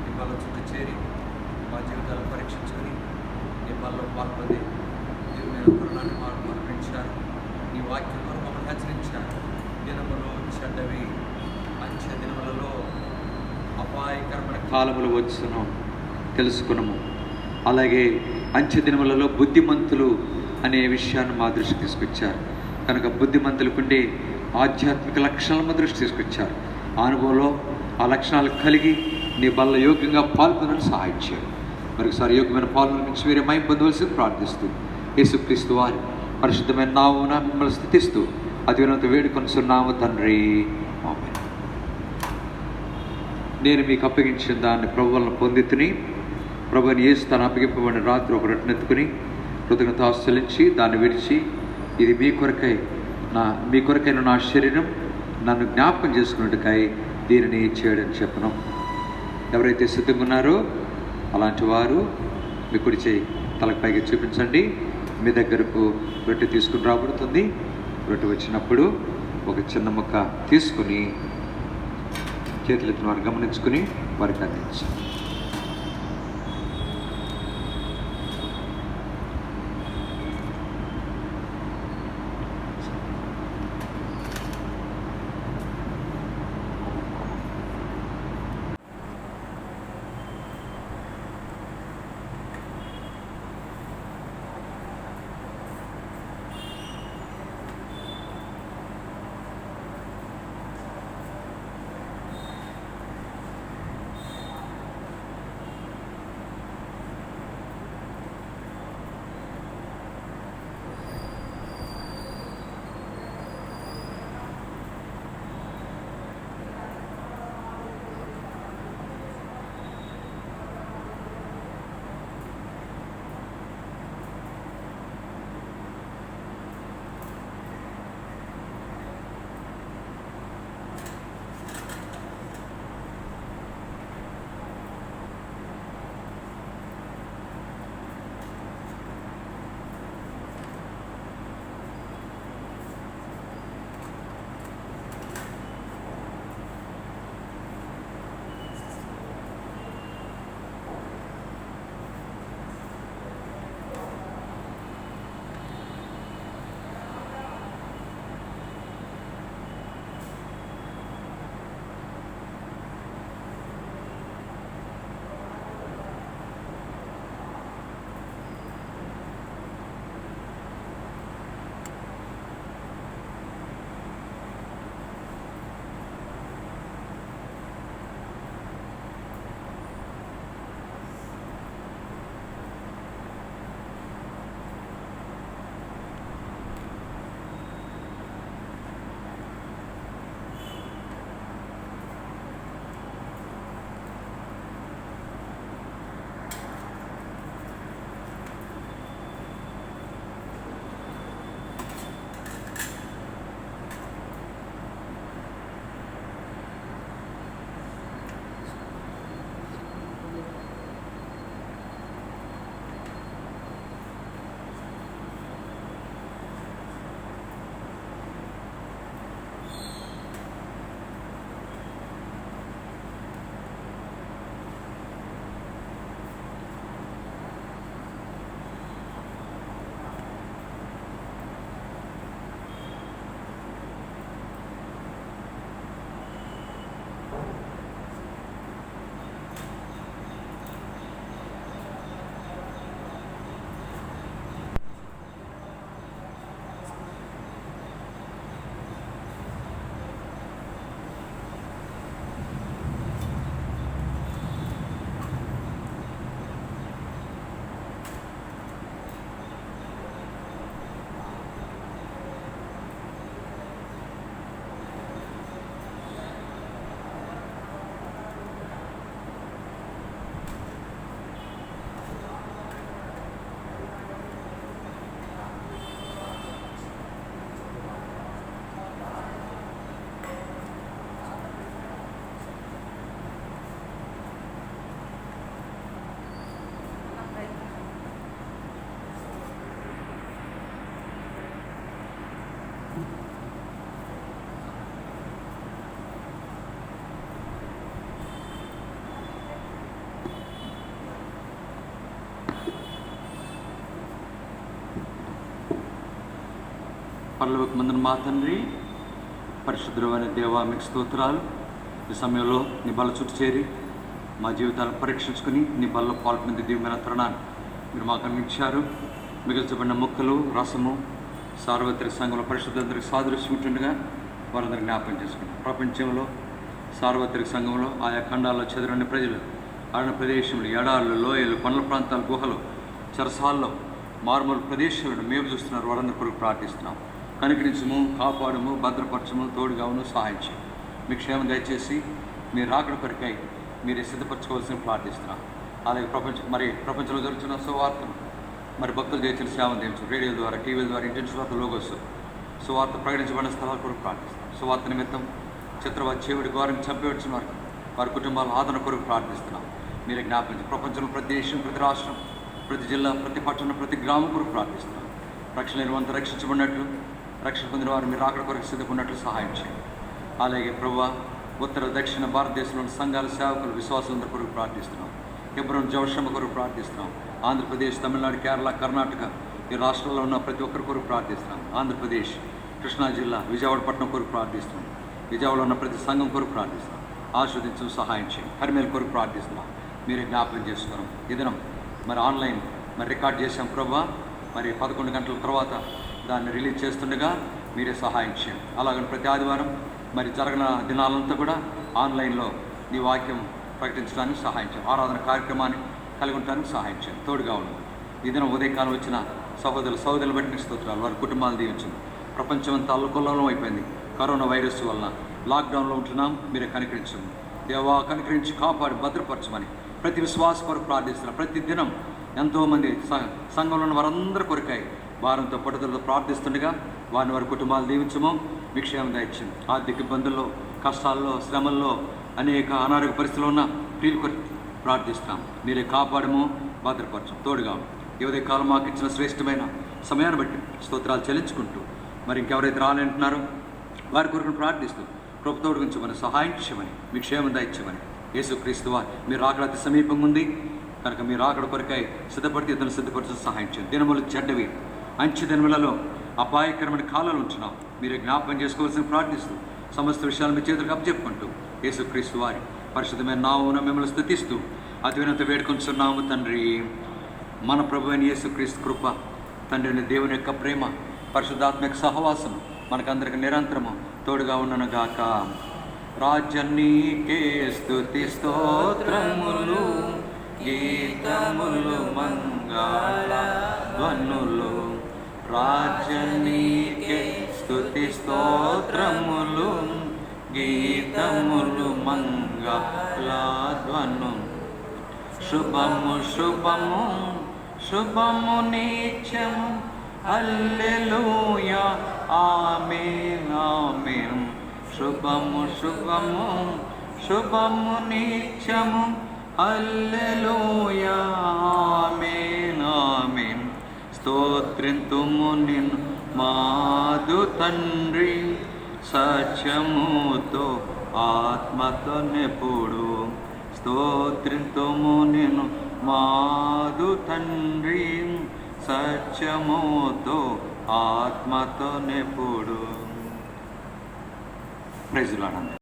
ఈ బల్ల చుట్టూ చేరి మా జీవితాలను పరీక్షించుకొని ఈ బల్లో పాల్పొంది దివ్యమైన కరుణాన్ని మాకు అర్పించారు. ఈ వాక్యం ద్వారా మమ్మల్ని హెచ్చరించారు. దినములు చెడ్డవి, అంచె దినములలో అపాయకరమైన కాలములు వచ్చును తెలుసుకున్నాము. అలాగే అంచె దినములలో బుద్ధిమంతులు అనే విషయాన్ని మా దృష్టికి తీసుకొచ్చారు. కనుక బుద్ధిమంతులకుండే ఆధ్యాత్మిక లక్షణాల దృష్టి తీసుకొచ్చారు. ఆ అనుభవంలో ఆ లక్షణాలు కలిగి నీ బల్ల యోగ్యంగా పాల్గొనని సహాయం చేయాలి. మరొకసారి యోగ్యమైన పాల్గొనించి వేరే మయం పొందవలసి ప్రార్థిస్తూ యేసుక్రీస్తు వారి పరిశుద్ధమైన నామమున మిమ్మల్ని స్తుతిస్తూ అతివినంత వేడుకొనుచున్నాము తండ్రి. ఆమేన్. నేను మీకు అప్పగించిన దాన్ని ప్రభువులను పొందితిని. ప్రభువుని యేసు తను అప్పగింపబడిన రాత్రి ఒక రొట్టెనెత్తుకుని కృతజ్ఞతాస్తుతించి చెల్లించి దాన్ని విడిచి, ఇది మీ కొరకైన నా శరీరం, నన్ను జ్ఞాపకం చేసుకున్నట్టుకై దీనిని చేయడం చెప్పను. ఎవరైతే సిద్ధంగా ఉన్నారో అలాంటి వారు మీ కుడి చేయి తలకు పైకి చూపించండి. మీ దగ్గరకు రొట్టె తీసుకుని రాబడుతుంది. రొట్టె వచ్చినప్పుడు ఒక చిన్న ముక్క తీసుకుని చేతులెత్తిన వారు గమనించుకుని వారికి అందించండి. పరలోకమందున మా తండ్రి, పరిశుద్ధమైన దేవా, మీకు స్తోత్రాలు. ఈ సమయంలో నీ బల్ల చుట్టూ చేరి మా జీవితాలను పరీక్షించుకుని నీ బల్ల పాల్పొంది దివ్యమైన తరుణాన్ని మీరు మాకు అందించారు. మిగిల్చబడిన ముక్కలు, రసము, సార్వత్రిక సంఘంలో పరిశుద్ధందరికి సాదృశ్యం ఉంటుండగా వారందరికీ జ్ఞాపకం చేసుకుంటాం. ప్రపంచంలో సార్వత్రిక సంఘంలో ఆయా ఖండాల్లో చెదరని ప్రజలు అరణ్య ప్రదేశంలో, ఎడారులు, లోయలు, కొండల ప్రాంతాలు, గుహలు, చెరసాల్లో, మారుమూల ప్రదేశాలను మేము చూస్తున్నారు. వారందరి కొరకు ప్రార్థిస్తున్నాం. కనికరించము, కాపాడము, భద్రపరచము, తోడుగావును, సహాయం చేయం. మీ క్షేమం దయచేసి మీరు రాకడ కొరకై మీరు సిద్ధపరచుకోవాల్సిన ప్రార్థిస్తున్నాం. అలాగే ప్రపంచంలో జరుగుతున్న సువార్తను భక్తులు చేసిన సేవ దేవచ్చు. రేడియో ద్వారా, టీవీల ద్వారా, ఇంటి సువార్త లోగోస్ సువార్త ప్రకటించబడిన స్థలాల కొరకు ప్రార్థిస్తున్నాం. సువార్త నిమిత్తం చిత్రవచ్చేవుడి ఘోరంగా చంపేవచ్చిన వారి కుటుంబాల ఆదరణ కొరకు ప్రార్థిస్తున్నాం. మీరే జ్ఞాపకం. ప్రపంచంలో ప్రతి దేశం, ప్రతి రాష్ట్రం, ప్రతి జిల్లా, ప్రతి పట్టణం, ప్రతి గ్రామం కొరకు ప్రార్థిస్తున్నాం. రక్షణ లేనివంతా రక్షించబడినట్లు, రక్షణ పొందిన వారు మీరు రాకడ కొరకు సిద్ధపడినట్లు సహాయం చేయండి. అలాగే ప్రభువా, ఉత్తర దక్షిణ భారతదేశంలోని సంఘాల సేవకులు, విశ్వాసులందరి కొరకు ప్రార్థిస్తున్నాం. హెబ్రోన్ జవషమ్మ కొరకు ప్రార్థిస్తున్నాం. ఆంధ్రప్రదేశ్, తమిళనాడు, కేరళ, కర్ణాటక ఈ రాష్ట్రాల్లో ఉన్న ప్రతి ఒక్కరి కొరకు ప్రార్థిస్తున్నాం. ఆంధ్రప్రదేశ్, కృష్ణా జిల్లా, విజయవాడ పట్టణం కొరకు ప్రార్థిస్తున్నాం. విజయవాడలో ఉన్న ప్రతి సంఘం కొరకు ప్రార్థిస్తున్నాం. ఆస్వాదించు, సహాయం చేయండి. హరిమేల కొరకు ప్రార్థిస్తున్నాం. మీరే జ్ఞాపకం చేస్తున్నాం. ఈ దినం ఆన్లైన్ రికార్డ్ చేసాం ప్రభువా. 11 గంటల తర్వాత దాన్ని రిలీజ్ చేస్తుండగా మీరే సహాయం చేయండి. అలాగని ప్రతి ఆదివారం జరగన దినాలంతా కూడా ఆన్లైన్లో నీ వాక్యం ప్రకటించడానికి సహాయం చేయండి. ఆరాధన కార్యక్రమాన్ని కలిగి ఉండడానికి సహాయం చేయండి. తోడుగా ఉండండి. ఈ దినం ఉదయకాలం వచ్చిన సహోదరులు బట్టి నీకు స్తోత్రాలు. వారి కుటుంబాలు దీవించండి. ప్రపంచం అంతా అల్లకొల్లం అయిపోయింది. కరోనా వైరస్ వలన లాక్డౌన్లో ఉంటున్నాం. మీరే కనికరించండి దేవా. కనికరించి కాపాడి భద్రపరచమని ప్రతి విశ్వాస కొరకు ప్రార్థిస్తున్నాం. ప్రతి దినం ఎంతోమంది సంఘంలో ఉన్న వారందరి కొరకై వారంతో పట్టుదలతో ప్రార్థిస్తుండగా వారి కుటుంబాలు దీవించము. విక్షేమం దయచేయండి. ఆర్థిక ఇబ్బందుల్లో, కష్టాల్లో, శ్రమల్లో, అనేక అనారోగ్య పరిస్థితుల్లో ఉన్న ప్రియుల కొరకు ప్రార్థిస్తున్నాం. మీరే కాపాడము, భద్రపరచం, తోడుగా ఈ ఉదయ కాలం మాకు ఇచ్చిన శ్రేష్టమైన సమయాన్ని బట్టి స్తోత్రాలు చెల్లించుకుంటూ ఇంకెవరైతే రానంటున్నారో వారి కొరకు ప్రార్థిస్తూ కృపతోడు ఉంచమని, సహాయం చేయమని, మీ క్షేమం దయచేయమని యేసుక్రీస్తు వారు మీరు రాకడ అతి సమీపంగా ఉంది కనుక మీరు రాకడ కొరకై సిద్ధపడితే ఇతను సిద్ధపరచు సహాయం చేయండి. దినములు చెడ్డవి, అంచె దినములలో అపాయకరమైన కాలాలు ఉంచున్నాం. మీరే జ్ఞాపకం చేసుకోవాల్సిన ప్రార్థిస్తూ సమస్త విషయాలు మీ చేతులకు అప్పచెప్పుకుంటూ యేసుక్రీస్తు వారి పరిశుద్ధమైన నామమున మిమ్మల్ని స్తుతిస్తూ అతివినంత వేడుకొంచున్నాము తండ్రి. మన ప్రభు అయిన యేసుక్రీస్తు కృప, తండ్రి అయిన దేవుని యొక్క ప్రేమ, పరిశుద్ధాత్మక సహవాసం మనకందరికి నిరంతరము తోడుగా ఉన్నను గాక. రాజనీకే స్తుతి స్తోత్రములు, గీతములు, మంగళ ధ్వనులు. రాజనీకే స్తుతి స్తోత్రములు, గీతములు, మంగళ ధ్వను. శుభము శుభము శుభము నిత్యము, హల్లెలూయా, ఆమేన్ ఆమేన్. శుభము శుభము శుభము నిత్యము, హల్లెలూయా, ఆమేన్ ఆమేన్. స్తోత్రింతుము నిన్ను మాదు తండ్రి, సత్యముతో ఆత్మతో నెప్పుడు. స్తోత్రింతుము నిన్ను మాదు తండ్రి, సత్యముతో ఆత్మతో నెప్పుడు. Praise lord.